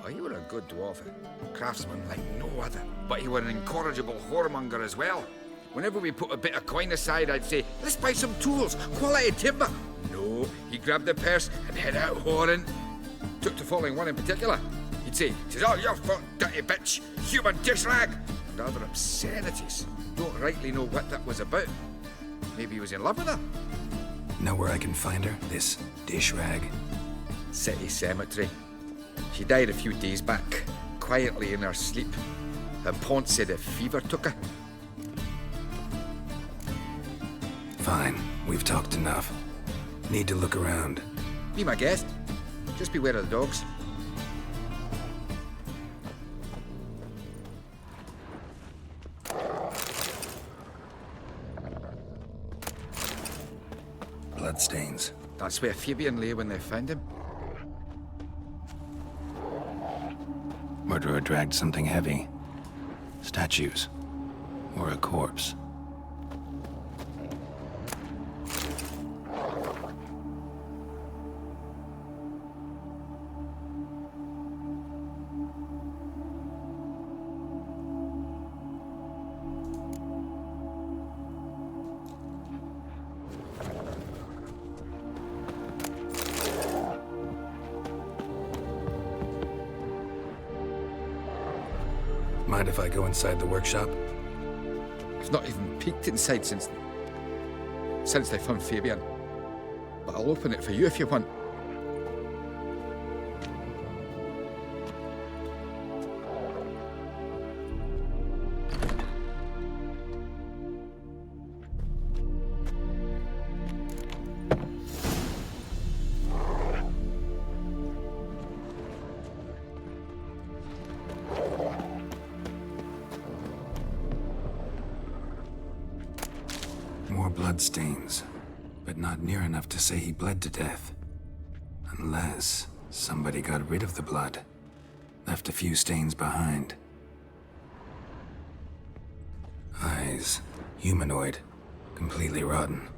Oh, you were a good dwarf, a craftsman like no other. But you were an incorrigible whoremonger as well. Whenever we put a bit of coin aside, I'd say, let's buy some tools, quality timber. No, he grabbed the purse and head out whoring. Took to following one in particular. He'd say, 'tis all your fault, dirty bitch, human dish rag, and other obscenities. Don't rightly know what that was about. Maybe he was in love with her. Know where I can find her? This dish rag? City cemetery. She died a few days back, quietly in her sleep. Her pont said a fever took her. Fine, we've talked enough. Need to look around. Be my guest. Just beware of the dogs. Bloodstains. That's where Fabian lay when they found him. Murderer dragged something heavy. Statues. Or a corpse. Mind if I go inside the workshop? I've not even peeked inside since they found Fabian. But I'll open it for you if you want. More bloodstains, but not near enough to say he bled to death. Unless somebody got rid of the blood, left a few stains behind. Eyes, humanoid, completely rotten.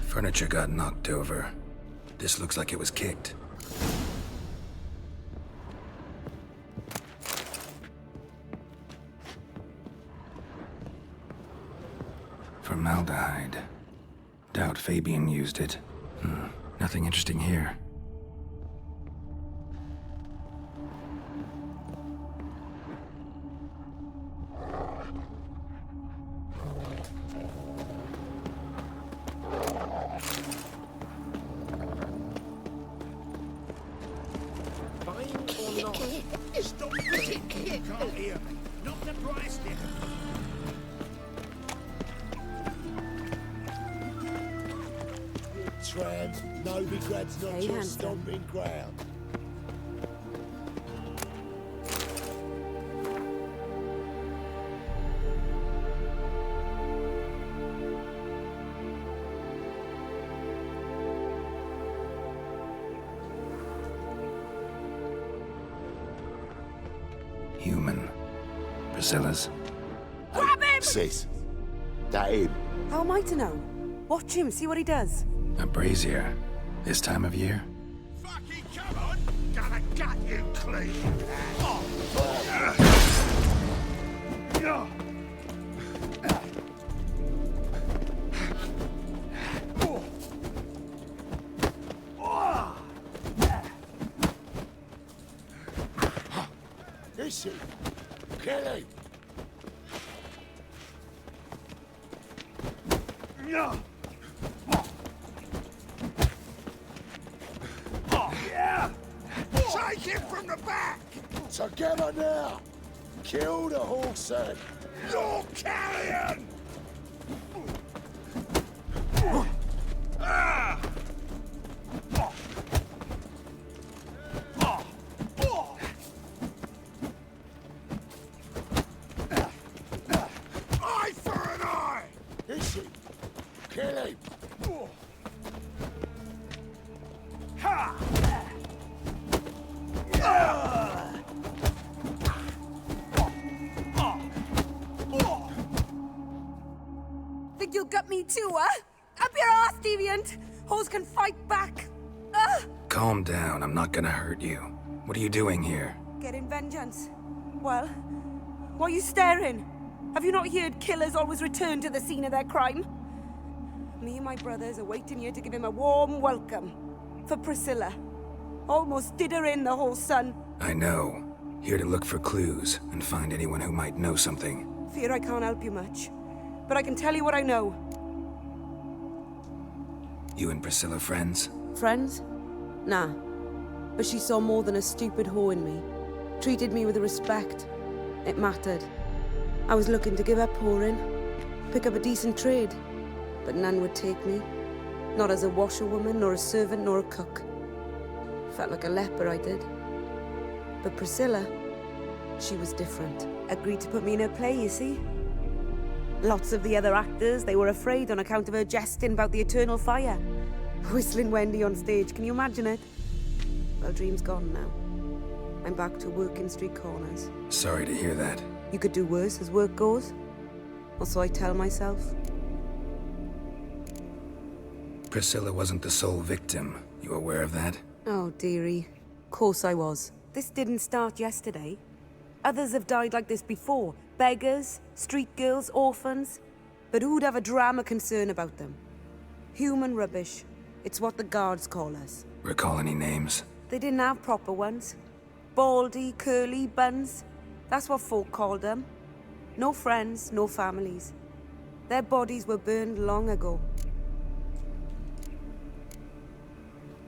Furniture got knocked over. This looks like it was kicked. Formaldehyde. Doubt Fabian used it. Nothing interesting here. Stop hitting me! You can't hear me. Knock the price down. Tramp, Novigrad's not your stomping ground. Human. Priscilla's. Grab him! Sis, that him. How am I to know? Watch him, see what he does. A brazier. This time of year? Fucking come on! Gonna gut you clean! Is he? Kill him! Take him from the back! Together now! Kill the horse then! You're carrion! Eye for an eye! Is he? Kill him! Ha! Think you'll gut me too, huh? Up your ass, deviant! Hoes can fight back! Calm down, I'm not gonna hurt you. What are you doing here? Getting vengeance. Well, why are you staring? Have you not heard killers always return to the scene of their crime? Me and my brothers are waiting here to give him a warm welcome. For Priscilla. Almost did her in, the whole son. I know. Here to look for clues and find anyone who might know something. Fear I can't help you much. But I can tell you what I know. You and Priscilla friends? Friends? Nah. But she saw more than a stupid whore in me. Treated me with respect. It mattered. I was looking to give up whoring. Pick up a decent trade. But none would take me. Not as a washerwoman, nor a servant, nor a cook. Felt like a leper, I did. But Priscilla, she was different. Agreed to put me in her play, you see? Lots of the other actors, they were afraid on account of her jesting about the eternal fire. Whistling Wendy on stage, can you imagine it? Well, dream's gone now. I'm back to working street corners. Sorry to hear that. You could do worse as work goes. Or so I tell myself. Priscilla wasn't the sole victim. You aware of that? Oh, dearie. Course I was. This didn't start yesterday. Others have died like this before. Beggars, street girls, orphans. But who'd have a drama concern about them? Human rubbish. It's what the guards call us. Recall any names? They didn't have proper ones. Baldy, curly, buns. That's what folk called them. No friends, no families. Their bodies were burned long ago.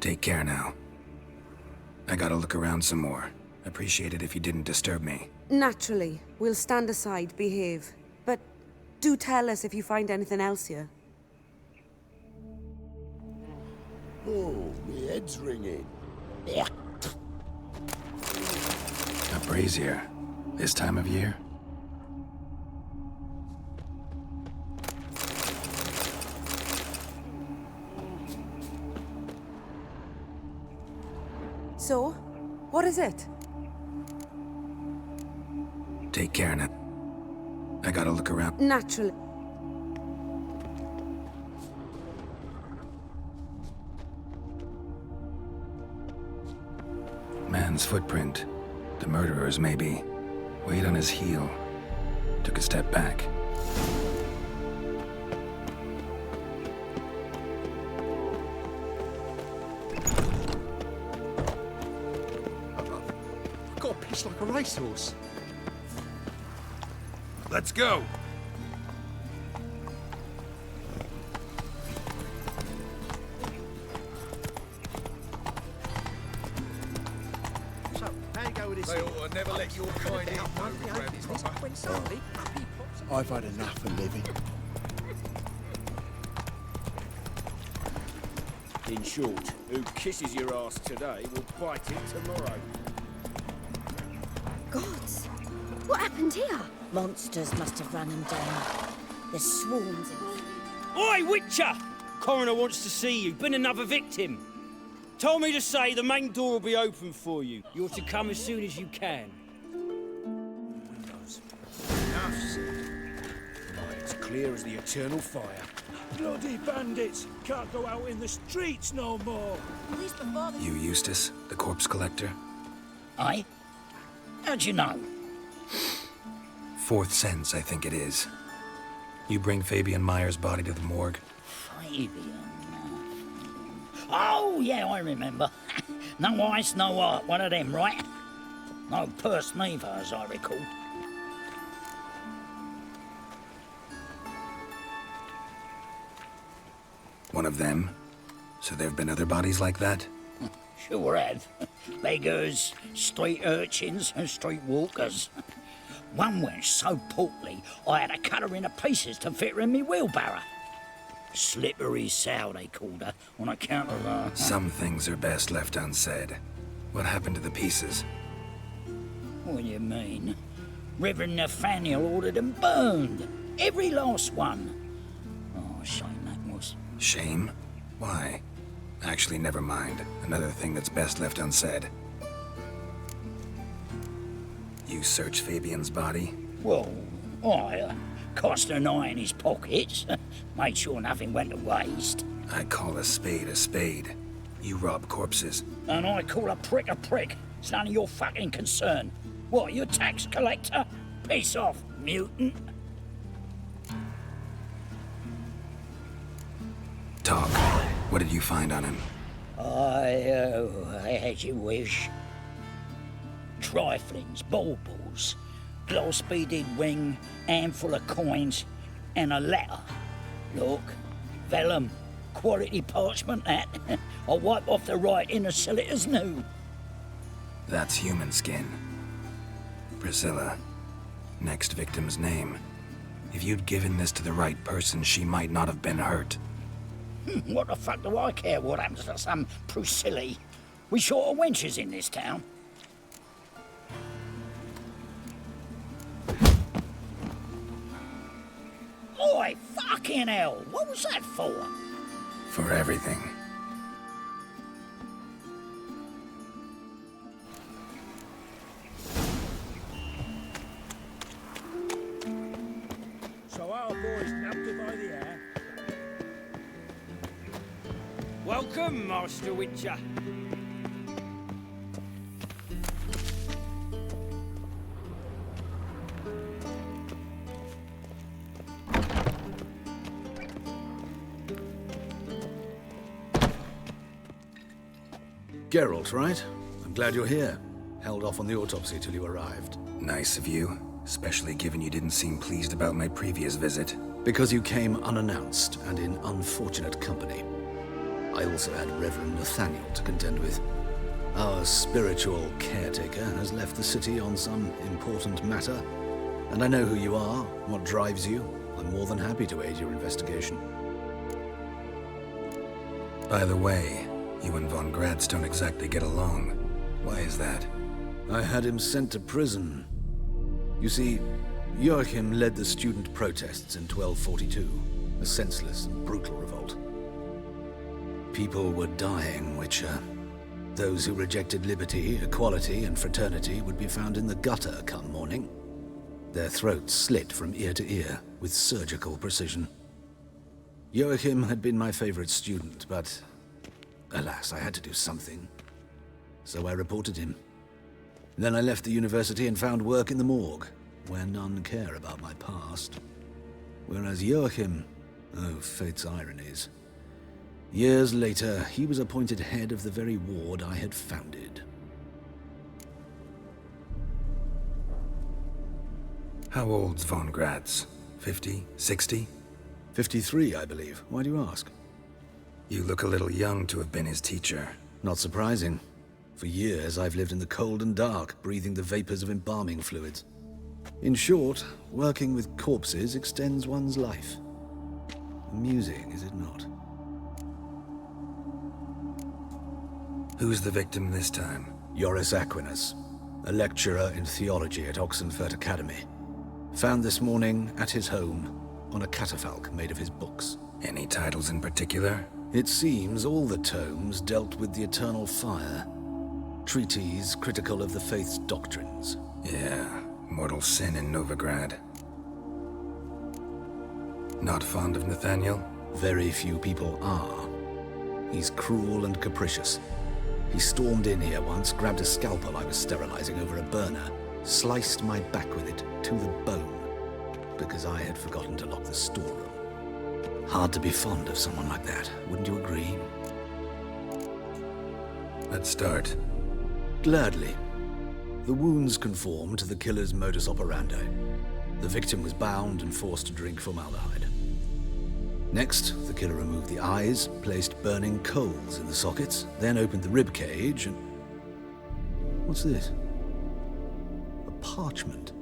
Take care now. I gotta look around some more. Appreciate it if you didn't disturb me. Naturally. We'll stand aside, behave. But do tell us if you find anything else here. Oh, my head's ringing. A brazier. This time of year? So, what is it? Take care now. I gotta look around. Naturally. Man's footprint. The murderer's, maybe. Weight on his heel. Took a step back. just like a racehorse. Let's go. So, how you go with this? They ought to never let your kind in Novigrad When suddenly, up he pops. I've had enough of living. In short, who kisses your ass today will bite it tomorrow. Gods, what happened here? Monsters must have run him down. There's swarms of them. Oi, Witcher! Coroner wants to see you. Been another victim. Told me to say the main door will be open for you. You're to come as soon as you can. Windows. Enough said. It's clear as the eternal fire. Bloody bandits! Can't go out in the streets no more! At least the father... You Eustace, the corpse collector? Aye? How'd you know? Fourth sense, I think it is. You bring Fabian Meyer's body to the morgue. Fabian. Oh, yeah, I remember. No ice, no art, one of them, right? No purse neither, as I recall. One of them? So there have been other bodies like that? Sure have. Beggars, street urchins, and street walkers. One went so portly, I had to cut her into pieces to fit her in me wheelbarrow. Slippery sow, they called her, on account of Some things are best left unsaid. What happened to the pieces? What do you mean? Reverend Nathaniel ordered them burned. Every last one. Oh, shame that was. Shame? Why? Actually, never mind. Another thing that's best left unsaid. You search Fabian's body? Well, I cast an eye in his pockets. Made sure nothing went to waste. I call a spade a spade. You rob corpses. And I call a prick a prick. It's none of your fucking concern. What, you tax collector? Piss off, mutant. Talk. What did you find on him? As you wish. Triflings, baubles, gloss-beaded ring, handful of coins, and a letter. Look, vellum, quality parchment, that. I'll wipe off the writing and sell it as new. That's human skin. Priscilla. Next victim's name. If you'd given this to the right person, she might not have been hurt. What the fuck do I care what happens to some Priscilla? We short of wenches in this town. Oi, fucking hell! What was that for? For everything. So our boys nabbed her by the hair. Welcome, Master Witcher. Geralt, right? I'm glad you're here. Held off on the autopsy till you arrived. Nice of you, especially given you didn't seem pleased about my previous visit. Because you came unannounced and in unfortunate company. I also had Reverend Nathaniel to contend with. Our spiritual caretaker has left the city on some important matter, and I know who you are, what drives you. I'm more than happy to aid your investigation. By the way, you and Von Gratz don't exactly get along. Why is that? I had him sent to prison. You see, Joachim led the student protests in 1242, a senseless and brutal revolt. People were dying, Witcher. Those who rejected liberty, equality, and fraternity would be found in the gutter come morning. Their throats slit from ear to ear with surgical precision. Joachim had been my favorite student, but alas, I had to do something. So I reported him. Then I left the university and found work in the morgue, where none care about my past. Whereas Joachim, oh, fate's ironies. Years later, he was appointed head of the very ward I had founded. How old's von Gratz? 50? 60? 53, I believe. Why do you ask? You look a little young to have been his teacher. Not surprising. For years, I've lived in the cold and dark, breathing the vapors of embalming fluids. In short, working with corpses extends one's life. Amusing, is it not? Who's the victim this time? Joris Aquinas, a lecturer in theology at Oxenfurt Academy. Found this morning at his home on a catafalque made of his books. Any titles in particular? It seems all the tomes dealt with the eternal fire. Treatises critical of the faith's doctrines. Yeah, mortal sin in Novigrad. Not fond of Nathaniel? Very few people are. He's cruel and capricious. He stormed in here once, grabbed a scalpel I was sterilizing over a burner, sliced my back with it to the bone, because I had forgotten to lock the storeroom. Hard to be fond of someone like that, wouldn't you agree? Let's start. Gladly. The wounds conform to the killer's modus operandi. The victim was bound and forced to drink formaldehyde. Next, the killer removed the eyes, placed burning coals in the sockets, then opened the rib cage and... What's this? A parchment.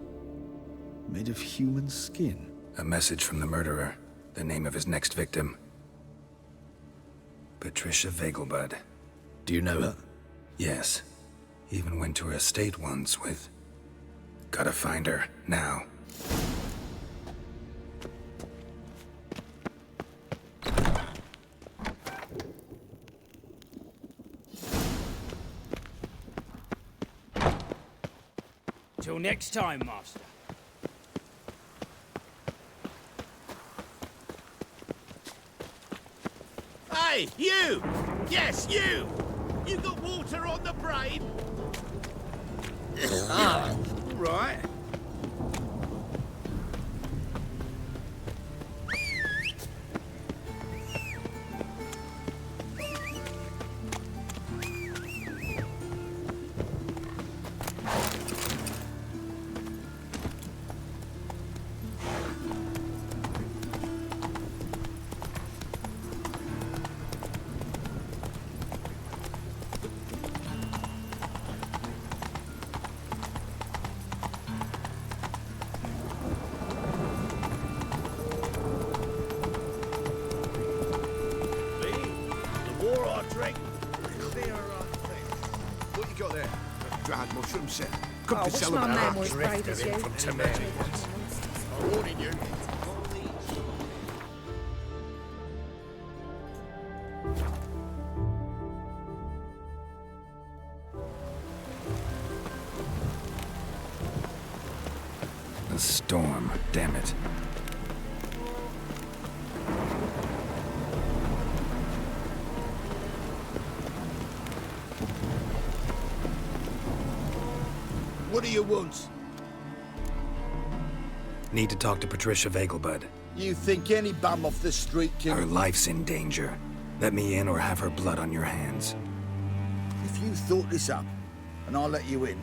Made of human skin. A message from the murderer. The name of his next victim. Patricia Vegelbud. Do you know her? Yes. Even went to her estate once with... Gotta find her, now. Till next time, Master. Hey, you! Yes, you! You got water on the brain? Ah, right. What you got there? Dried mushroom set. Oh, I wish my man was brave as you. From tomato. I'm warning you. A storm, damn it. What do you want? Need to talk to Patricia Vegelbud. You think any bum off the street can... Her life's in danger. Let me in or have her blood on your hands. If you thought this up, and I let you in,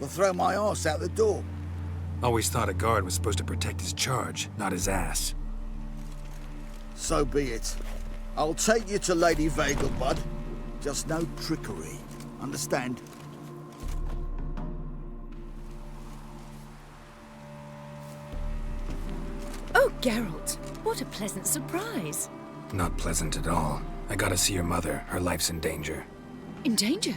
I'll throw my arse out the door. Always thought a guard was supposed to protect his charge, not his ass. So be it. I'll take you to Lady Vegelbud. Just no trickery. Understand? Oh, Geralt, what a pleasant surprise. Not pleasant at all. I gotta see your mother. Her life's in danger. In danger?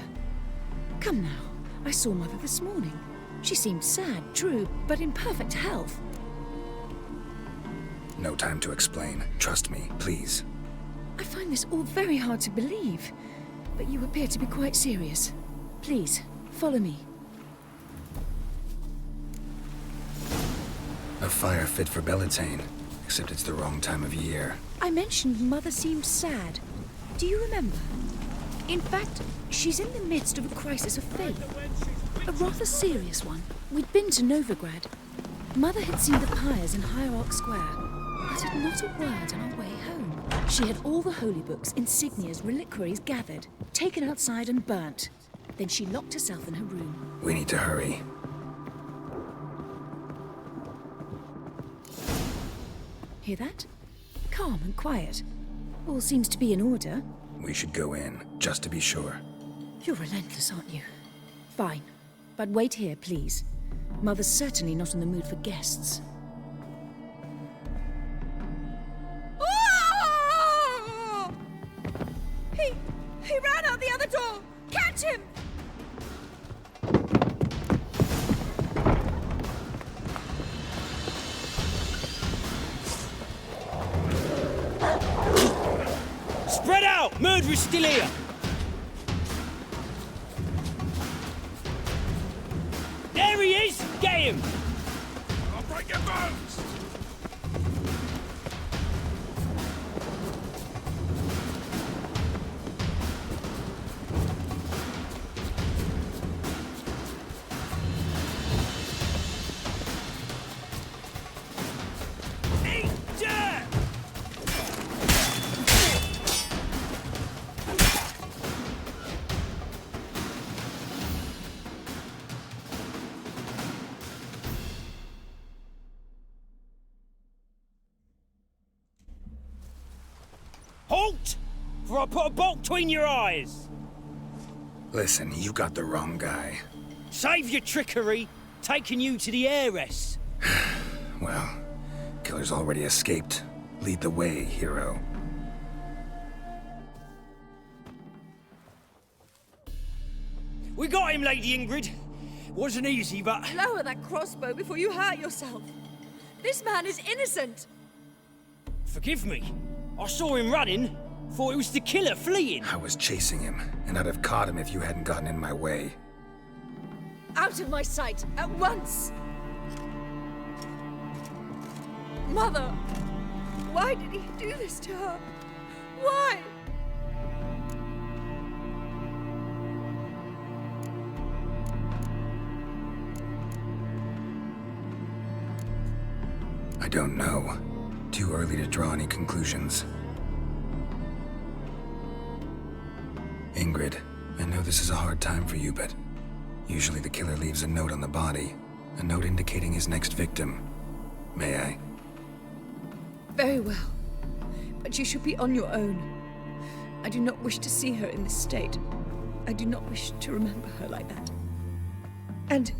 Come now. I saw Mother this morning. She seemed sad, true, but in perfect health. No time to explain. Trust me, please. I find this all very hard to believe, but you appear to be quite serious. Please, follow me. A fire fit for Bellatane, except it's the wrong time of year. I mentioned Mother seemed sad. Do you remember? In fact, she's in the midst of a crisis of faith. A rather serious one. We'd been to Novigrad. Mother had seen the pyres in Hierarch Square, uttered not a word on our way home. She had all the holy books, insignias, reliquaries gathered, taken outside and burnt. Then she locked herself in her room. We need to hurry. Hear that? Calm and quiet. All seems to be in order. We should go in, just to be sure. You're relentless, aren't you? Fine. But wait here, please. Mother's certainly not in the mood for guests. Oh! He ran out the other door! Catch him! Spread out! Murderer's still here! There he is! Get him! I'll break your bones! Eat dirt! Halt! For I put a bolt between your eyes! Listen, you got the wrong guy. Save your trickery, taking you to the heiress. Well, killer's already escaped. Lead the way, hero. We got him, Lady Ingrid. Wasn't easy, but... Lower that crossbow before you hurt yourself. This man is innocent. Forgive me. I saw him running. Thought it was the killer fleeing. I was chasing him, and I'd have caught him if you hadn't gotten in my way. Out of my sight, at once! Mother! Why did he do this to her? Why? I don't know. Too early to draw any conclusions. Ingrid, I know this is a hard time for you, but usually the killer leaves a note on the body. A note indicating his next victim. May I? Very well. But you should be on your own. I do not wish to see her in this state. I do not wish to remember her like that. And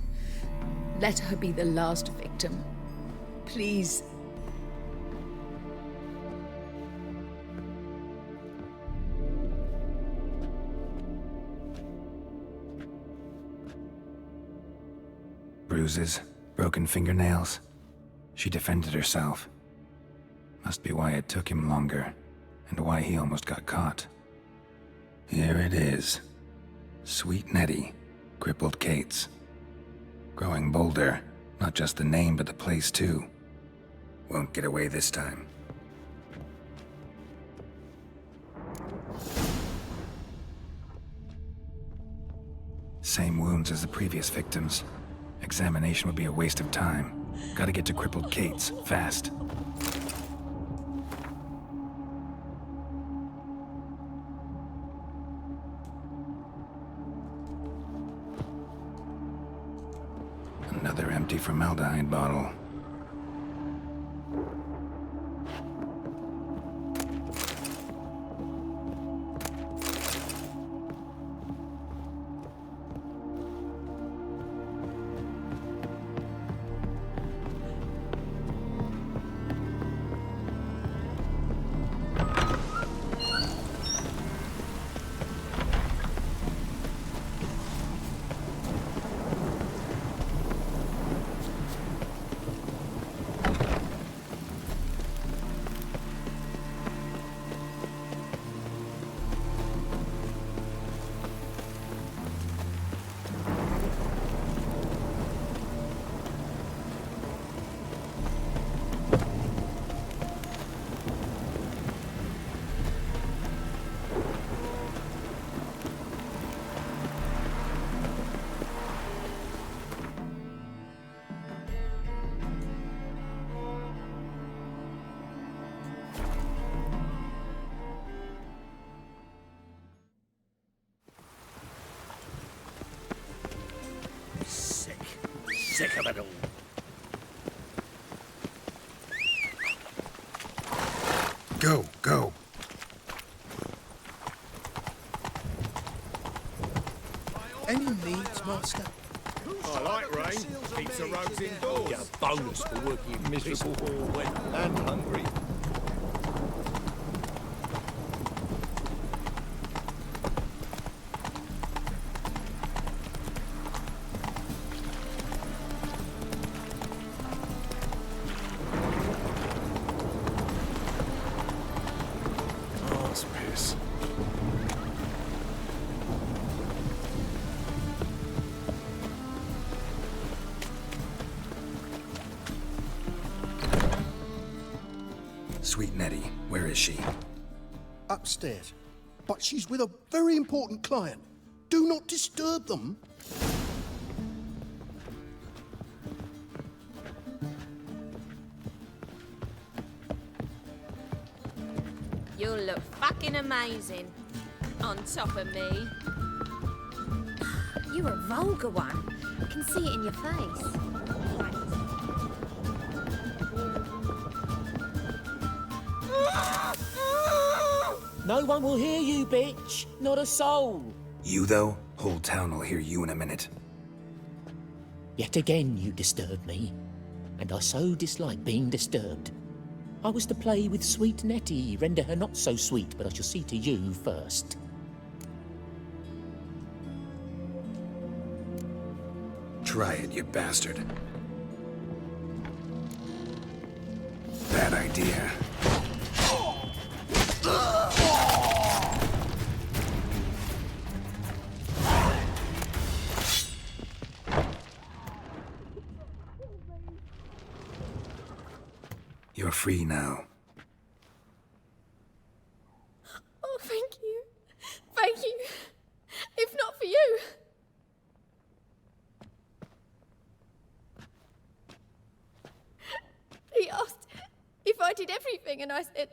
let her be the last victim. Please. Bruises, broken fingernails. She defended herself. Must be why it took him longer, and why he almost got caught. Here it is. Sweet Nettie, crippled Kate's. Growing bolder, not just the name but the place too. Won't get away this time. Same wounds as the previous victims. Examination would be a waste of time. Gotta get to crippled Kate's, fast. Another empty formaldehyde bottle. Sick of it all. Go, go. Any needs, Master? I like rain. Keeps the roads indoors. Yeah, bonus for working in miserable or wet and hungry. Arse piss. Sweet Nettie, where is she? Upstairs. But she's with a very important client. Do not disturb them. You'll look fucking amazing on top of me. You're a vulgar one. I can see it in your face. No one will hear you, bitch. Not a soul. You, though? Whole town will hear you in a minute. Yet again you disturb me, and I so dislike being disturbed. I was to play with sweet Nettie, render her not so sweet, but I shall see to you first. Try it, you bastard. Bad idea. You're free now. Oh, thank you. Thank you. If not for you. He asked if I did everything, and I said,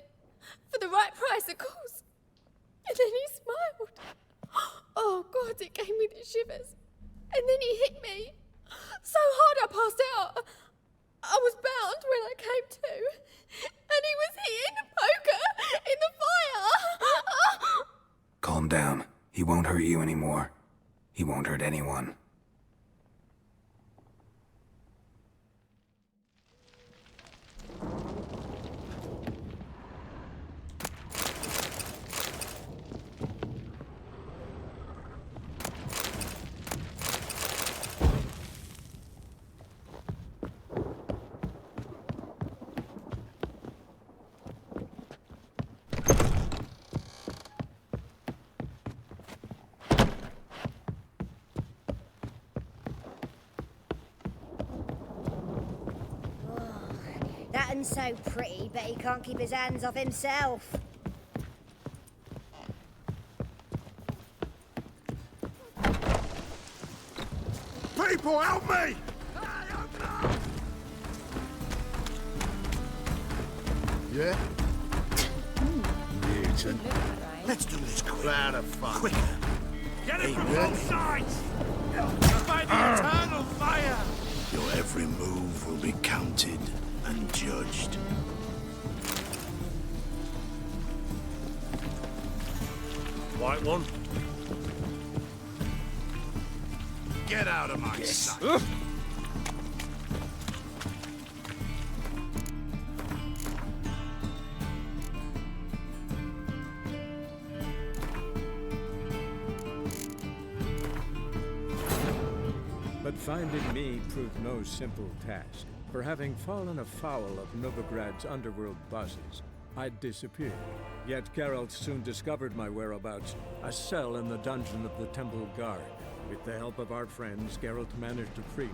for the right price, of course. And then he smiled. Oh, God, it gave me the shivers. And then he hit me so hard I passed out. I was bound when I came to. And he was hitting the poker in the fire. Calm down. He won't hurt you anymore. He won't hurt anyone. That one's so pretty, but he can't keep his hands off himself. People, help me! Yeah? Mutant. Let's do this quick. Out of fun. Quicker. Get it from both sides! By the eternal fire! Your every move will be counted and judged. White one. Get out of my sight. But finding me proved no simple task. For having fallen afoul of Novigrad's underworld bosses, I'd disappeared. Yet Geralt soon discovered my whereabouts, a cell in the dungeon of the Temple Guard. With the help of our friends, Geralt managed to free me.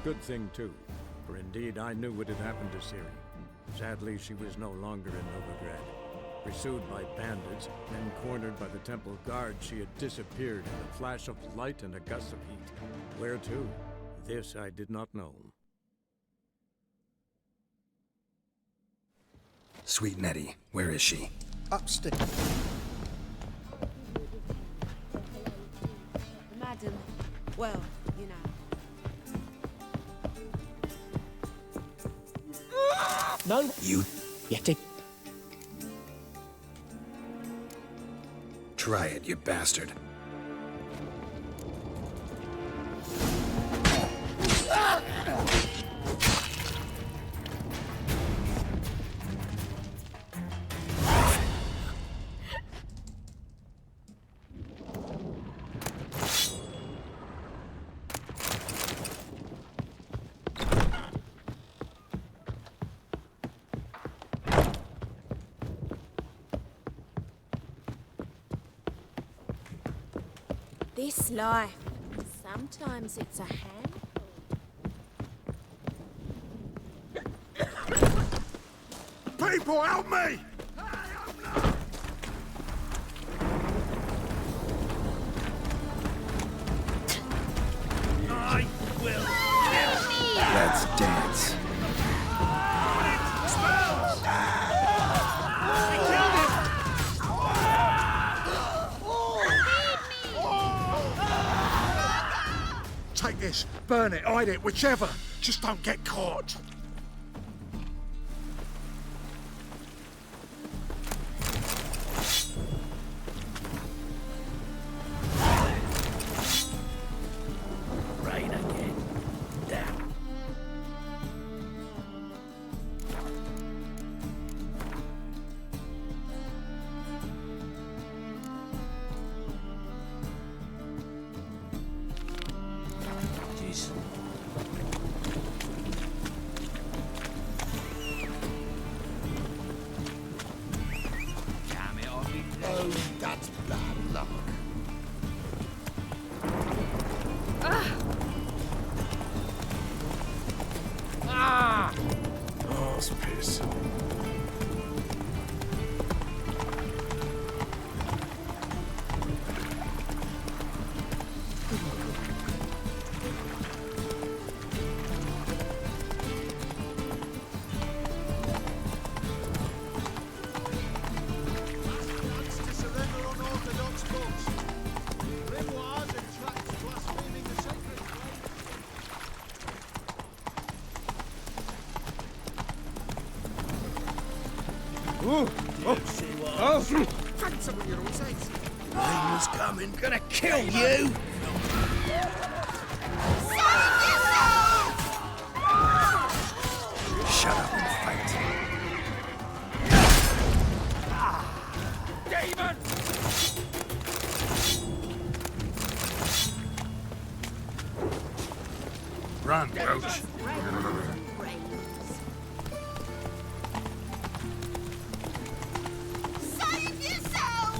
Good thing, too, for indeed I knew what had happened to Ciri. Sadly, she was no longer in Novigrad. Pursued by bandits, then cornered by the Temple Guard, she had disappeared in a flash of light and a gust of heat. Where to? This I did not know. Sweet Nettie, where is she? Upstairs. Madam, well, you know. No. You. Yet Try it, you bastard. This life, sometimes it's a handful. People, help me! I will. Let's dance. Take this, burn it, hide it, whichever. Just don't get caught. Rain again. Down. Jeez. Damn it, I'll be Oh, that's bad luck. Ah! Oh, it's piss. Ooh! Oh! Find some of your own size. Rain is coming. Gonna kill you! Shut up and fight. Demon! Run, Roach. Save yourself!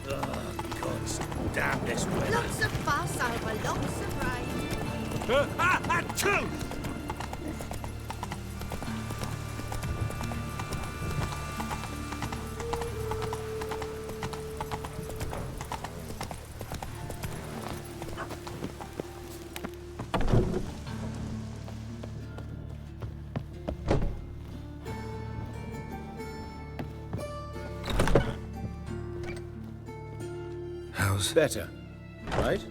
Oh, God, damn this weather. Lots of fuss over lots of rain. Achoo! How's... Better, right?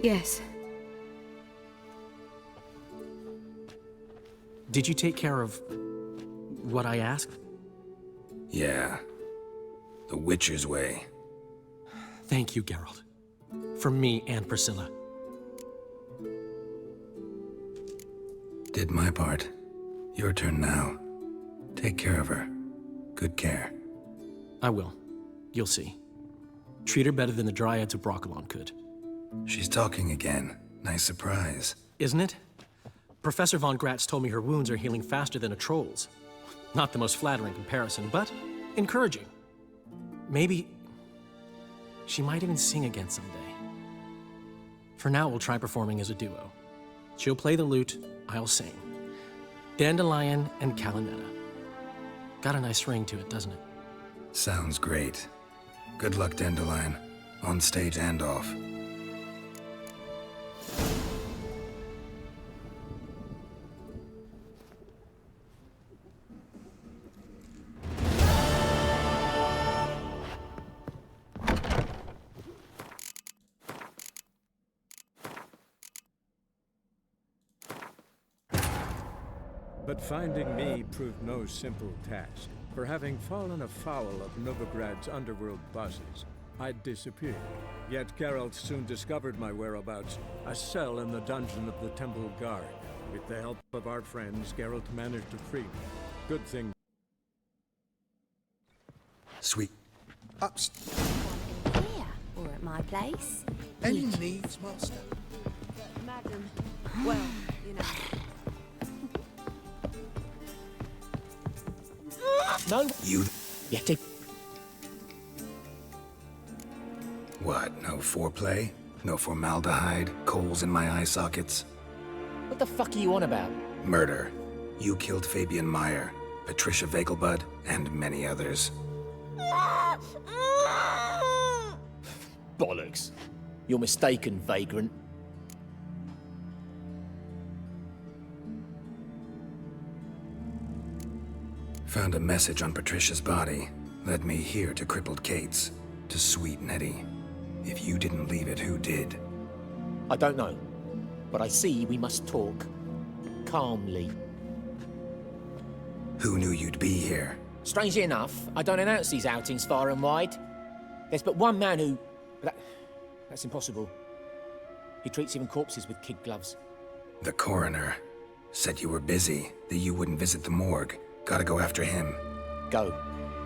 Yes. Did you take care of what I asked? Yeah. The Witcher's way. Thank you, Geralt. From me and Priscilla. Did my part. Your turn now. Take care of her. Good care. I will. You'll see. Treat her better than the Dryads of Brokilon could. She's talking again. Nice surprise. Isn't it? Professor Von Gratz told me her wounds are healing faster than a troll's. Not the most flattering comparison, but encouraging. Maybe she might even sing again someday. For now, we'll try performing as a duo. She'll play the lute, I'll sing. Dandelion and Calinetta. Got a nice ring to it, doesn't it? Sounds great. Good luck, Dandelion. On stage and off. But finding me proved no simple task. For having fallen afoul of Novigrad's underworld bosses, I'd disappeared. Yet Geralt soon discovered my whereabouts, a cell in the dungeon of the Temple Guard. With the help of our friends, Geralt managed to free me. Good thing. Sweet. Here, or at my place. Any needs, master? Madam, well, you know. No. You. Yeti. What, no foreplay? No formaldehyde? Coals in my eye sockets? What the fuck are you on about? Murder. You killed Fabian Meyer, Patricia Vegelbud, and many others. Bollocks. You're mistaken, vagrant. Found a message on Patricia's body. Led me here to crippled Kate's. To sweet Nettie. If you didn't leave it, who did? I don't know. But I see we must talk. Calmly. Who knew you'd be here? Strangely enough, I don't announce these outings far and wide. There's but one man who... That's impossible. He treats even corpses with kid gloves. The coroner. Said you were busy, that you wouldn't visit the morgue. Gotta go after him. Go.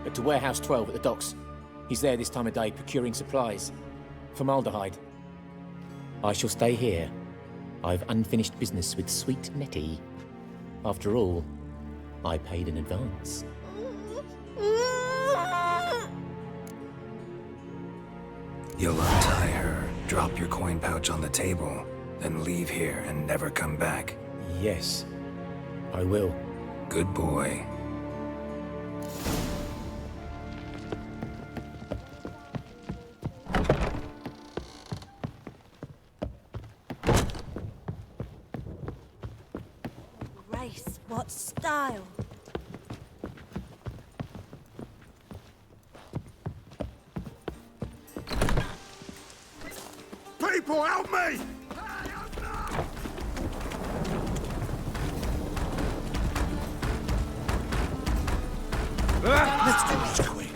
But to Warehouse 12 at the docks. He's there this time of day, procuring supplies. Formaldehyde. I shall stay here. I've unfinished business with sweet Nettie. After all, I paid in advance. You'll untie her, drop your coin pouch on the table, then leave here and never come back. Yes, I will. Good boy. Grace, what style? People, help me! Let's do this quick.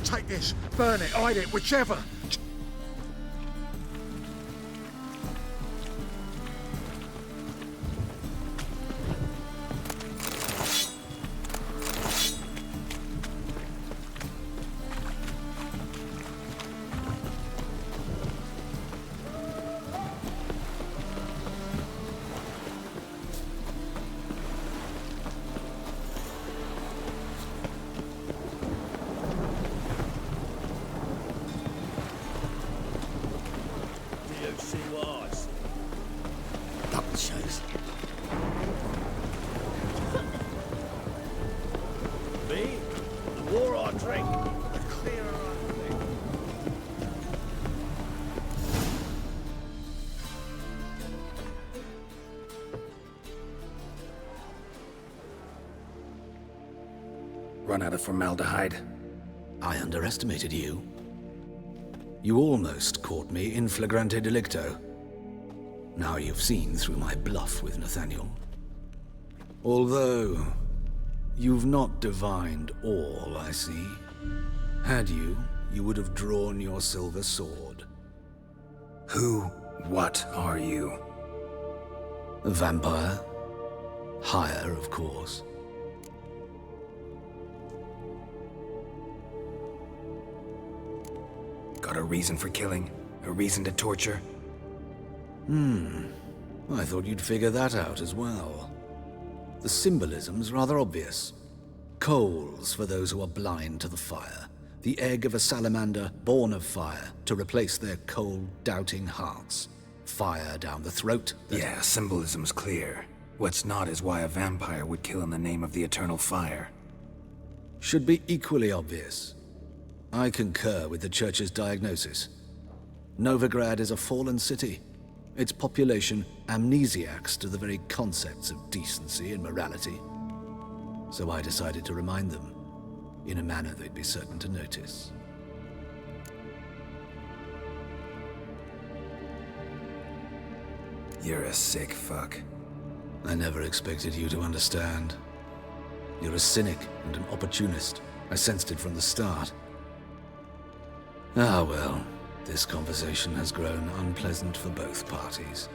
Take this, burn it, hide it, whichever. Run out of formaldehyde. I underestimated you. You almost caught me in flagrante delicto. Now you've seen through my bluff with Nathaniel. Although, you've not divined all, I see. Had you, you would have drawn your silver sword. What are you? A vampire. Higher, of course. Got a reason for killing? A reason to torture? I thought you'd figure that out as well. The symbolism's rather obvious. Coals for those who are blind to the fire. The egg of a salamander born of fire to replace their cold, doubting hearts. Fire down the throat. Yeah, symbolism's clear. What's not is why a vampire would kill in the name of the eternal fire. Should be equally obvious. I concur with the Church's diagnosis. Novigrad is a fallen city. Its population amnesiacs to the very concepts of decency and morality. so I decided to remind them, in a manner they'd be certain to notice. You're a sick fuck. I never expected you to understand. You're a cynic and an opportunist. I sensed it from the start. Ah well, this conversation has grown unpleasant for both parties.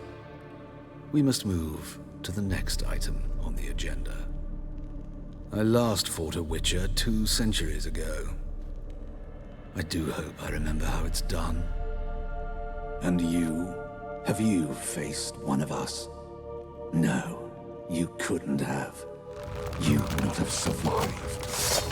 We must move to the next item on the agenda. I last fought a Witcher 2 centuries ago. I do hope I remember how it's done. And you? Have you faced one of us? No, you couldn't have. You'd not have survived.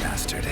Bastard.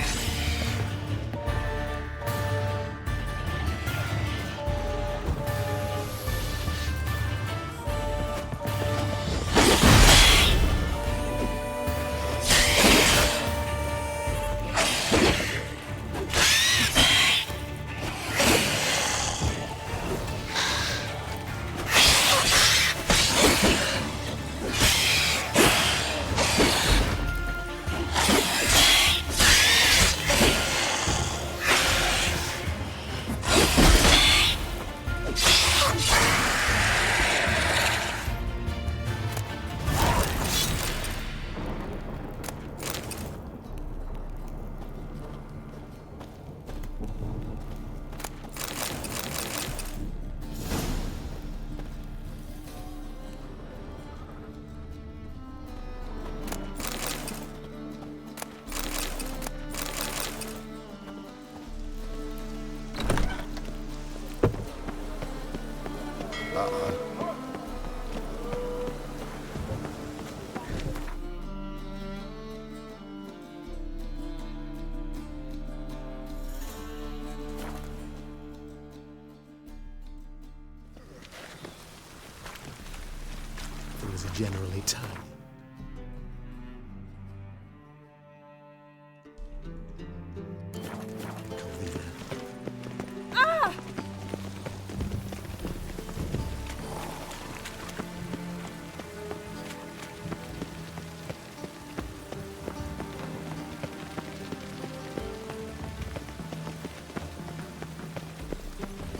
Things are generally tight. Ah!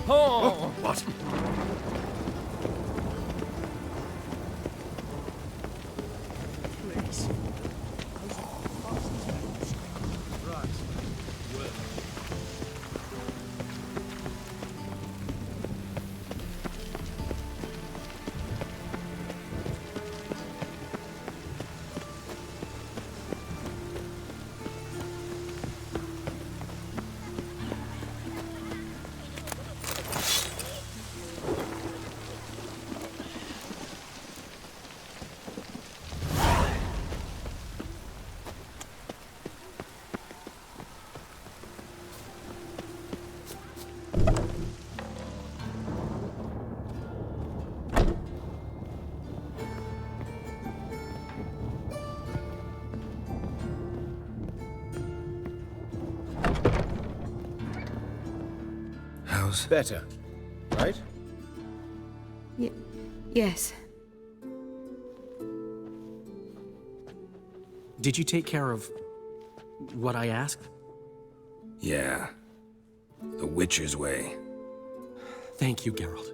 Oh! What? Please. Right. Well. How's... Better, right? Yes. Did you take care of what I asked? Yeah. The Witcher's way. Thank you, Geralt.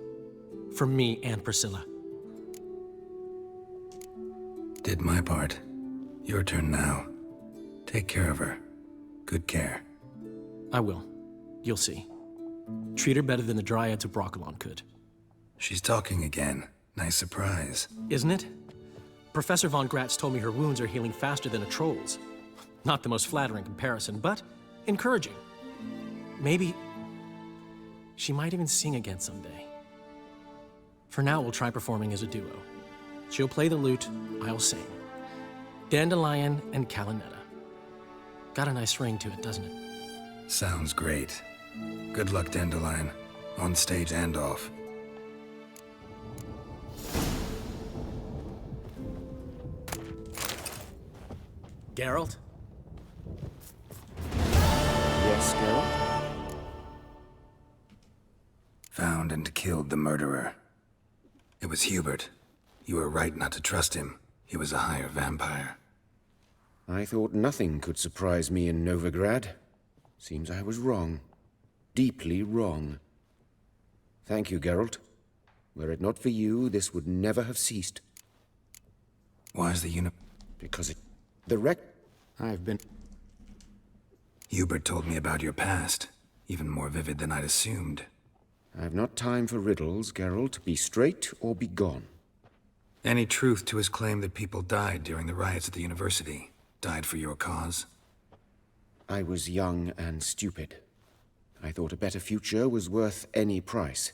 From me and Priscilla. Did my part. Your turn now. Take care of her. Good care. I will. You'll see. Treat her better than the Dryads of Brokilon could. She's talking again. Nice surprise. Isn't it? Professor Von Gratz told me her wounds are healing faster than a troll's. Not the most flattering comparison, but encouraging. Maybe she might even sing again someday. For now, we'll try performing as a duo. She'll play the lute, I'll sing. Dandelion and Calinetta. Got a nice ring to it, doesn't it? Sounds great. Good luck, Dandelion. On stage and off. Geralt? Yes, Geralt? Found and killed the murderer. It was Hubert. You were right not to trust him. He was a higher vampire. I thought nothing could surprise me in Novigrad. Seems I was wrong. Deeply wrong. Thank you, Geralt. Were it not for you, this would never have ceased. Why is the Because it... The wreck... I've been... Hubert told me about your past. Even more vivid than I'd assumed. I've not time for riddles, Geralt. Be straight or be gone. Any truth to his claim that people died during the riots at the university? Died for your cause? I was young and stupid. I thought a better future was worth any price.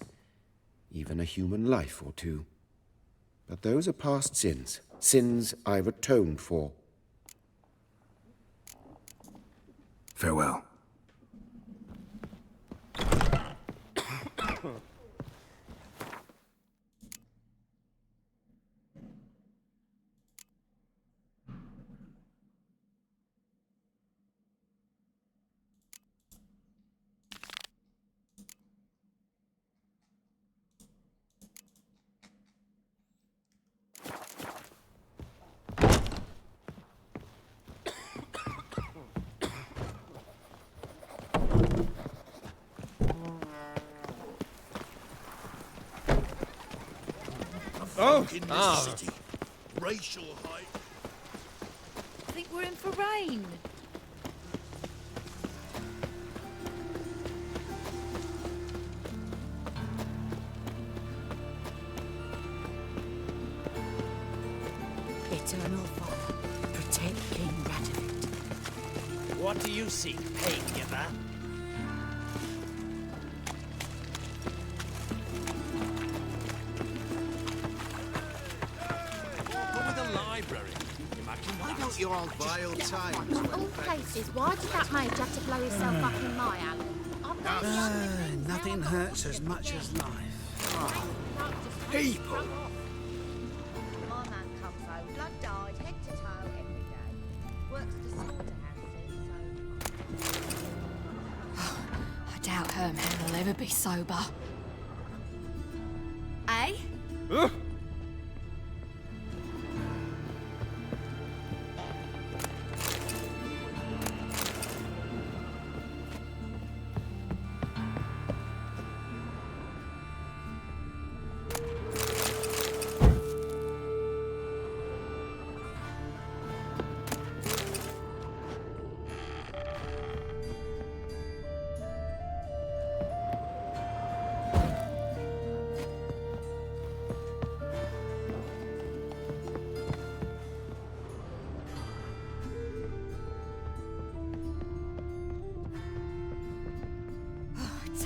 Even a human life or two. But those are past sins. Sins I've atoned for. Farewell. In this city. Racial height. I think we're in for rain. Eternal Father, protect King Radovid. What do you seek, pain giver? Why don't you all vile times? Of all places, why did that mage have to blow himself up in my alley? Nothing hurts as much as life. People! My man comes home, blood dyed, head to toe, every day. Works at a slaughterhouse, so... I doubt Herman will ever be sober. Eh?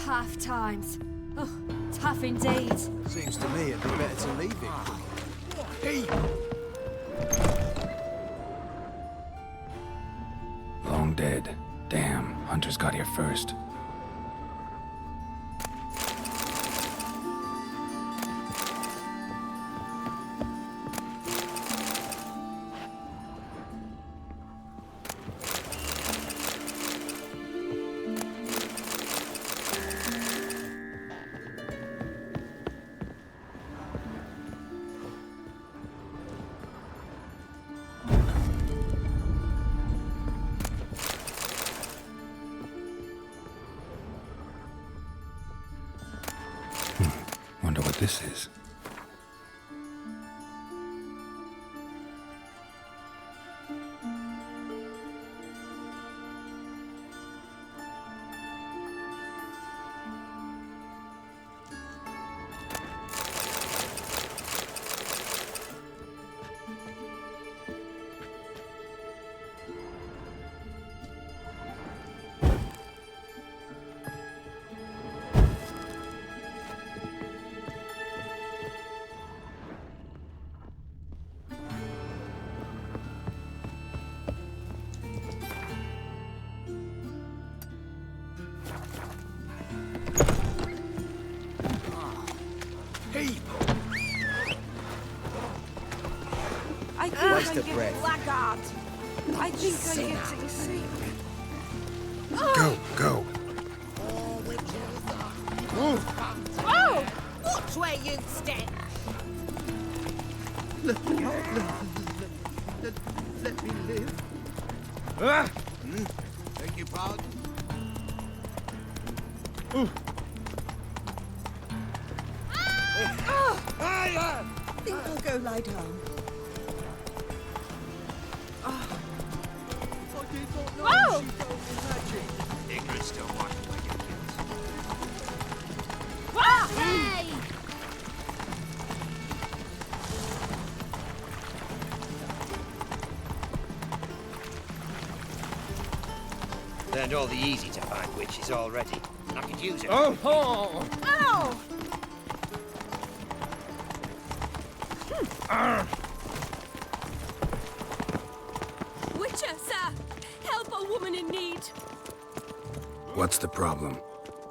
Tough times. Oh, tough indeed. Seems to me it'd be better to leave it. Long dead. Damn, Hunters got here first. Wonder what this is. I Waste of breath. Blackguard. I think I'm getting sick. Go. Oh! Watch where you step! Let me live. Beg your pardon? I think I'll go lie down. Oh! Ignorance still watching like your kids. Hey! Learned all the easy to find witches already. I could use it. Oh! Ow! Witcher, sir! Help a woman in need! What's the problem?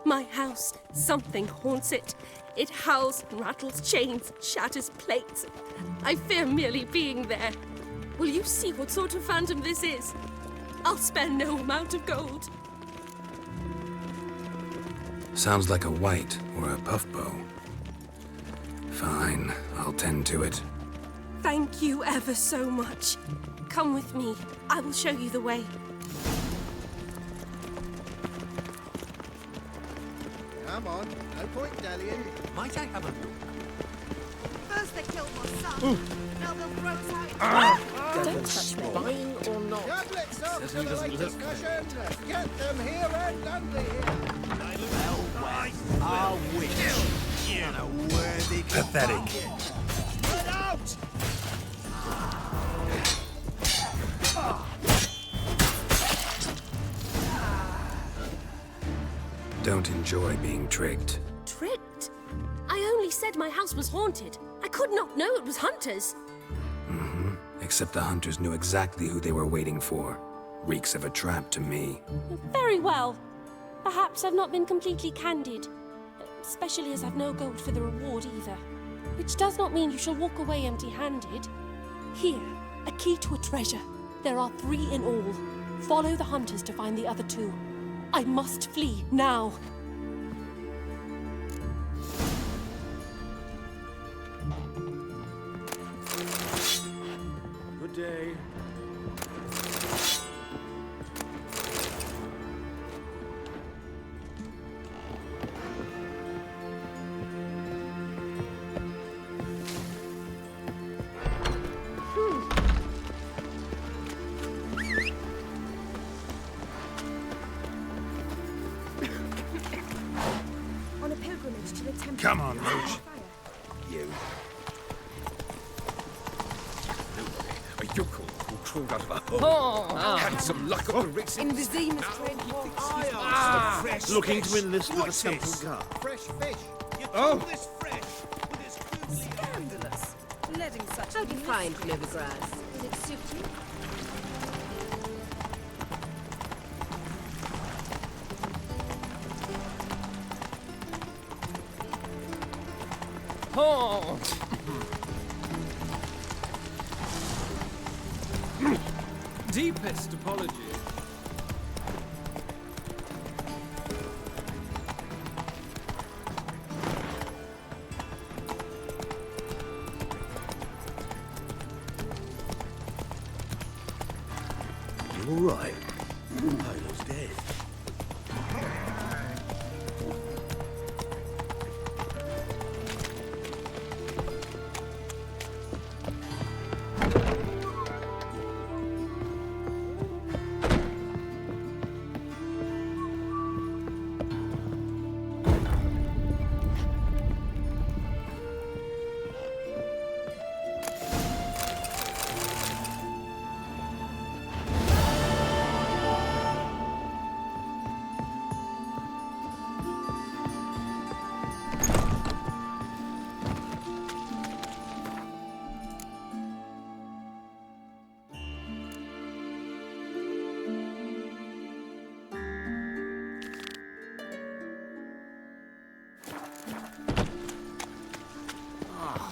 My house. Something haunts it. It howls, rattles chains, shatters plates. I fear merely being there. Will you see what sort of phantom this is? I'll spare no amount of gold. Sounds like a white or a puff bow. Fine, I'll tend to it. Thank you ever so much. Come with me. I will show you the way. Come on, no point dallying. Might I have a look? First they killed my son, now they'll throw us out. Don't touch me. Buying or not? Tablets up to Certainly the doesn't late look discussion. Let's get them here and Dudley here. Our witch. In a worthy Pathetic. Get out! Don't enjoy being tricked. Tricked? I only said my house was haunted. I could not know it was hunters. Except the hunters knew exactly who they were waiting for. Reeks of a trap to me. Very well. Perhaps I've not been completely candid. Especially as I've no gold for the reward either. Which does not mean you shall walk away empty-handed. Here, a key to a treasure. There are 3 in all. Follow the hunters to find the other 2. I must flee now. Good day. On a pilgrimage to the temple. Come on, Roach. You. A yokel who crawled out of a hole. Had some luck on the rigs. In Vizima's train. Looking to enlist with a temple guard. Fresh fish. Oh! This fresh. With this food. Scandalous. Letting such. How do you find Novigrad? Does it suit you? Deepest apologies. You all right?